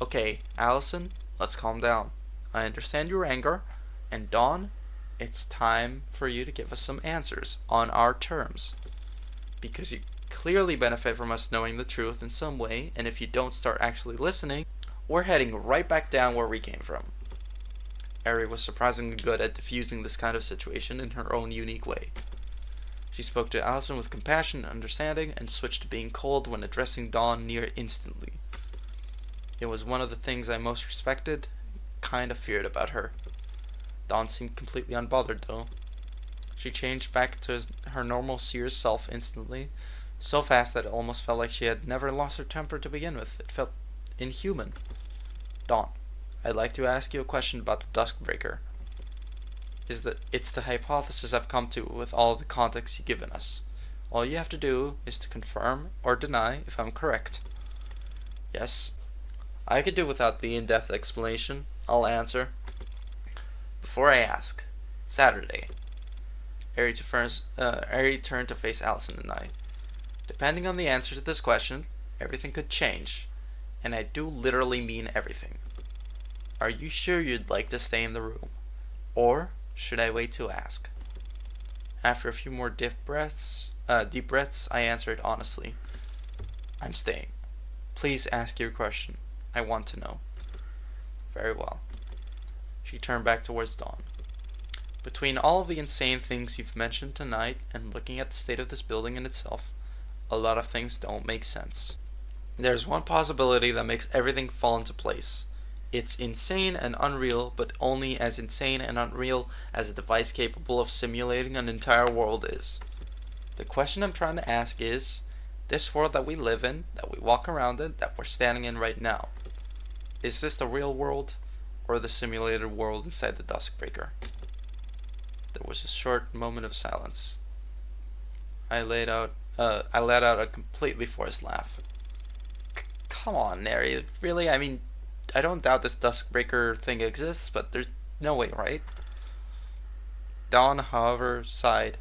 Okay, Allison, let's calm down. I understand your anger, and Dawn, it's time for you to give us some answers on our terms. Because you clearly benefit from us knowing the truth in some way, and if you don't start actually listening, we're heading right back down where we came from. Ari was surprisingly good at diffusing this kind of situation in her own unique way. She spoke to Allison with compassion and understanding, and switched to being cold when addressing Dawn near instantly. It was one of the things I most respected, kind of feared about her. Dawn seemed completely unbothered, though. She changed back to her normal serious self instantly, so fast that it almost felt like she had never lost her temper to begin with. It felt inhuman. Dawn, I'd like to ask you a question about the Duskbreaker. It's the hypothesis I've come to with all the context you've given us. All you have to do is to confirm or deny if I'm correct. Yes, I could do without the in-depth explanation. I'll answer. Before I ask, Saturday. Ari turned to face Allison and I. Depending on the answer to this question, everything could change. And I do literally mean everything. Are you sure you'd like to stay in the room? Or should I wait to ask? After a few more deep breaths, I answered honestly. I'm staying. Please ask your question. I want to know. Very well. She turned back towards Dawn. Between all of the insane things you've mentioned tonight and looking at the state of this building in itself, a lot of things don't make sense. There's one possibility that makes everything fall into place. It's insane and unreal, but only as insane and unreal as a device capable of simulating an entire world is. The question I'm trying to ask is, this world that we live in, that we walk around in, that we're standing in right now, is this the real world or the simulated world inside the Duskbreaker? There was a short moment of silence. I let out a completely forced laugh. Come on, Neri. Really? I mean, I don't doubt this Duskbreaker thing exists, but there's no way, right? Dawn, however, sighed.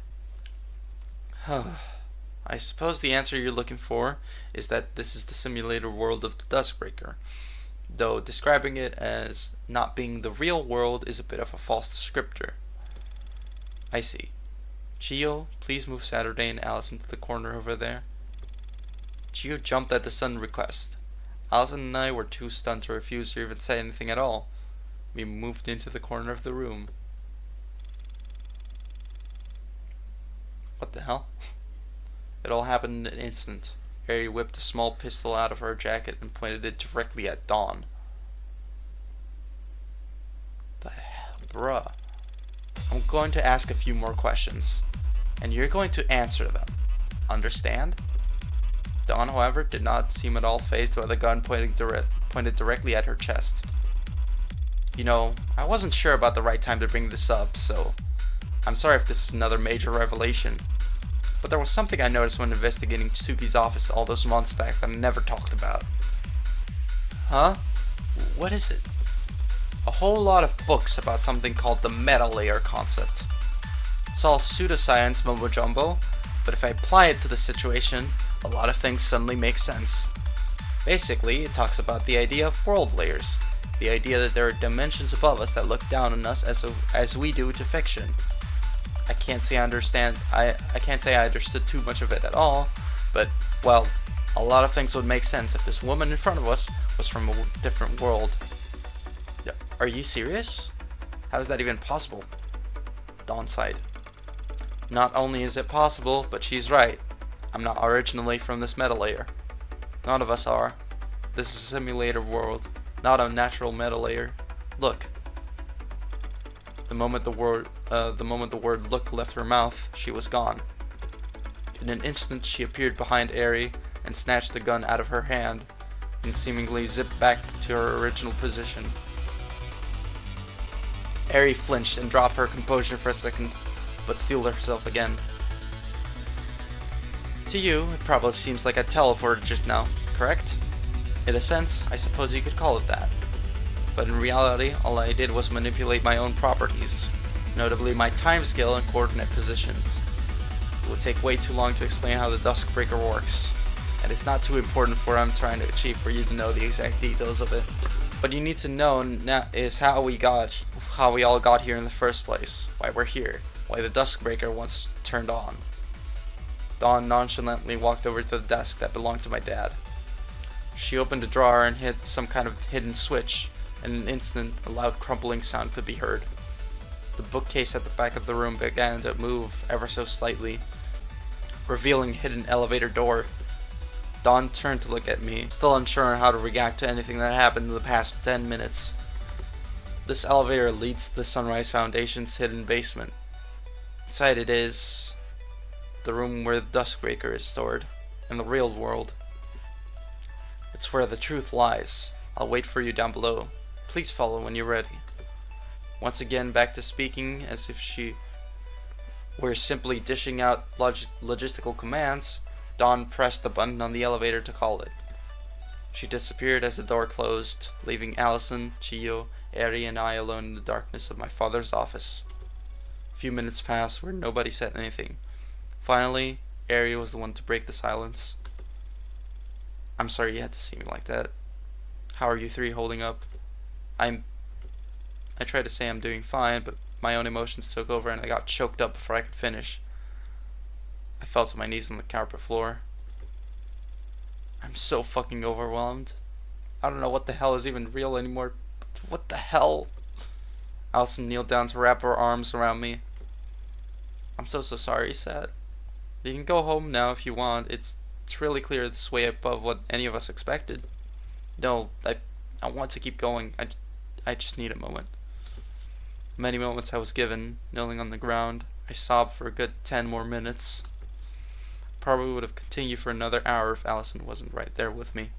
I suppose the answer you're looking for is that this is the simulated world of the Duskbreaker, though describing it as not being the real world is a bit of a false descriptor. I see. Chio, please move Saturday and Allison to the corner over there. Chio jumped at the sudden request. Allison and I were too stunned to refuse or even say anything at all. We moved into the corner of the room. What the hell? It all happened in an instant. Ari whipped a small pistol out of her jacket and pointed it directly at Dawn. The hell, bruh. I'm going to ask a few more questions, and you're going to answer them. Understand? Dawn, however, did not seem at all fazed by the gun pointed directly at her chest. You know, I wasn't sure about the right time to bring this up, so I'm sorry if this is another major revelation. But there was something I noticed when investigating Tsuki's office all those months back that I never talked about. Huh? What is it? A whole lot of books about something called the meta layer concept. It's all pseudoscience mumbo jumbo, but if I apply it to the situation, a lot of things suddenly make sense. Basically, it talks about the idea of world layers, the idea that there are dimensions above us that look down on us as we do to fiction. I can't say I understood too much of it at all, but, well, a lot of things would make sense if this woman in front of us was from a different world. Are you serious? How is that even possible? Dawn sighed. Not only is it possible, but she's right. I'm not originally from this meta layer. None of us are. This is a simulated world, not a natural meta layer. Look. The moment the word "look" left her mouth, she was gone. In an instant, she appeared behind Ari and snatched the gun out of her hand, and seemingly zipped back to her original position. Ari flinched and dropped her composure for a second, but steeled herself again. To you, it probably seems like I teleported just now, correct? In a sense, I suppose you could call it that. But in reality, all I did was manipulate my own properties, notably my timescale and coordinate positions. It would take way too long to explain how the Duskbreaker works, and it's not too important for what I'm trying to achieve for you to know the exact details of it. What you need to know now is how we all got here in the first place, why we're here, why the Duskbreaker once turned on. Dawn nonchalantly walked over to the desk that belonged to my dad. She opened a drawer and hit some kind of hidden switch. In an instant, a loud crumpling sound could be heard. The bookcase at the back of the room began to move ever so slightly, revealing a hidden elevator door. Dawn turned to look at me, still unsure on how to react to anything that happened in the past 10 minutes. This elevator leads to the Sunrise Foundation's hidden basement. Inside it is the room where the Duskbreaker is stored, in the real world. It's where the truth lies. I'll wait for you down below. Please follow when you're ready. Once again, back to speaking as if she were simply dishing out logistical commands, Dawn pressed the button on the elevator to call it. She disappeared as the door closed, leaving Allison, Chiyo, Eri, and I alone in the darkness of my father's office. A few minutes passed where nobody said anything. Finally, Eri was the one to break the silence. I'm sorry you had to see me like that. How are you three holding up? I tried to say I'm doing fine, but my own emotions took over and I got choked up before I could finish. I fell to my knees on the carpet floor. I'm so fucking overwhelmed. I don't know what the hell is even real anymore. What the hell? Allison kneeled down to wrap her arms around me. I'm so sorry, he said. You can go home now if you want. It's really clear this way above what any of us expected. No, I want to keep going. I just need a moment. Many moments I was given, kneeling on the ground. I sobbed for a good 10 more minutes. Probably would have continued for another hour if Allison wasn't right there with me.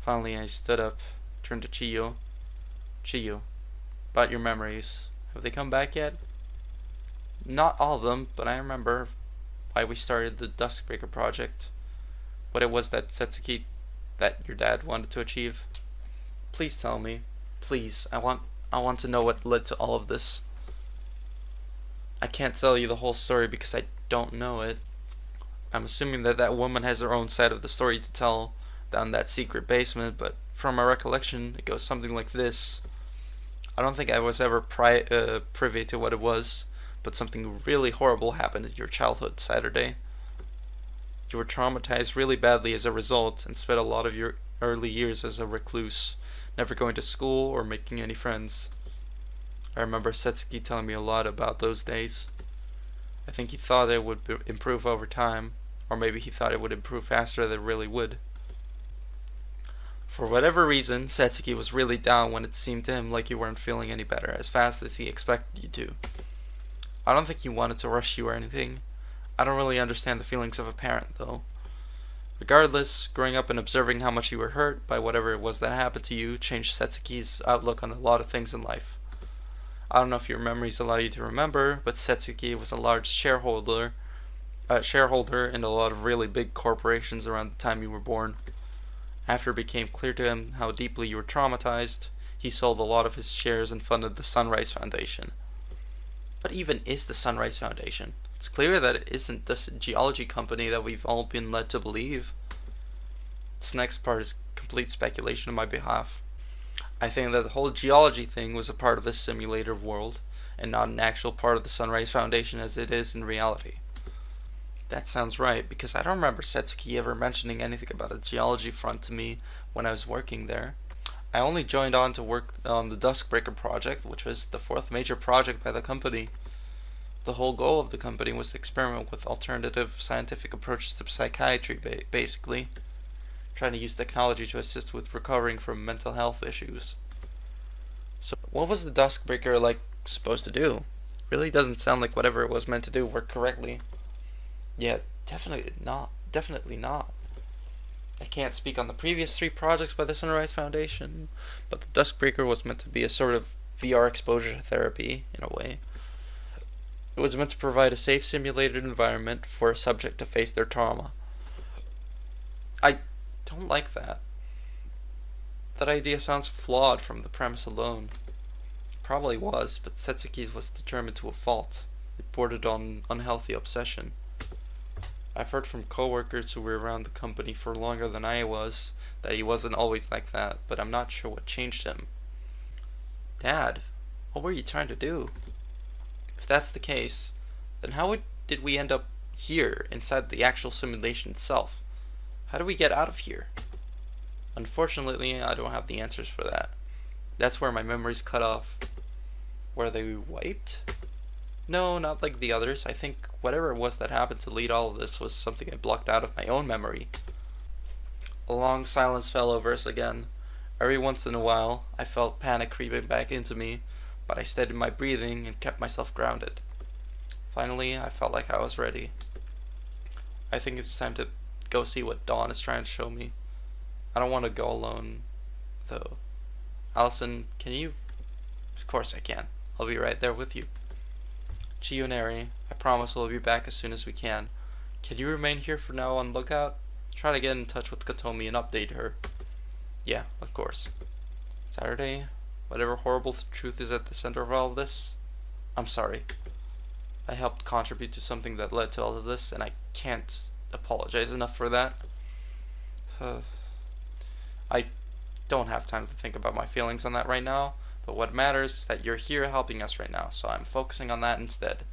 Finally, I stood up, turned to Chiyo. Chiyo, about your memories. Have they come back yet? Not all of them, but I remember why we started the Duskbreaker project. What it was that Setsuki, that your dad wanted to achieve. Please tell me. Please, I want to know what led to all of this. I can't tell you the whole story because I don't know it. I'm assuming that woman has her own side of the story to tell down that secret basement, but from my recollection, it goes something like this. I don't think I was ever privy to what it was, but something really horrible happened in your childhood Saturday. You were traumatized really badly as a result and spent a lot of your early years as a recluse, never going to school or making any friends. I remember Setsuki telling me a lot about those days. I think he thought it would improve over time, or maybe he thought it would improve faster than it really would. For whatever reason, Setsuki was really down when it seemed to him like you weren't feeling any better as fast as he expected you to. I don't think he wanted to rush you or anything. I don't really understand the feelings of a parent, though. Regardless, growing up and observing how much you were hurt by whatever it was that happened to you changed Setsuki's outlook on a lot of things in life. I don't know if your memories allow you to remember, but Setsuki was a large shareholder in a lot of really big corporations around the time you were born. After it became clear to him how deeply you were traumatized, he sold a lot of his shares and funded the Sunrise Foundation. What even is the Sunrise Foundation? It's clear that it isn't this geology company that we've all been led to believe. This next part is complete speculation on my behalf. I think that the whole geology thing was a part of this simulator world, and not an actual part of the Sunrise Foundation as it is in reality. That sounds right, because I don't remember Setsuki ever mentioning anything about a geology front to me when I was working there. I only joined on to work on the Duskbreaker project, which was the fourth major project by the company. The whole goal of the company was to experiment with alternative scientific approaches to psychiatry, basically. Trying to use technology to assist with recovering from mental health issues. So, what was the Duskbreaker, supposed to do? Really doesn't sound like whatever it was meant to do worked correctly. Yeah, definitely not. I can't speak on the previous 3 projects by the Sunrise Foundation, but the Duskbreaker was meant to be a sort of VR exposure therapy, in a way. It was meant to provide a safe simulated environment for a subject to face their trauma. I don't like that. That idea sounds flawed from the premise alone. It probably was, but Setsuki was determined to a fault. It bordered on unhealthy obsession. I've heard from coworkers who were around the company for longer than I was that he wasn't always like that, but I'm not sure what changed him. Dad, what were you trying to do? If that's the case, then how did we end up here, inside the actual simulation itself? How do we get out of here? Unfortunately, I don't have the answers for that. That's where my memories cut off. Were they wiped? No, not like the others. I think whatever it was that happened to lead all of this was something I blocked out of my own memory. A long silence fell over us again. Every once in a while, I felt panic creeping back into me, but I steadied my breathing and kept myself grounded. Finally, I felt like I was ready. I think it's time to go see what Dawn is trying to show me. I don't want to go alone, though. Allison, can you? Of course I can. I'll be right there with you. Chiyoneri, I promise we'll be back as soon as we can. Can you remain here for now on lookout? Try to get in touch with Kotomi and update her. Yeah, of course. Saturday, whatever horrible truth is at the center of all of this, I'm sorry. I helped contribute to something that led to all of this, and I can't apologize enough for that. I don't have time to think about my feelings on that right now, but what matters is that you're here helping us right now, so I'm focusing on that instead.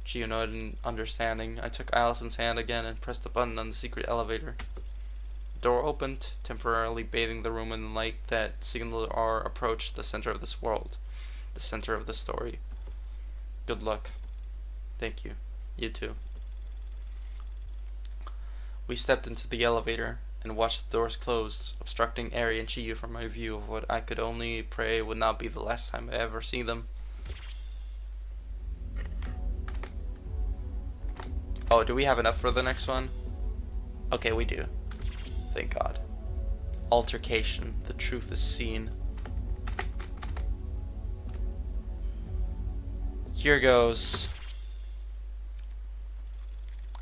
Chiyo nodded in understanding. I took Allison's hand again and pressed the button on the secret elevator. The door opened, temporarily bathing the room in the light that signaled our approach to the center of this world, the center of the story. Good luck. Thank you. You too. We stepped into the elevator and watched the doors close, obstructing Eri and Chiyo from my view of what I could only pray would not be the last time I ever see them. Oh, do we have enough for the next one? Okay, we do. Thank God. Altercation. The truth is seen. Here goes.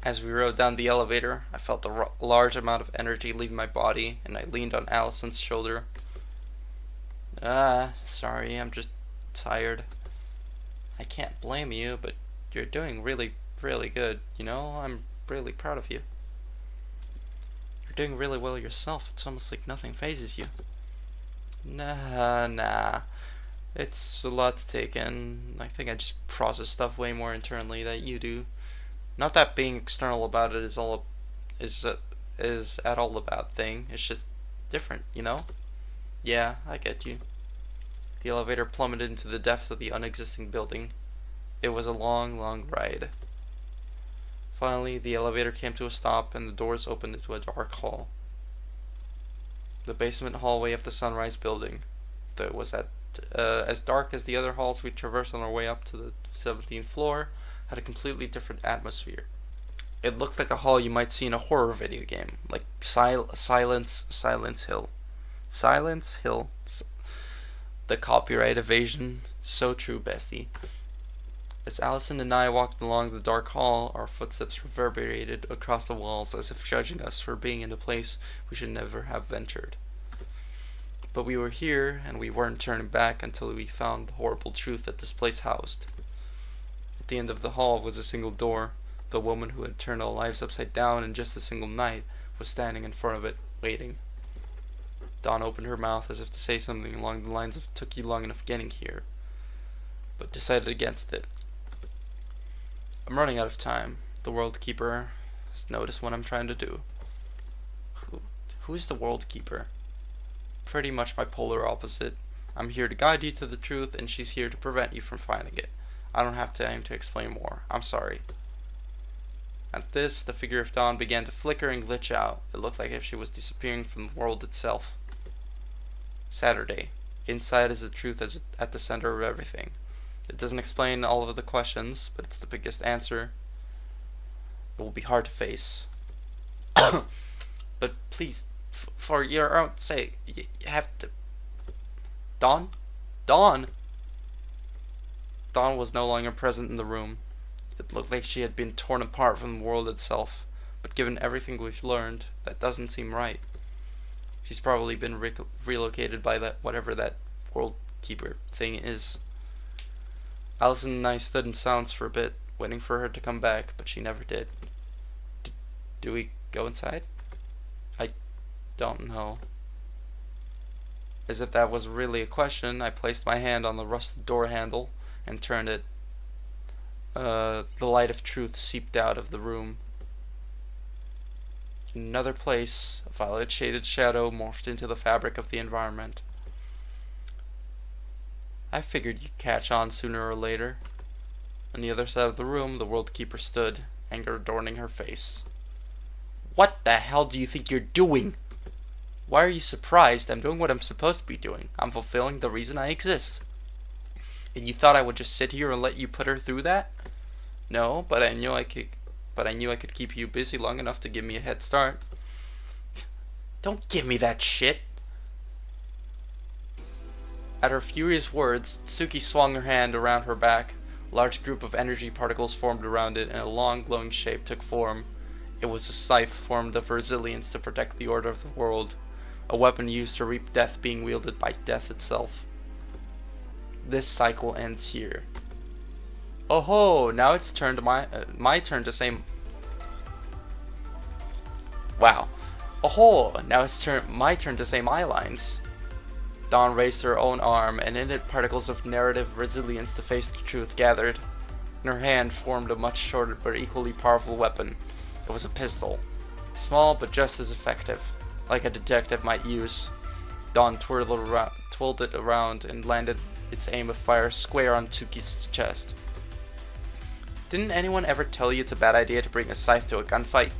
As we rode down the elevator, I felt a large amount of energy leave my body, and I leaned on Allison's shoulder. Sorry, I'm just tired. I can't blame you, but you're doing really good, you know? I'm really proud of you. You're doing really well yourself. It's almost like nothing phases you. Nah. It's a lot to take in. I think I just process stuff way more internally than you do. Not that being external about it is at all a bad thing. It's just different, you know? Yeah, I get you. The elevator plummeted into the depths of the unexisting building. It was a long ride. Finally, the elevator came to a stop and the doors opened into a dark hall. The basement hallway of the Sunrise building. Though it was as dark as the other halls we traversed on our way up to the 17th floor, had a completely different atmosphere. It looked like a hall you might see in a horror video game, like Silence Hill. Silence Hill. The copyright evasion. So true, bestie. As Allison and I walked along the dark hall, our footsteps reverberated across the walls as if judging us for being in a place we should never have ventured. But we were here, and we weren't turning back until we found the horrible truth that this place housed. At the end of the hall was a single door. The woman who had turned our lives upside down in just a single night was standing in front of it, waiting. Dawn opened her mouth as if to say something along the lines of "took you long enough getting here," but decided against it. I'm running out of time. The World Keeper has noticed what I'm trying to do. Who is the World Keeper? Pretty much my polar opposite. I'm here to guide you to the truth, and she's here to prevent you from finding it. I don't have time to explain more. I'm sorry. At this, the figure of Dawn began to flicker and glitch out. It looked like if she was disappearing from the world itself. Saturday. Inside is the truth at the center of everything. It doesn't explain all of the questions, but it's the biggest answer. It will be hard to face. But please, for your own sake, you have to... Dawn? Dawn was no longer present in the room. It looked like she had been torn apart from the world itself, but given everything we've learned, that doesn't seem right. She's probably been relocated by whatever that World Keeper thing is. Allison and I stood in silence for a bit, waiting for her to come back, but she never did. Do we go inside? I don't know. As if that was really a question, I placed my hand on the rusted door handle and turned it. The light of truth seeped out of the room. In another place, a violet shaded shadow morphed into the fabric of the environment. I figured you'd catch on sooner or later. On the other side of the room, the World Keeper stood, anger adorning her face. What the hell do you think you're doing? Why are you surprised? I'm doing what I'm supposed to be doing. I'm fulfilling the reason I exist. And you thought I would just sit here and let you put her through that? No, but I knew I could keep you busy long enough to give me a head start. Don't give me that shit. At her furious words, Tsuki swung her hand around her back. A large group of energy particles formed around it, and a long glowing shape took form. It was a scythe formed of resilience to protect the order of the world, a weapon used to reap death being wielded by death itself. This cycle ends here. Oh ho! Now it's my turn to say. Wow. Oh ho! Now it's my turn to say my lines. Dawn raised her own arm, and in it particles of narrative resilience to face the truth gathered. In her hand formed a much shorter but equally powerful weapon. It was a pistol. Small but just as effective, like a detective might use. Dawn twirled it around and landed its aim of fire square on Tsuki's chest. Didn't anyone ever tell you it's a bad idea to bring a scythe to a gunfight?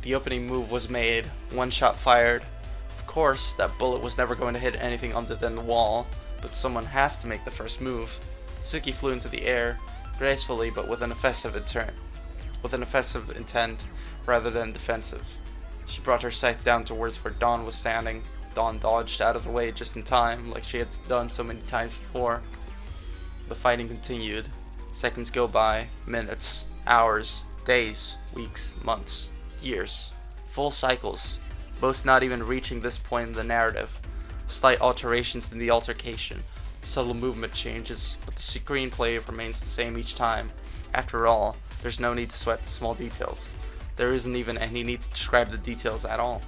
The opening move was made, one shot fired. Of course, that bullet was never going to hit anything other than the wall, but someone has to make the first move. Tsuki flew into the air, gracefully but with an offensive intent rather than defensive. She brought her scythe down towards where Dawn was standing. Dawn dodged out of the way just in time, like she had done so many times before. The fighting continued. Seconds go by, minutes, hours, days, weeks, months, years. Full cycles, most not even reaching this point in the narrative. Slight alterations in the altercation, subtle movement changes, but the screenplay remains the same each time. After all, there's no need to sweat the small details. There isn't even any need to describe the details at all.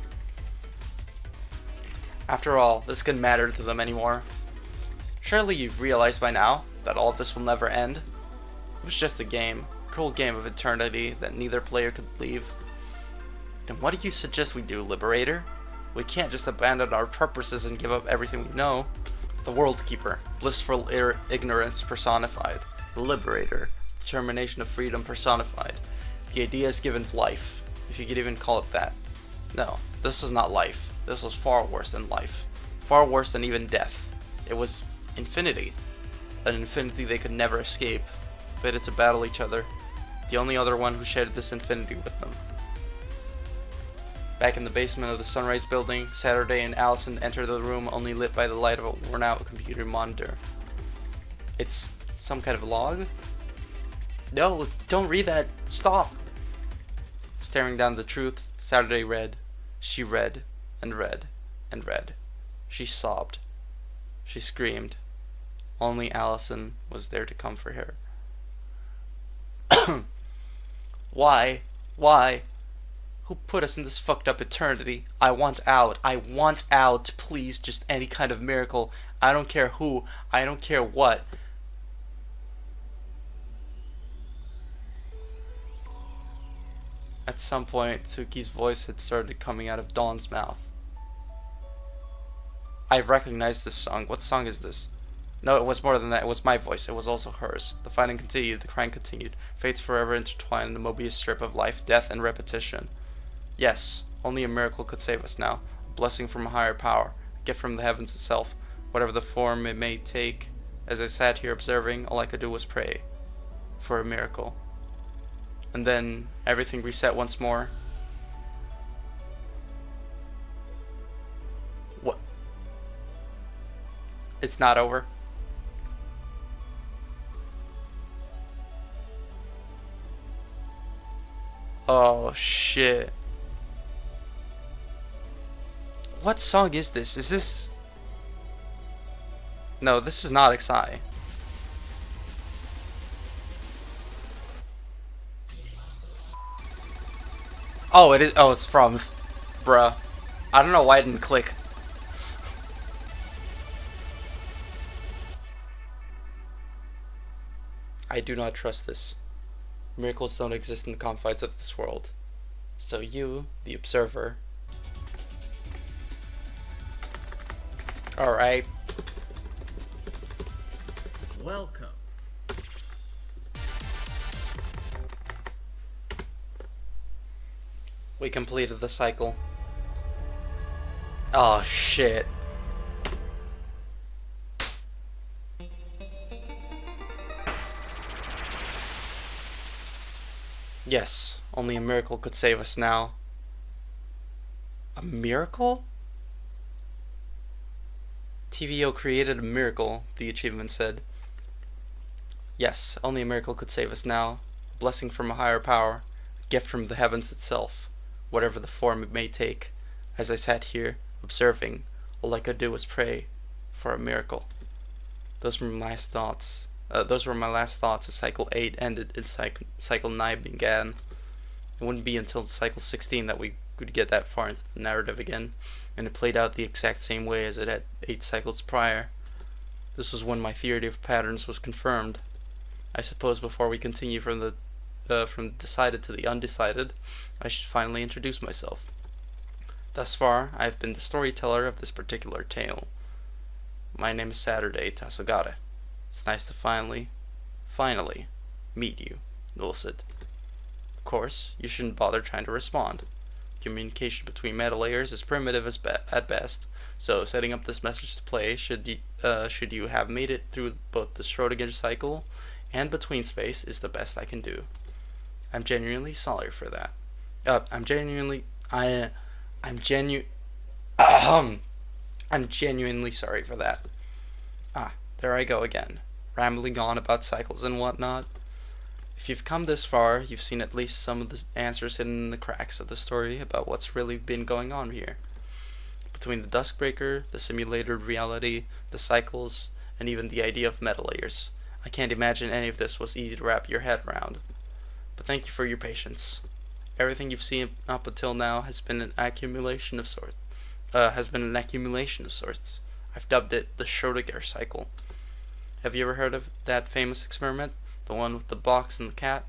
After all, this couldn't matter to them anymore. Surely you've realized by now that all of this will never end. It was just a game, a cruel game of eternity that neither player could leave. Then what do you suggest we do, Liberator? We can't just abandon our purposes and give up everything we know. The World Keeper, blissful ignorance personified. The Liberator, determination of freedom personified. The idea is given life, if you could even call it that. No, this was not life. This was far worse than life. Far worse than even death. It was infinity. An infinity they could never escape, fated to battle each other. The only other one who shared this infinity with them. Back in the basement of the Sunrise building, Saturday and Allison enter the room only lit by the light of a worn-out computer monitor. It's some kind of log? No, don't read that. Stop! Staring down the truth, Saturday read. She read, and read, and read. She sobbed. She screamed. Only Allison was there to comfort her. Why? Why? Who put us in this fucked up eternity? I want out. I want out. Please, just any kind of miracle. I don't care who. I don't care what. At some point, Tsuki's voice had started coming out of Dawn's mouth. I recognize this song. What song is this? No, it was more than that. It was my voice. It was also hers. The fighting continued. The crying continued. Fates forever intertwined in the Mobius strip of life, death, and repetition. Yes, only a miracle could save us now. A blessing from a higher power. A gift from the heavens itself. Whatever the form it may take. As I sat here observing, all I could do was pray. For a miracle. And then everything reset once more. What? It's not over. Oh shit. What song is this? Is this... No, this is not XI. Oh, it is. Oh, it's From's. Bruh. I don't know why I didn't click. I do not trust this. Miracles don't exist in the confines of this world. So you, the observer... Alright. Welcome. We completed the cycle. Oh shit. Yes, only a miracle could save us now. A miracle? TVO created a miracle, the achievement said. Yes, only a miracle could save us now. A blessing from a higher power, a gift from the heavens itself, whatever the form it may take. As I sat here, observing, all I could do was pray for a miracle. Those were my last thoughts. Those were my last thoughts as Cycle 8 ended and Cycle 9 began. It wouldn't be until Cycle 16 that we could get that far into the narrative again, and it played out the exact same way as it had 8 cycles prior. This was when my theory of patterns was confirmed. I suppose before we continue from the decided to the undecided, I should finally introduce myself. Thus far, I have been the storyteller of this particular tale. My name is Saturday Tasogare. It's nice to finally meet you, Nulcid. Of course, you shouldn't bother trying to respond. Communication between meta layers is primitive at best, so setting up this message to play should you have made it through both the Schrodinger cycle and between space is the best I can do. I'm genuinely sorry for that. I'm genuinely sorry for that. Ah, there I go again, rambling on about cycles and whatnot. If you've come this far, you've seen at least some of the answers hidden in the cracks of the story about what's really been going on here. Between the Duskbreaker, the simulated reality, the cycles, and even the idea of meta layers, I can't imagine any of this was easy to wrap your head around. But thank you for your patience. Everything you've seen up until now has been an accumulation of sorts. I've dubbed it the Schrodinger cycle. Have you ever heard of that famous experiment? The one with the box and the cat?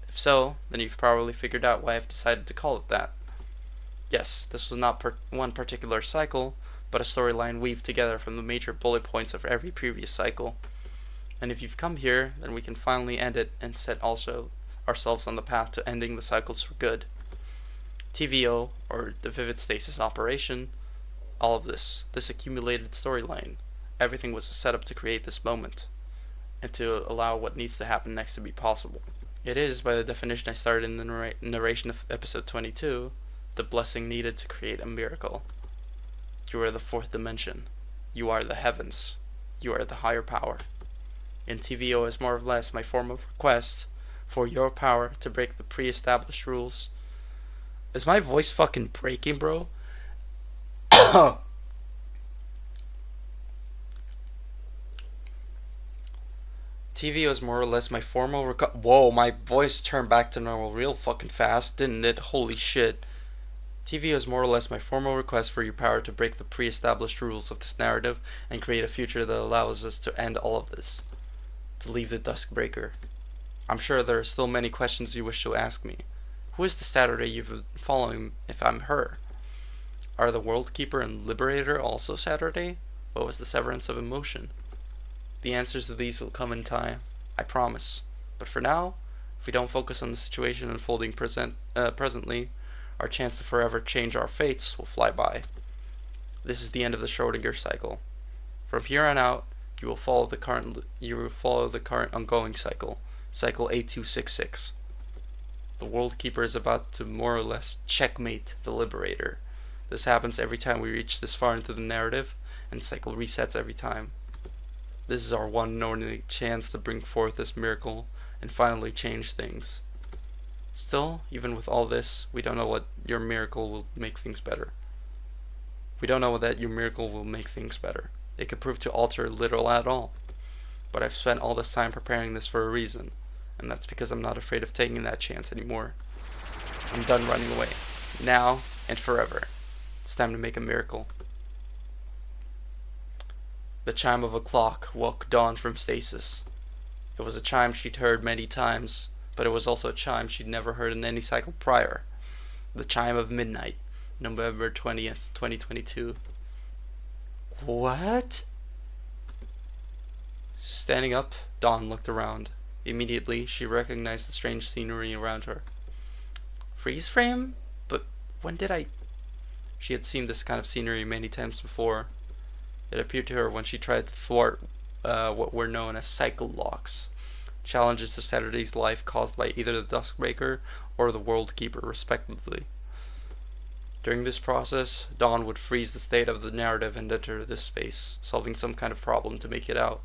If so, then you've probably figured out why I've decided to call it that. Yes, this was not one particular cycle, but a storyline weaved together from the major bullet points of every previous cycle. And if you've come here, then we can finally end it and set ourselves on the path to ending the cycles for good. TVO, or the Vivid Stasis Operation, all of this accumulated storyline, everything was a setup to create this moment, and to allow what needs to happen next to be possible. It is, by the definition I started in the narration of episode 22, the blessing needed to create a miracle. You are the fourth dimension. You are the heavens. You are the higher power. In TVO is more or less my form of request for your power to break the pre-established rules. Is my voice fucking breaking, bro? TVO is more or less my formal Whoa, my voice turned back to normal real fucking fast, didn't it? Holy shit. TVO is more or less my formal request for your power to break the pre-established rules of this narrative and create a future that allows us to end all of this. To leave the Duskbreaker. I'm sure there are still many questions you wish to ask me. Who is the Saturday you've been following if I'm her? Are the World Keeper and Liberator also Saturday? What was the severance of emotion? The answers to these will come in time, I promise. But for now, if we don't focus on the situation unfolding presently, our chance to forever change our fates will fly by. This is the end of the Schrodinger cycle. From here on out, you will follow the current ongoing cycle, cycle 8266. The World Keeper is about to more or less checkmate the Liberator. This happens every time we reach this far into the narrative, and the cycle resets every time. This is our one and only chance to bring forth this miracle and finally change things. Still, even with all this, we don't know what your miracle will make things better. We don't know that your miracle will make things better. It could prove to alter little at all. But I've spent all this time preparing this for a reason, and that's because I'm not afraid of taking that chance anymore. I'm done running away. Now and forever. It's time to make a miracle. The chime of a clock woke Dawn from stasis. It was a chime she'd heard many times, but it was also a chime she'd never heard in any cycle prior. The chime of midnight, November 20th, 2022. What? Standing up, Dawn looked around. Immediately, she recognized the strange scenery around her. Freeze frame? But when did I... She had seen this kind of scenery many times before. It appeared to her when she tried to thwart what were known as cycle locks, challenges to Saturday's life caused by either the Duskbreaker or the World Keeper, respectively. During this process, Dawn would freeze the state of the narrative and enter this space, solving some kind of problem to make it out.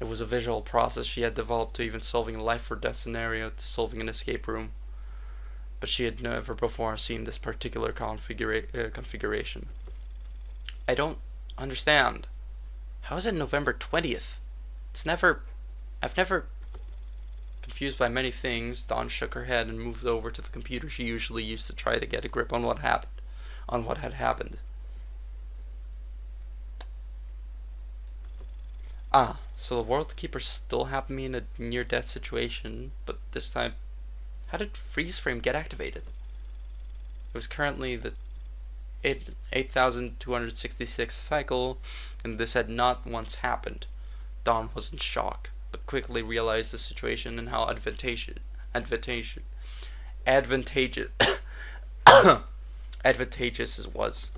It was a visual process she had developed to even solving a life or death scenario to solving an escape room, but she had never before seen this particular configuration. I don't understand. How is it November 20th? I've never... Confused by many things, Dawn shook her head and moved over to the computer she usually used to try to get a grip on what had happened. Ah, so the World Keeper still had me in a near-death situation, but this time, how did freeze frame get activated? It was currently the 8,266 cycle, and this had not once happened. Dawn was in shock, but quickly realized the situation and how advantageous advantageous it was.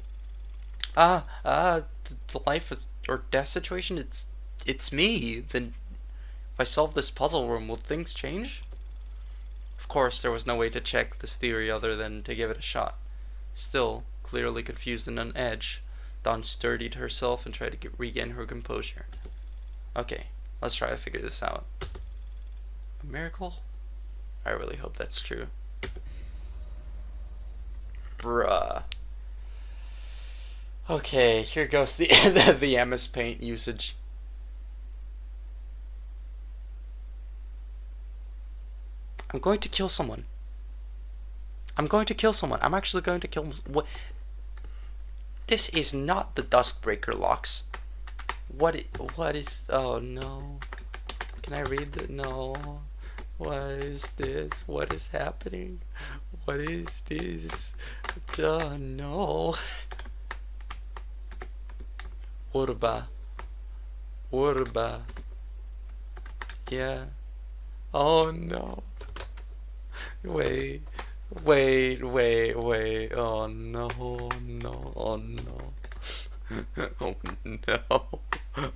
The life or death situation, it's me. Then if I solve this puzzle room, will things change? Of course, there was no way to check this theory other than to give it a shot. Still, clearly confused and on edge, Dawn steadied herself and tried to regain her composure. Okay, let's try to figure this out. A miracle? I really hope that's true. Bruh. Okay, here goes the MS Paint usage. I'm going to kill someone. I'm actually going to kill... What? This is not the Duskbreaker locks. What is... Oh, no. Can I read it? No. What is this? What is happening? What is this? No. Urba. Yeah. Oh, no. Wait. Oh, no. Oh, no. Oh, no.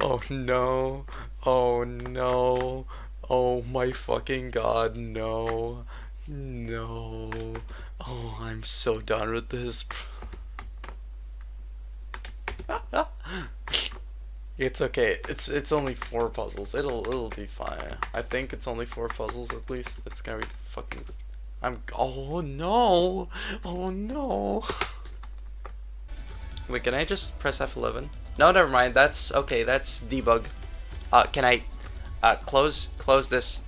Oh, no. Oh, no. Oh, my fucking God, no. No. Oh, I'm so done with this. It's okay. It's only 4 puzzles. It'll be fine. I think it's only 4 puzzles at least. It's gonna be fucking... Oh no! Oh no! Wait, can I just press F11? No, never mind. That's okay. That's debug. Can I close this?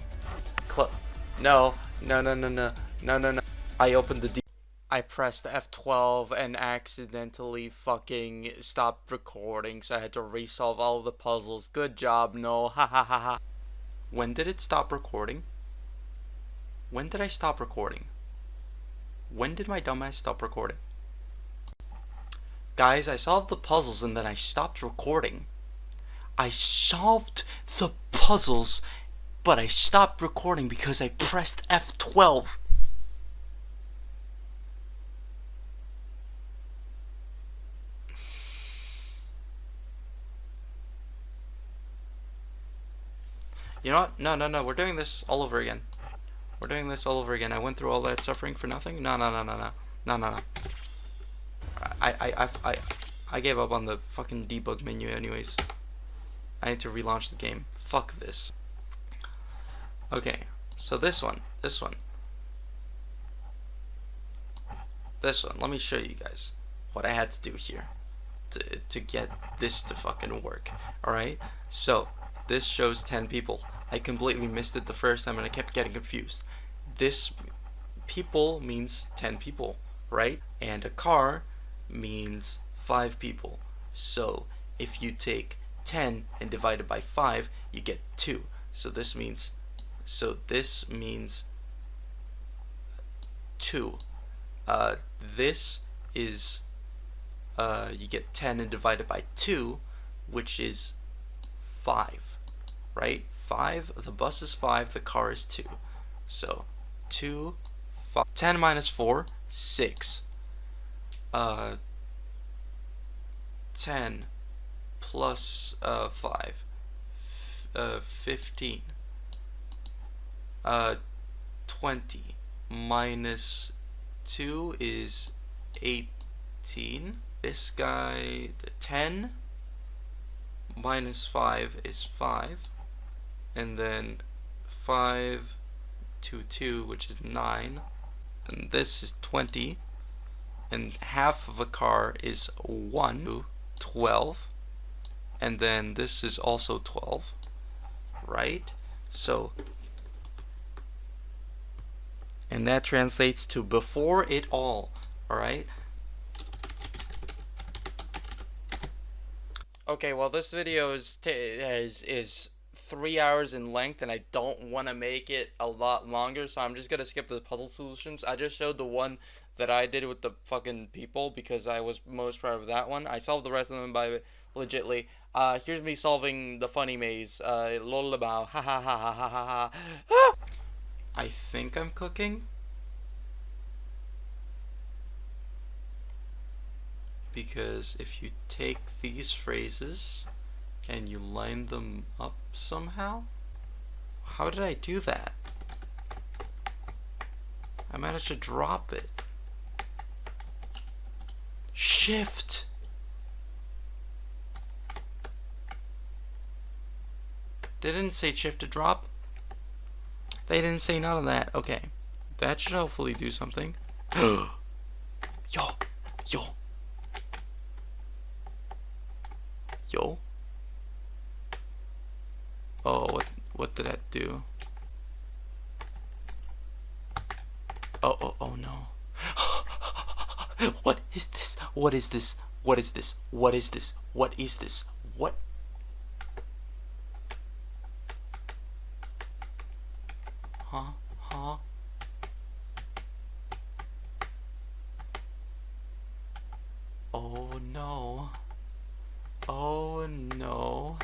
No. I opened the I pressed F12 and accidentally fucking stopped recording, so I had to resolve all the puzzles. Good job, no. Ha ha ha ha. When did it stop recording? When did I stop recording? When did my dumbass stop recording? Guys, I solved the puzzles and then I stopped recording. I solved the puzzles, but I stopped recording because I pressed F12. You know what? No. We're doing this all over again. I went through all that suffering for nothing? No. I gave up on the fucking debug menu anyways. I need to relaunch the game. Fuck this. Okay, so this one. Let me show you guys what I had to do here to get this to fucking work. Alright? So, this shows 10 people. I completely missed it the first time and I kept getting confused. This people means 10 people, right? And a car means 5 people. So if you take 10 and divide it by 5, you get 2. So this means 2. This is you get 10 and divide it by 2, which is 5, right? 5, the bus is 5, the car is 2. So 2, 5, 10 minus 4, 6. uh 10 plus 5, 15, 20 minus 2 is 18. This guy, the 10 minus 5 is 5, and then 5 to 2, which is 9, and this is 20, and half of a car is 1, 12, and then this is also 12, right? So, and that translates to before it all right? Okay, well, this video is 3 hours in length, and I don't want to make it a lot longer, so I'm just gonna skip the puzzle solutions. I just showed the one that I did with the fucking people because I was most proud of that one. I solved the rest of them by legitly. Here's me solving the funny maze. Lol about ha ha ha ha ha ha ha. I think I'm cooking. Because if you take these phrases and you line them up somehow, how did I do that? I managed to drop it. Shift! They didn't say shift to drop. They didn't say none of that. Okay. That should hopefully do something. Yo! Yo! Yo? Oh, what did that do? Oh no. What is this? What is this? What is this? What is this? What is this? What? Huh? Huh? Oh no. Oh no.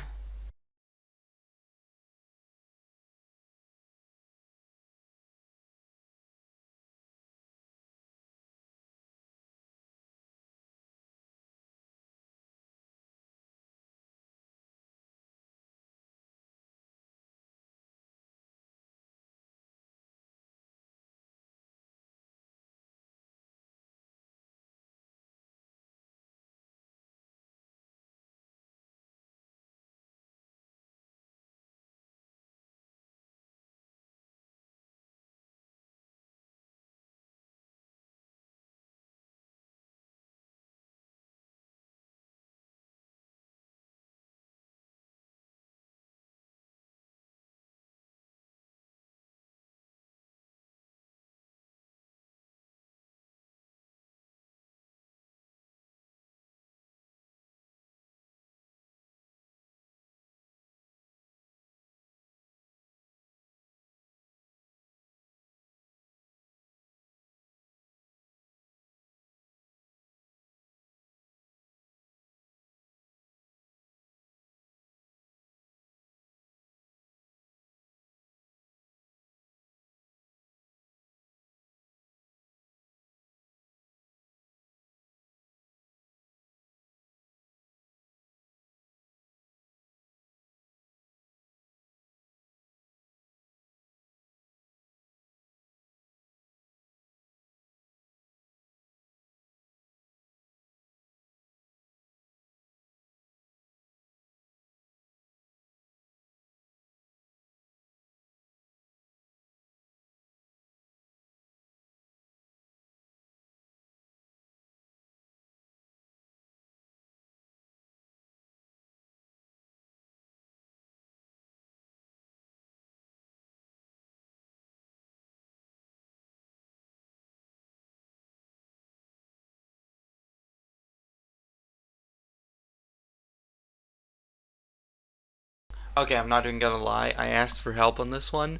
Okay, I'm not even gonna lie. I asked for help on this one.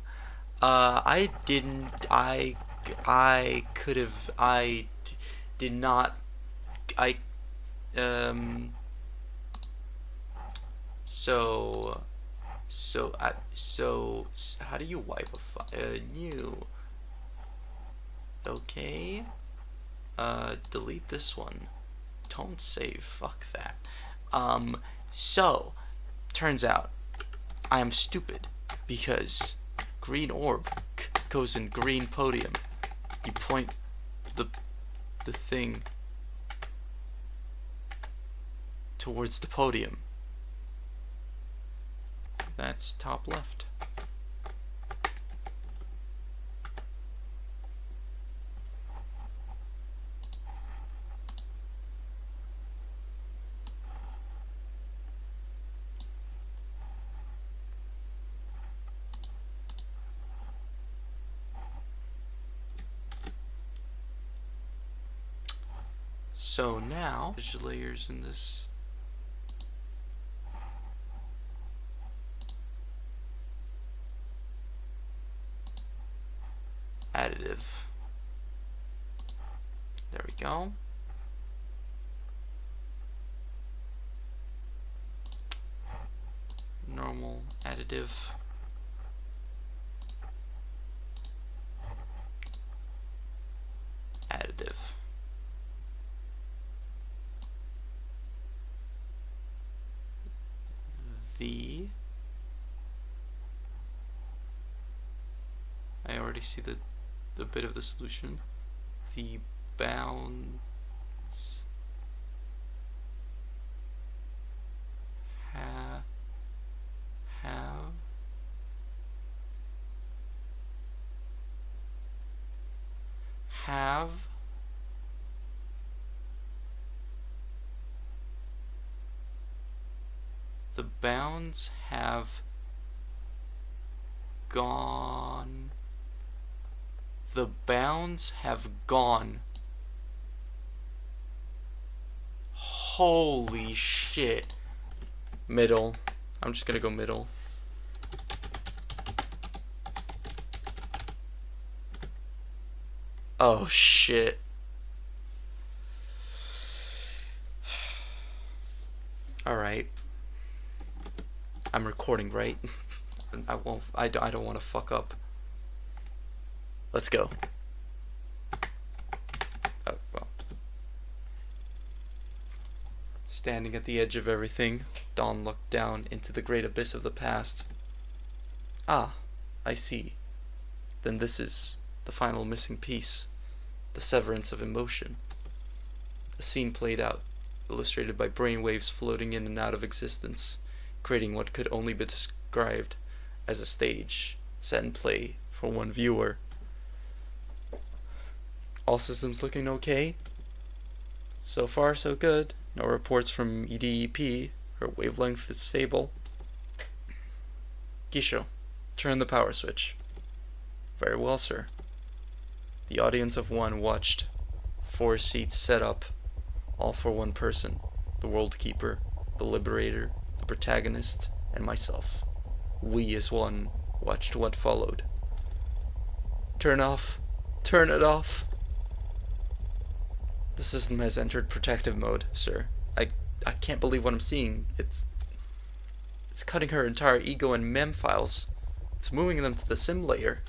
I didn't. I could have. Did not. I. Um. So. How do you wipe a file? New. Okay. delete this one. Don't save. Fuck that. So, turns out, I am stupid, because green orb goes in green podium. You point the thing towards the podium. That's top left. So now, there's layers in this. Additive. There we go. Normal, additive. Additive. I already see the bit of the solution. The bounds have the bounds have gone. The bounds have gone. Holy shit. Middle. I'm just gonna go middle. Oh shit. Alright. I'm recording, right? I don't want to fuck up. Let's go. Oh, well. Standing at the edge of everything, Dawn looked down into the great abyss of the past. Ah, I see. Then this is the final missing piece, the severance of emotion. A scene played out, illustrated by brainwaves floating in and out of existence, creating what could only be described as a stage set in play for one viewer. All systems looking okay? So far, so good. No reports from EDEP. Her wavelength is stable. Gisho, turn the power switch. Very well, sir. The audience of one watched. 4 seats set up, all for one person. The World Keeper, the Liberator, the protagonist, and myself. We as one watched what followed. Turn off. Turn it off. The system has entered protective mode, sir. I can't believe what I'm seeing. It's cutting her entire ego and mem files. It's moving them to the sim layer.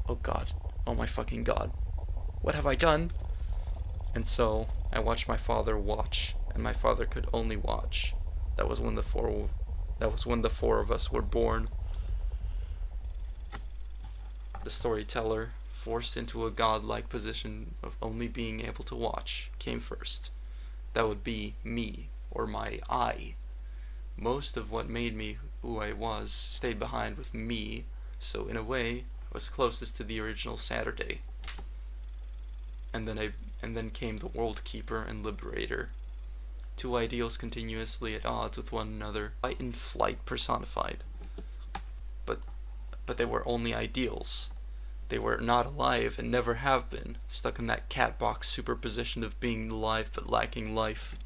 Oh god. Oh my fucking god. What have I done? And so, I watched my father watch, and my father could only watch. That was when the four of us were born. The storyteller, forced into a godlike position of only being able to watch, came first. That would be me, or my I. Most of what made me who I was stayed behind with me, so in a way, I was closest to the original Saturday. And then came the World Keeper and Liberator. 2 ideals continuously at odds with one another, fight and flight personified. But they were only ideals. They were not alive and never have been, stuck in that catbox superposition of being alive but lacking life.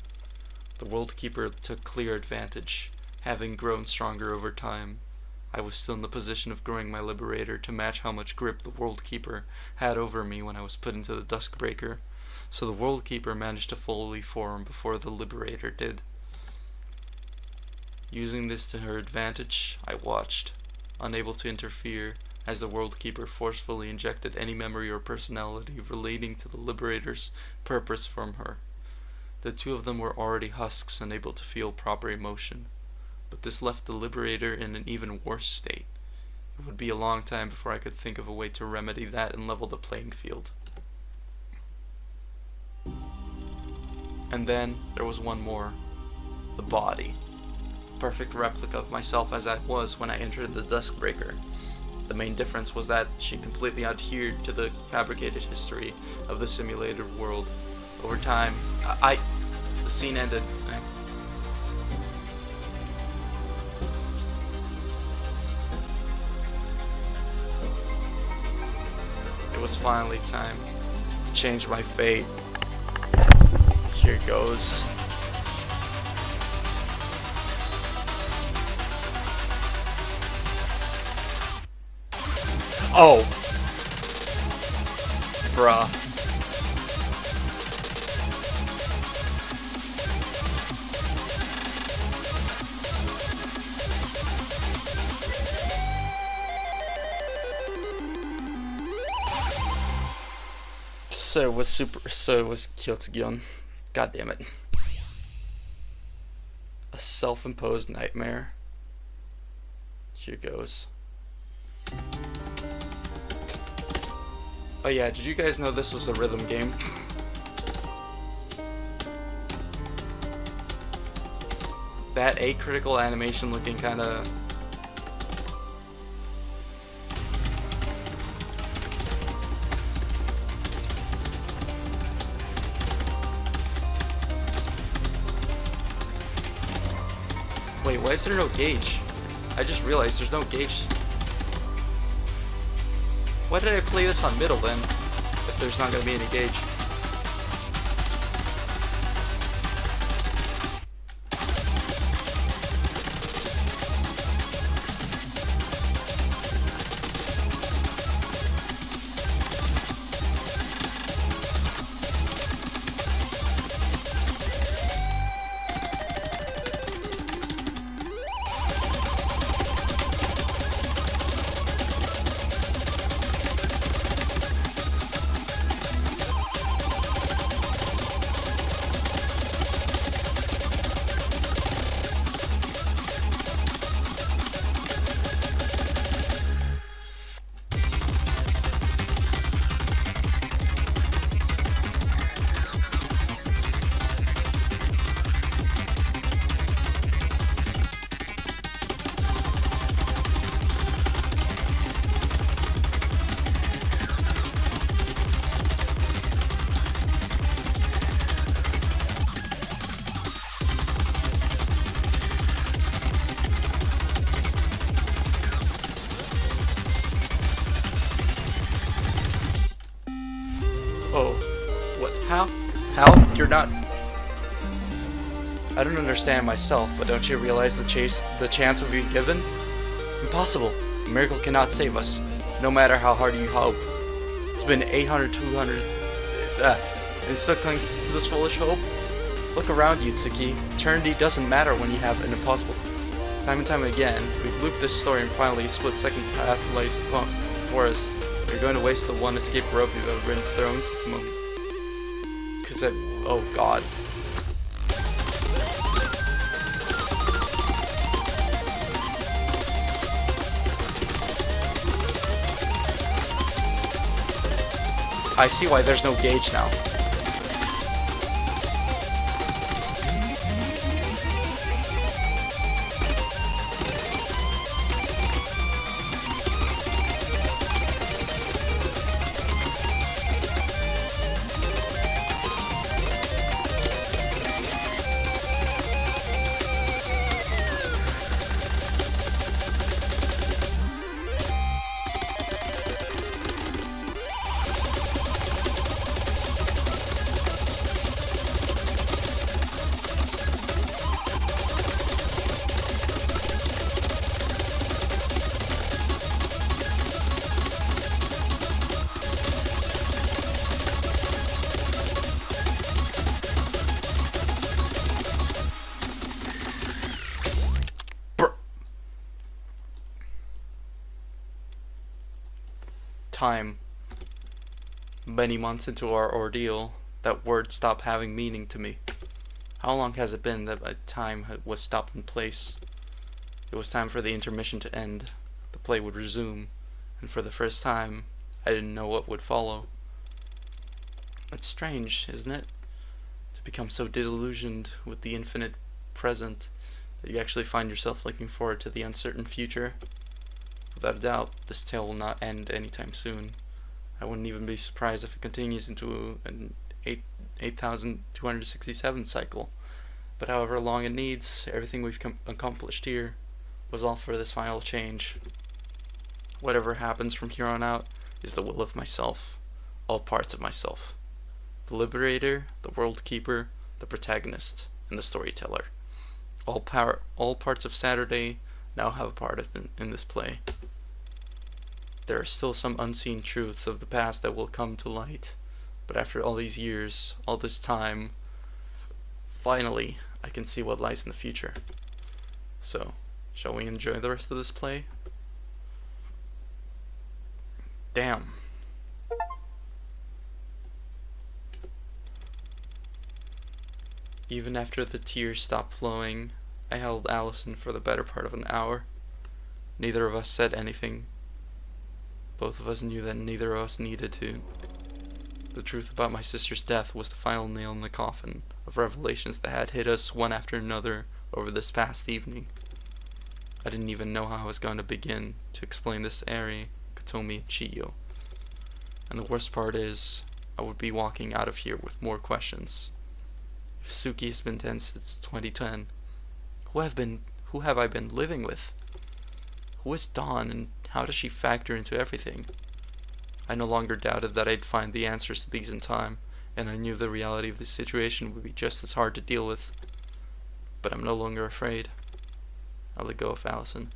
The World Keeper took clear advantage, having grown stronger over time. I was still in the position of growing my Liberator to match how much grip the World Keeper had over me when I was put into the Duskbreaker, so the World Keeper managed to fully form before the Liberator did. Using this to her advantage, I watched, unable to interfere, as the World Keeper forcefully injected any memory or personality relating to the Liberator's purpose from her. The two of them were already husks, unable to feel proper emotion, but this left the Liberator in an even worse state. It would be a long time before I could think of a way to remedy that and level the playing field. And then there was one more. The body. A perfect replica of myself as I was when I entered the Duskbreaker. The main difference was that she completely adhered to the fabricated history of the simulated world. Over time, the scene ended. It was finally time to change my fate. Here goes. Oh. Bruh. So it was Kyotsugion. God damn it. A self-imposed nightmare. Here goes. Oh yeah, did you guys know this was a rhythm game? That acritical animation looking kinda... Wait, why is there no gauge? I just realized there's no gauge. Why did I play this on middle then, if there's not gonna be any gauge? Oh, what? How? You're not... I don't understand myself, but don't you realize the chance of being given? Impossible. A miracle cannot save us, no matter how hard you hope. It's been 800, 200... and still cling to this foolish hope? Look around you, Tsuki. Eternity doesn't matter when you have an impossible. Time and time again, we've looped this story and finally split second path lays for us. We're going to waste the one escape rope we've ever been thrown since the moment. Oh god. I see why there's no gauge now. time, many months into our ordeal, that word stopped having meaning to me. How long has it been that my time was stopped in place? It was time for the intermission to end. The play would resume, and for the first time, I didn't know what would follow. It's strange, isn't it? To become so disillusioned with the infinite present that you actually find yourself looking forward to the uncertain future. Without a doubt, this tale will not end anytime soon. I wouldn't even be surprised if it continues into an 8,267 cycle. But however long it needs, everything we've accomplished here was all for this final change. Whatever happens from here on out is the will of myself, all parts of myself. The liberator, the world keeper, the protagonist, and the storyteller. All parts of Saturday now have a part in this play. There are still some unseen truths of the past that will come to light, but after all these years, all this time, finally, I can see what lies in the future. So, shall we enjoy the rest of this play? Damn. Even after the tears stopped flowing, I held Allison for the better part of an hour. Neither of us said anything. Both of us knew that neither of us needed to. The truth about my sister's death was the final nail in the coffin of revelations that had hit us one after another over this past evening. I didn't even know how I was going to begin to explain this to Eri, Katomi, and Chiyo. And the worst part is, I would be walking out of here with more questions. If Suki has been dead since 2010, who have I been living with? Who is Dawn, and how does she factor into everything? I no longer doubted that I'd find the answers to these in time, and I knew the reality of the situation would be just as hard to deal with. But I'm no longer afraid. I let go of Allison.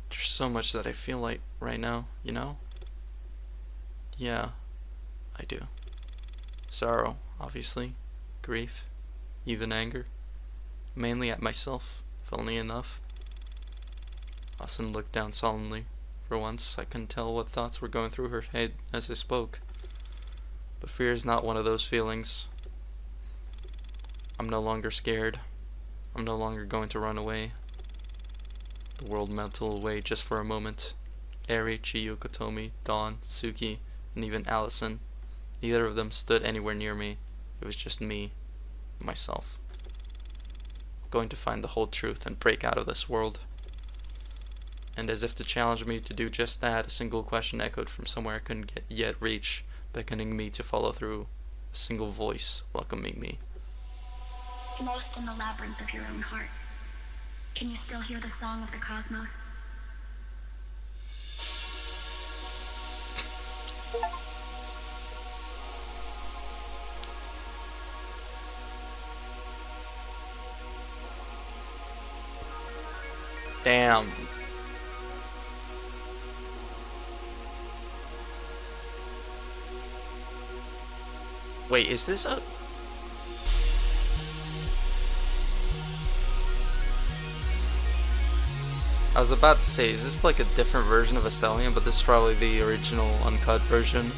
There's so much that I feel like right now, you know? Yeah, I do. Sorrow, obviously. Grief. Even anger. Mainly at myself, funnily enough. Allison looked down solemnly. For once, I couldn't tell what thoughts were going through her head as I spoke. But fear is not one of those feelings. I'm no longer scared. I'm no longer going to run away. The world melted away just for a moment. Eri, Chiyo, Kotomi, Dawn, Suki, and even Allison. Neither of them stood anywhere near me. It was just me, myself. I'm going to find the whole truth and break out of this world. And as if to challenge me to do just that, a single question echoed from somewhere I couldn't yet reach, beckoning me to follow through. A single voice welcoming me. Lost in the labyrinth of your own heart. Can you still hear the song of the cosmos? Damn. Wait, is this a... I was about to say, is this like a different version of Estelian, but this is probably the original uncut version.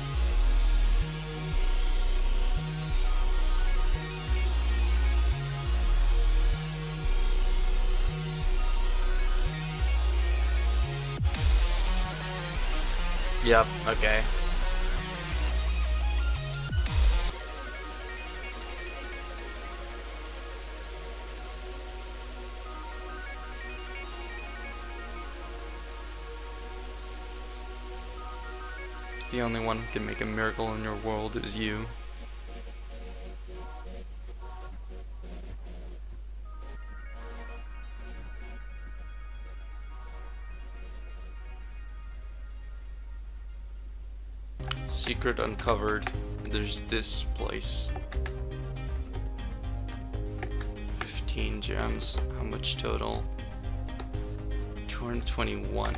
Yep, okay. The only one who can make a miracle in your world is you. Secret uncovered. There's this place. 15 gems. How much total? 221.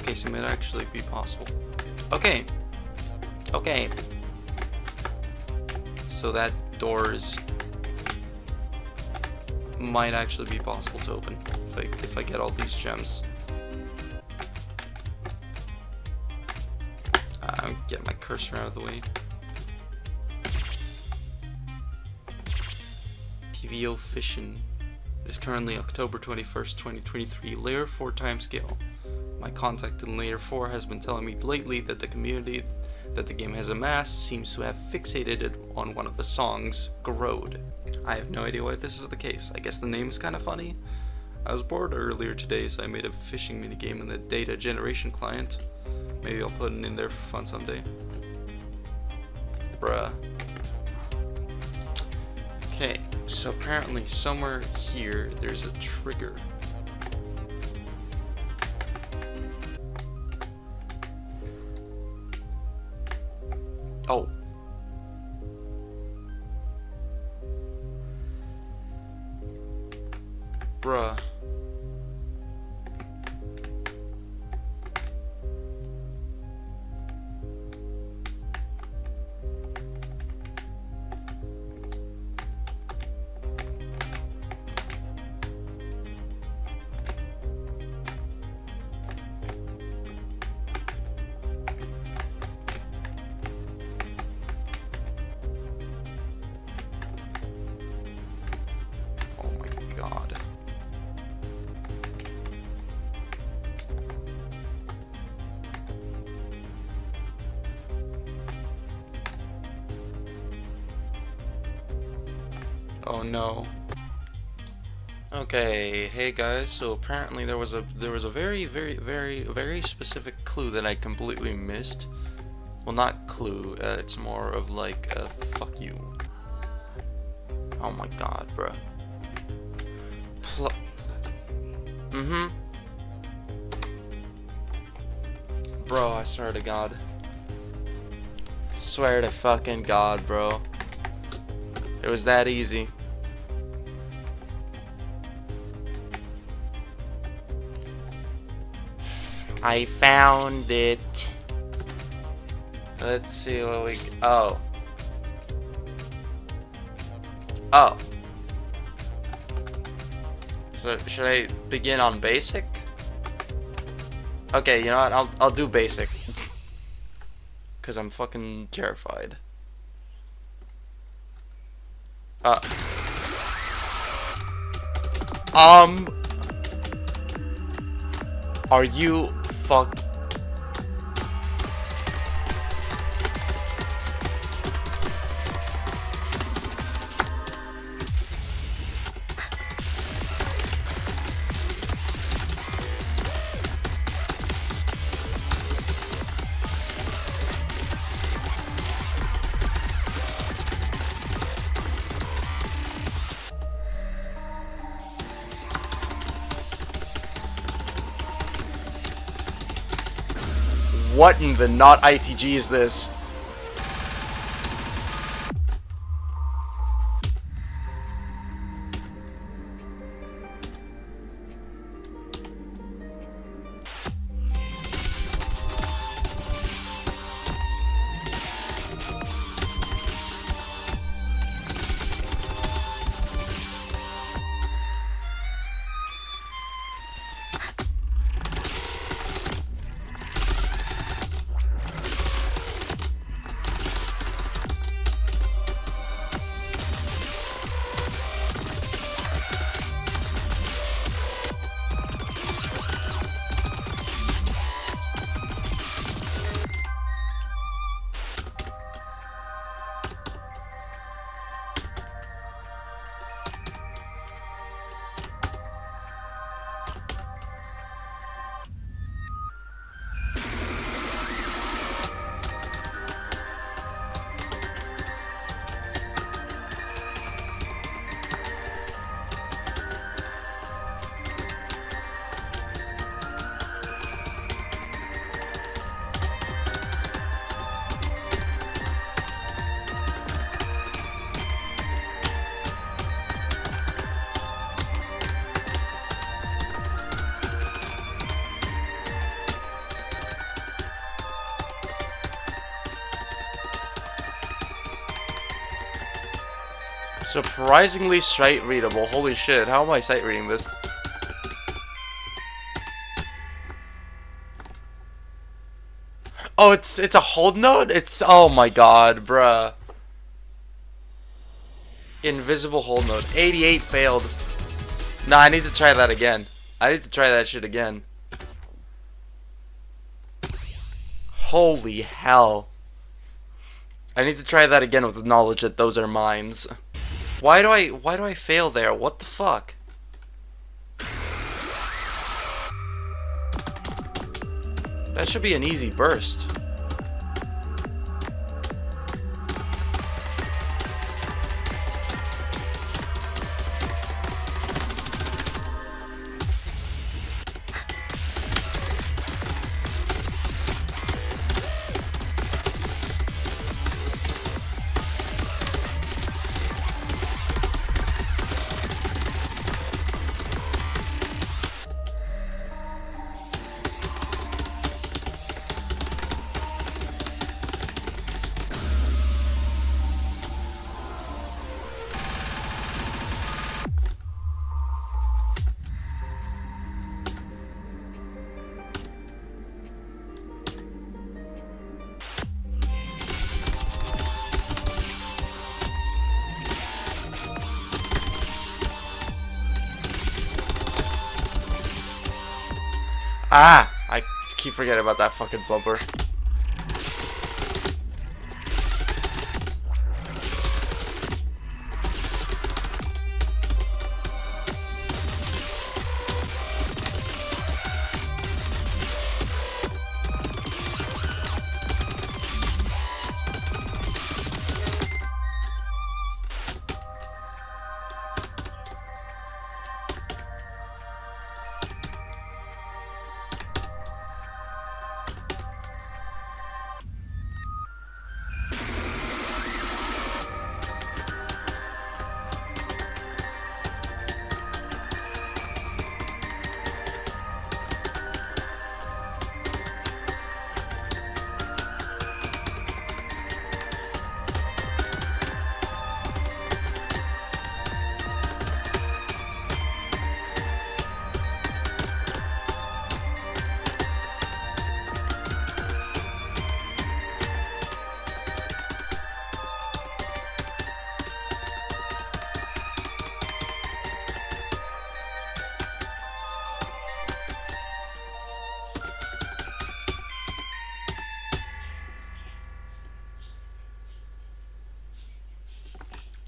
Okay, so it might actually be possible. Okay. Okay. So that door might actually be possible to open if I get all these gems. Get my cursor out of the way. PVO Fission. It is currently October 21st, 2023, Layer 4 timescale. My contact in Layer 4 has been telling me lately that the community that the game has amassed seems to have fixated it on one of the songs, Garode. I have no idea why this is the case. I guess the name is kind of funny. I was bored earlier today, so I made a fishing minigame in the data generation client. Maybe I'll put it in there for fun someday. Bruh. Okay, so apparently somewhere here there's a trigger. Oh. Bruh. God. Oh no. Okay, hey guys, so apparently there was a very specific clue that I completely missed. Well, not clue, it's more of like a fuck you. Oh my god, bruh. Bro, I swear to God. Swear to fucking God, bro. It was that easy. I found it. Let's see what we... Oh. Oh. So should I begin on basic? Okay, you know what? I'll do basic. Cause I'm fucking terrified. Are you fuck? What in the not ITG is this? Surprisingly sight readable. Holy shit, how am I sight reading this? Oh, it's a hold note? It's, oh my god, bruh. Invisible hold note. 88 failed. Nah, I need to try that again. I need to try that shit again. Holy hell. I need to try that again with the knowledge that those are mines. Why do I fail there? What the fuck? That should be an easy burst. Ah! I keep forgetting about that fucking bumper.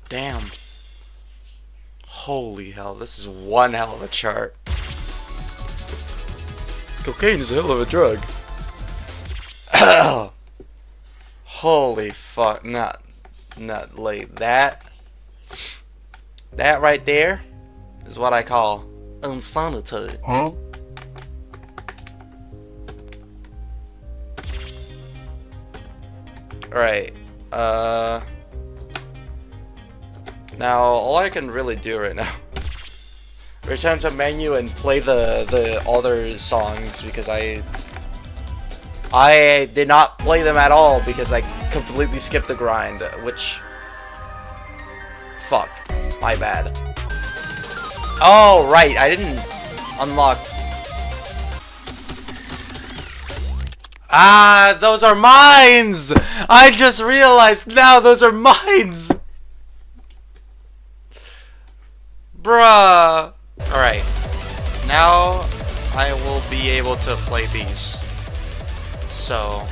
Damn. Holy hell, this is one hell of a chart. Cocaine is a hell of a drug. Holy fuck, not like that. That right there is what I call insanity. Huh? Alright, now all I can really do right now, return to menu and play the other songs, because I did not play them at all because I completely skipped the grind, which, fuck, my bad. Oh right, I didn't unlock. Ah, those are mines! I just realized now those are mines! Bruh! Alright. Now I will be able to play these. So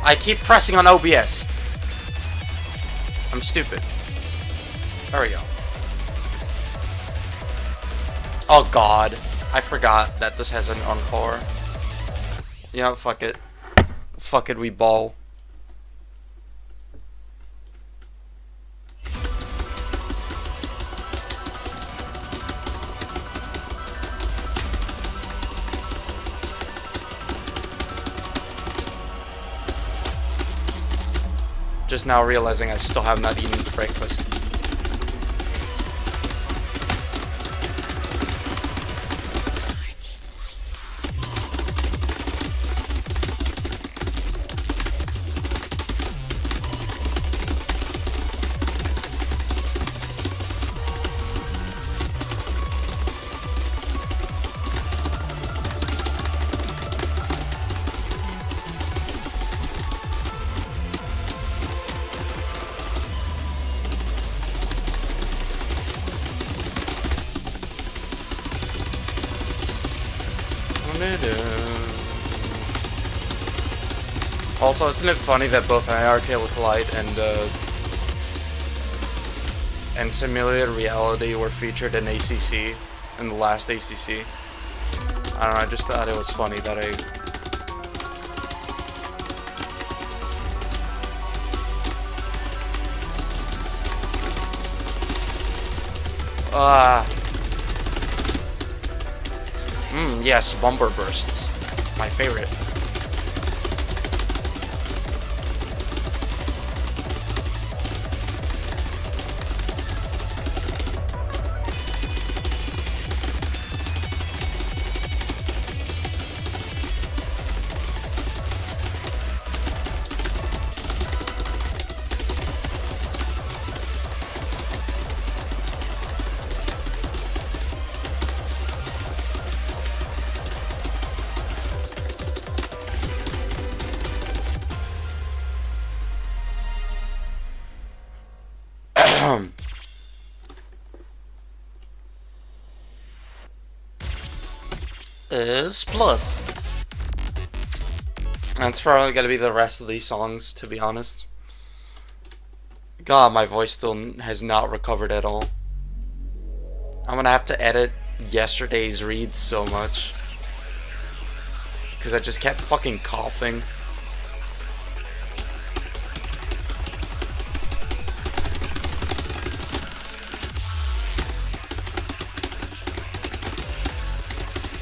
I keep pressing on OBS. I'm stupid. There we go. Oh god. I forgot that this has an encore. Yeah, fuck it. Fuck it, we ball. Just now realizing I still have not eaten breakfast. Also, isn't it funny that both Hierarchy of Light and Simulated Reality were featured in ACC, in the last ACC? I don't know, I just thought it was funny that yes, Bumper Bursts. My favorite. Is plus. That's probably gonna be the rest of these songs, to be honest. God, my voice still has not recovered at all. I'm gonna have to edit yesterday's read so much. Because I just kept fucking coughing.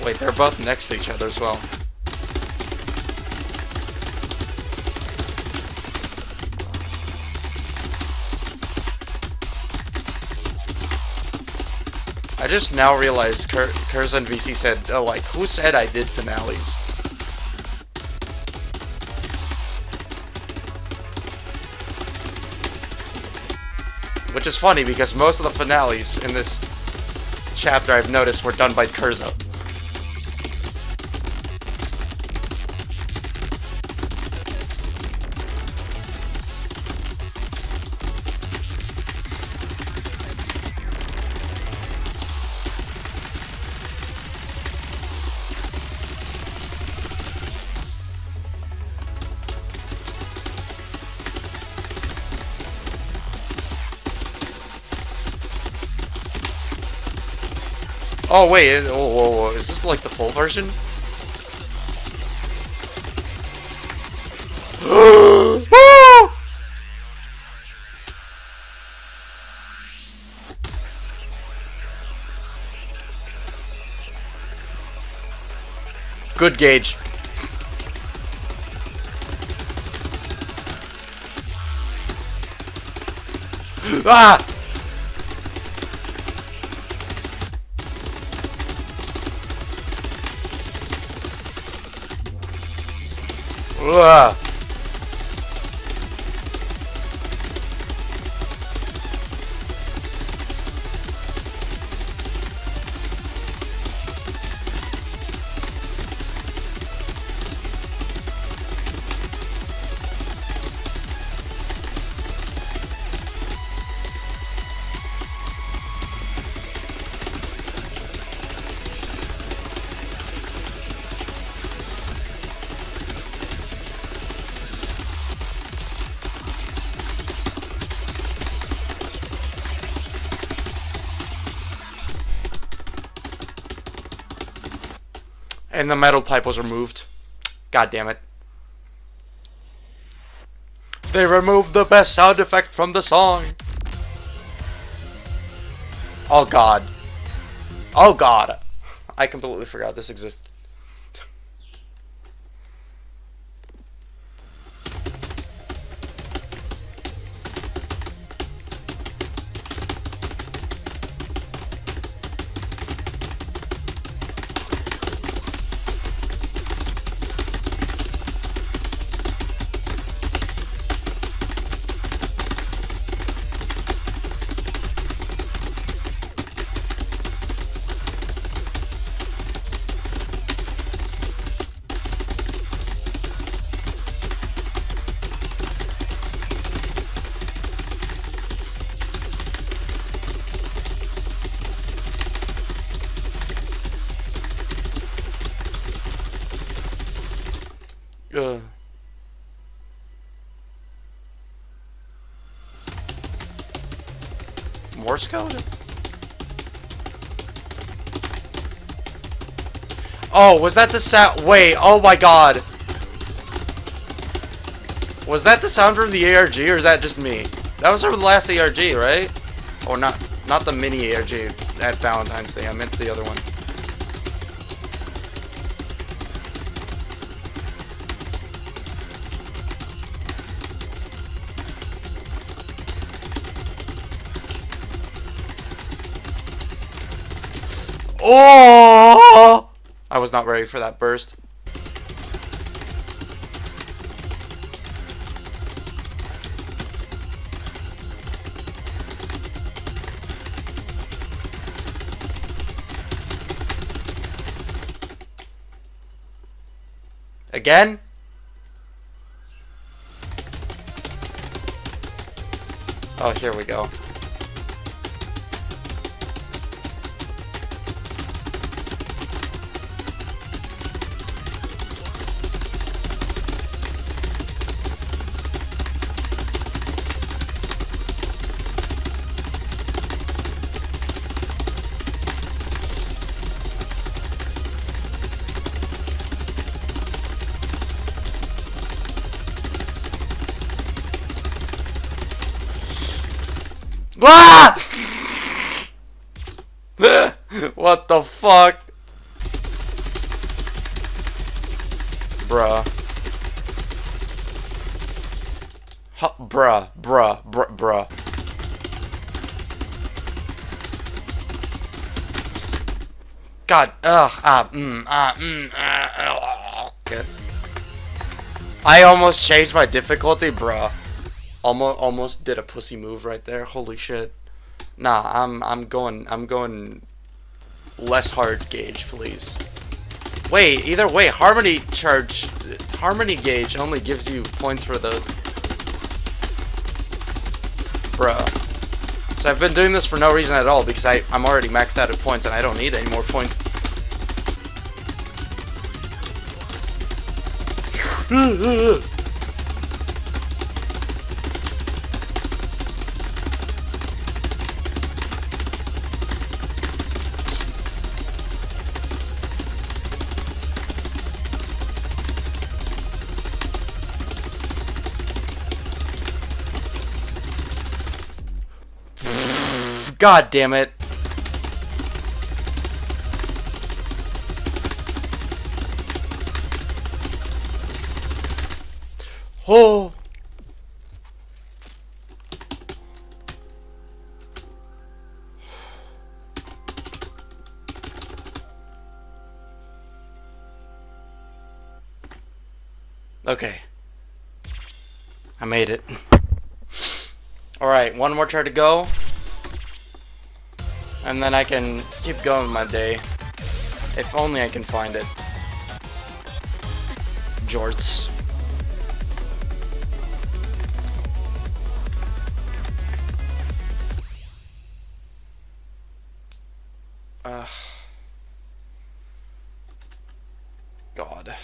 Wait, they're both next to each other as well. I just now realized Curzon VC said, oh, like, who said I did finales? Which is funny because most of the finales in this chapter I've noticed were done by Curzon. Oh wait, whoa, is this like the full version? Good gauge. Ah! Ugh. And the metal pipe was removed. God damn it. They removed the best sound effect from the song. Oh god. Oh god. I completely forgot this existed. Ugh. Morse code? Oh, was that the sound? Wait, oh my god. Was that the sound from the ARG, or is that just me? That was from the last ARG, right? Or not the mini ARG at Valentine's Day. I meant the other one. Oh! I was not ready for that burst. Again? Oh, here we go. Ah! What the fuck? Bruh. Bruh. God, okay. I almost changed my difficulty, bruh. Almost did a pussy move right there. Holy shit. Nah, I'm going less hard gauge, please. Wait, either way, harmony gauge only gives you points for the bruh. So I've been doing this for no reason at all because I'm already maxed out at points and I don't need any more points. God damn it. Oh. Okay. I made it. Alright, one more try to go. And then I can keep going with my day. If only I can find it. Jorts. God.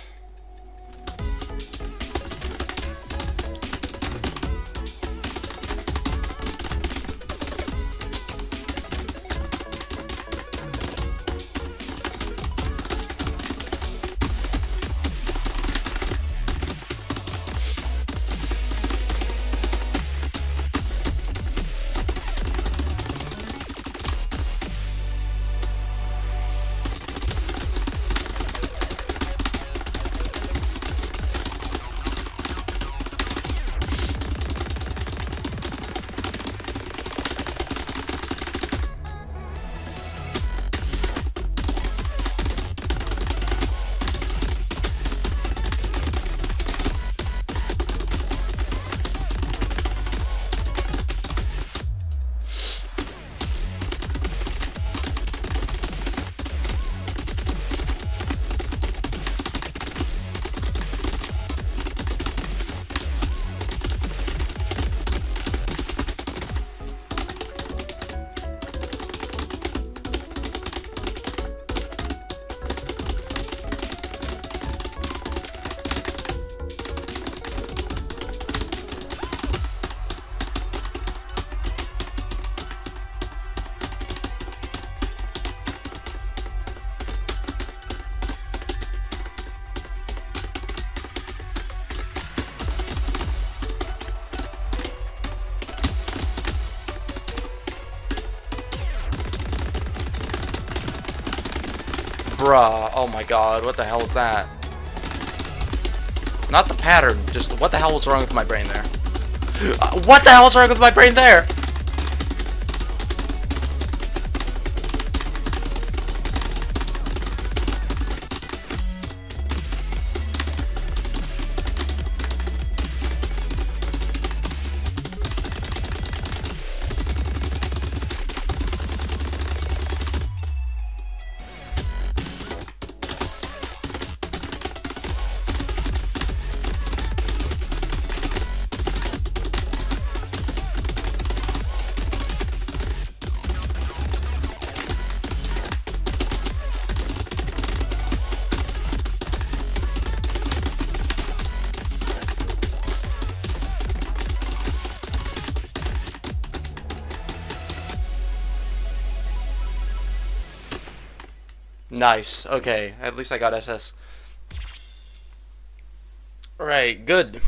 Bruh. Oh my god. What the hell is that? Not the pattern. Just what the hell was wrong with my brain there? What the hell is wrong with my brain there? Nice. Okay. At least I got SS. Alright, good.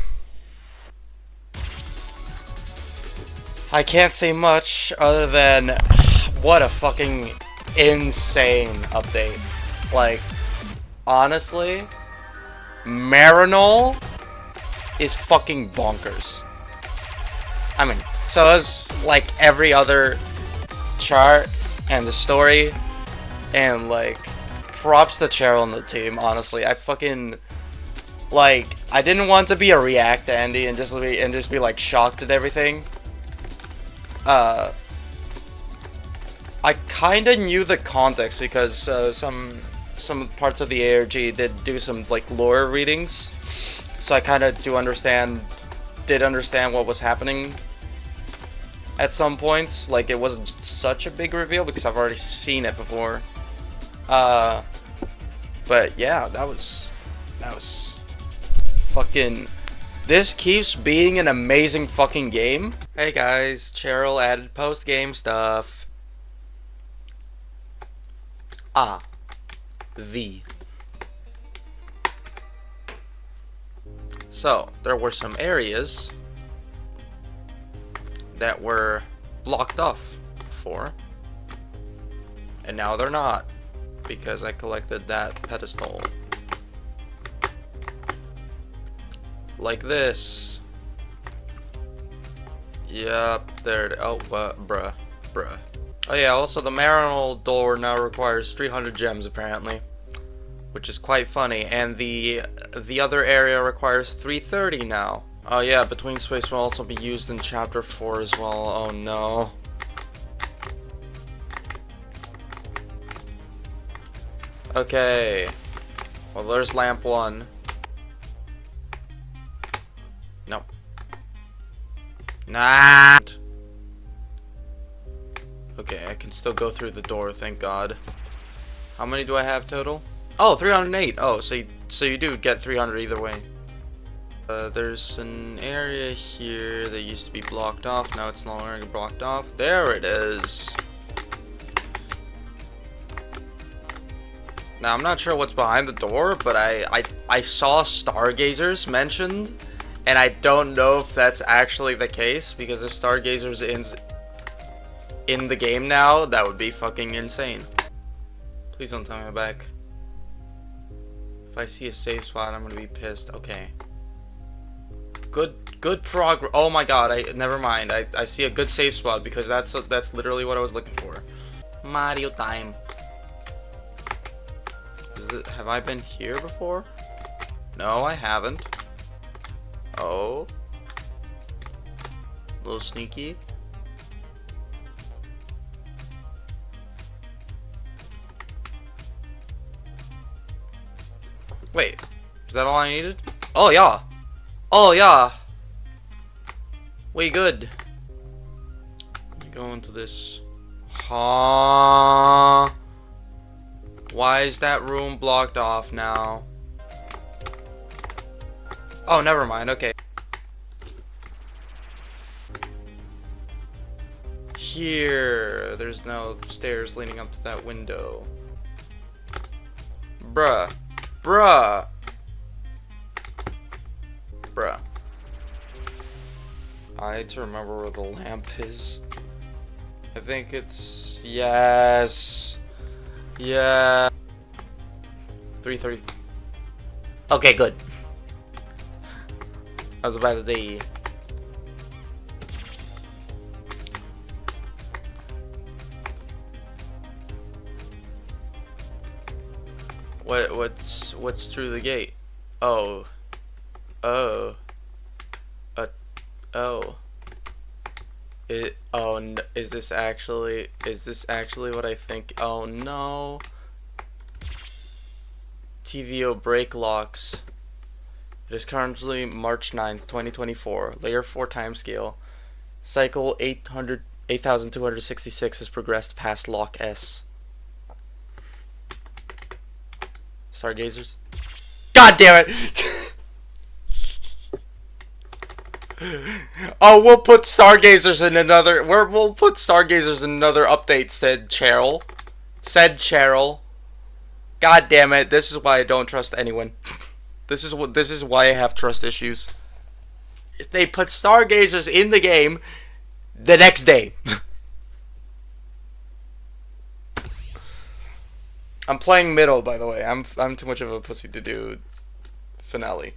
I can't say much other than what a fucking insane update. Like, honestly, Marinol is fucking bonkers. I mean, so is like every other chart and the story, and like props to Cheryl and the team. Honestly, I fucking like. I didn't want to be a react to Andy and just be like shocked at everything. I kind of knew the context because some parts of the ARG did do some like lore readings, so I kind of did understand what was happening at some points. Like, it wasn't such a big reveal because I've already seen it before. But yeah, that was fucking. This keeps being an amazing fucking game. Hey guys, Cheryl added post-game stuff. So, there were some areas that were blocked off before, and now they're not, because I collected that pedestal. Like this. Yep, there it is. Oh, bruh. Oh yeah, also the Marinol door now requires 300 gems apparently, which is quite funny, and the other area requires 330 now. Oh yeah, Between Space will also be used in Chapter 4 as well. Oh no. Okay. Well, there's lamp 1. No. Nah. Okay, I can still go through the door, thank God. How many do I have total? Oh, 308. Oh, so you do get 300 either way. There's an area here that used to be blocked off. Now it's no longer blocked off. There it is. Now, I'm not sure what's behind the door, but I saw stargazers mentioned, and I don't know if that's actually the case, because if stargazers in the game now, that would be fucking insane. Please don't tell me I'm back. If I see a safe spot, I'm gonna be pissed. Okay. Good progress. Oh my god, never mind. I see a good safe spot, because that's literally what I was looking for. Mario time. Have I been here before? No, I haven't. Oh. A little sneaky. Wait, is that all I needed? Oh yeah. Oh yeah. We good. Let me go into this. Huh? Why is that room blocked off now? Oh, never mind. Okay. Here, there's no stairs leading up to that window. Bruh. I need to remember where the lamp is. I think it's... Yes. Yeah. 3:30. Okay, good. I was about to say. What's through the gate? Oh. Oh. Oh. Is this actually what I think? Oh no. TVO brake locks. It is currently March 9th, 2024. Layer 4 timescale. Cycle 8266 has progressed past lock S. Stargazers? God damn it! Oh, we'll put Stargazers in another. We'll put Stargazers in another update. Said Cheryl. God damn it! This is why I don't trust anyone. This is why I have trust issues. If they put Stargazers in the game the next day. I'm playing middle, by the way. I'm too much of a pussy to do finale.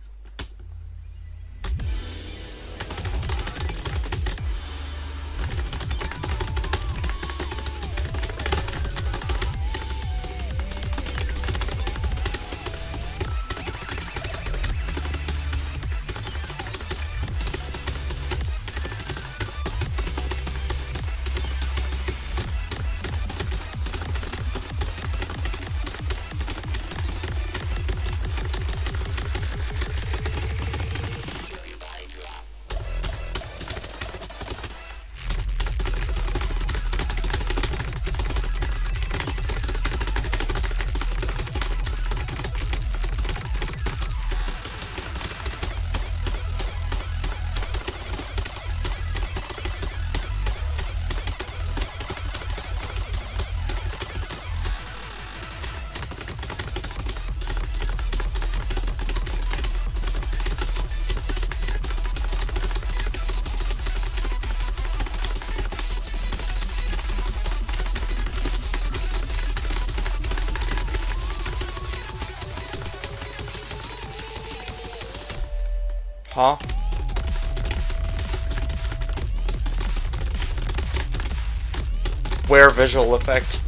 Huh? Where visual effect?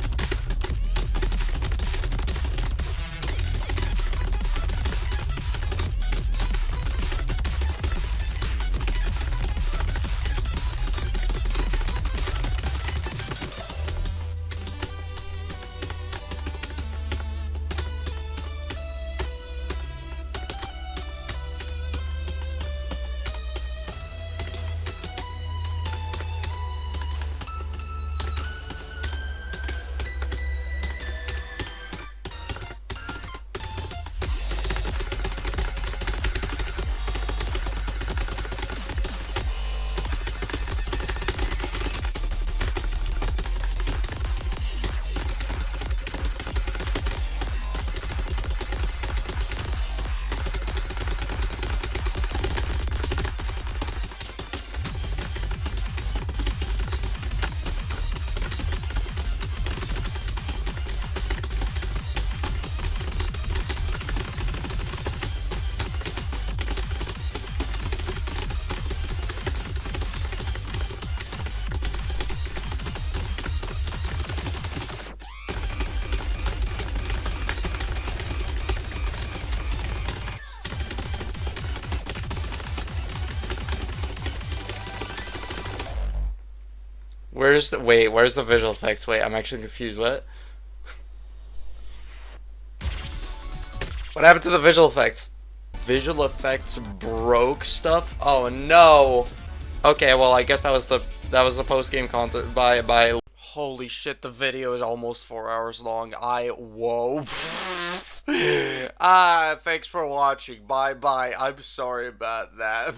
Where's the visual effects? Wait, I'm actually confused. What happened to the visual effects? Visual effects broke stuff? Oh no. Okay, well I guess that was the post game content by holy shit, the video is almost 4 hours long. Whoa. Thanks for watching. Bye bye. I'm sorry about that.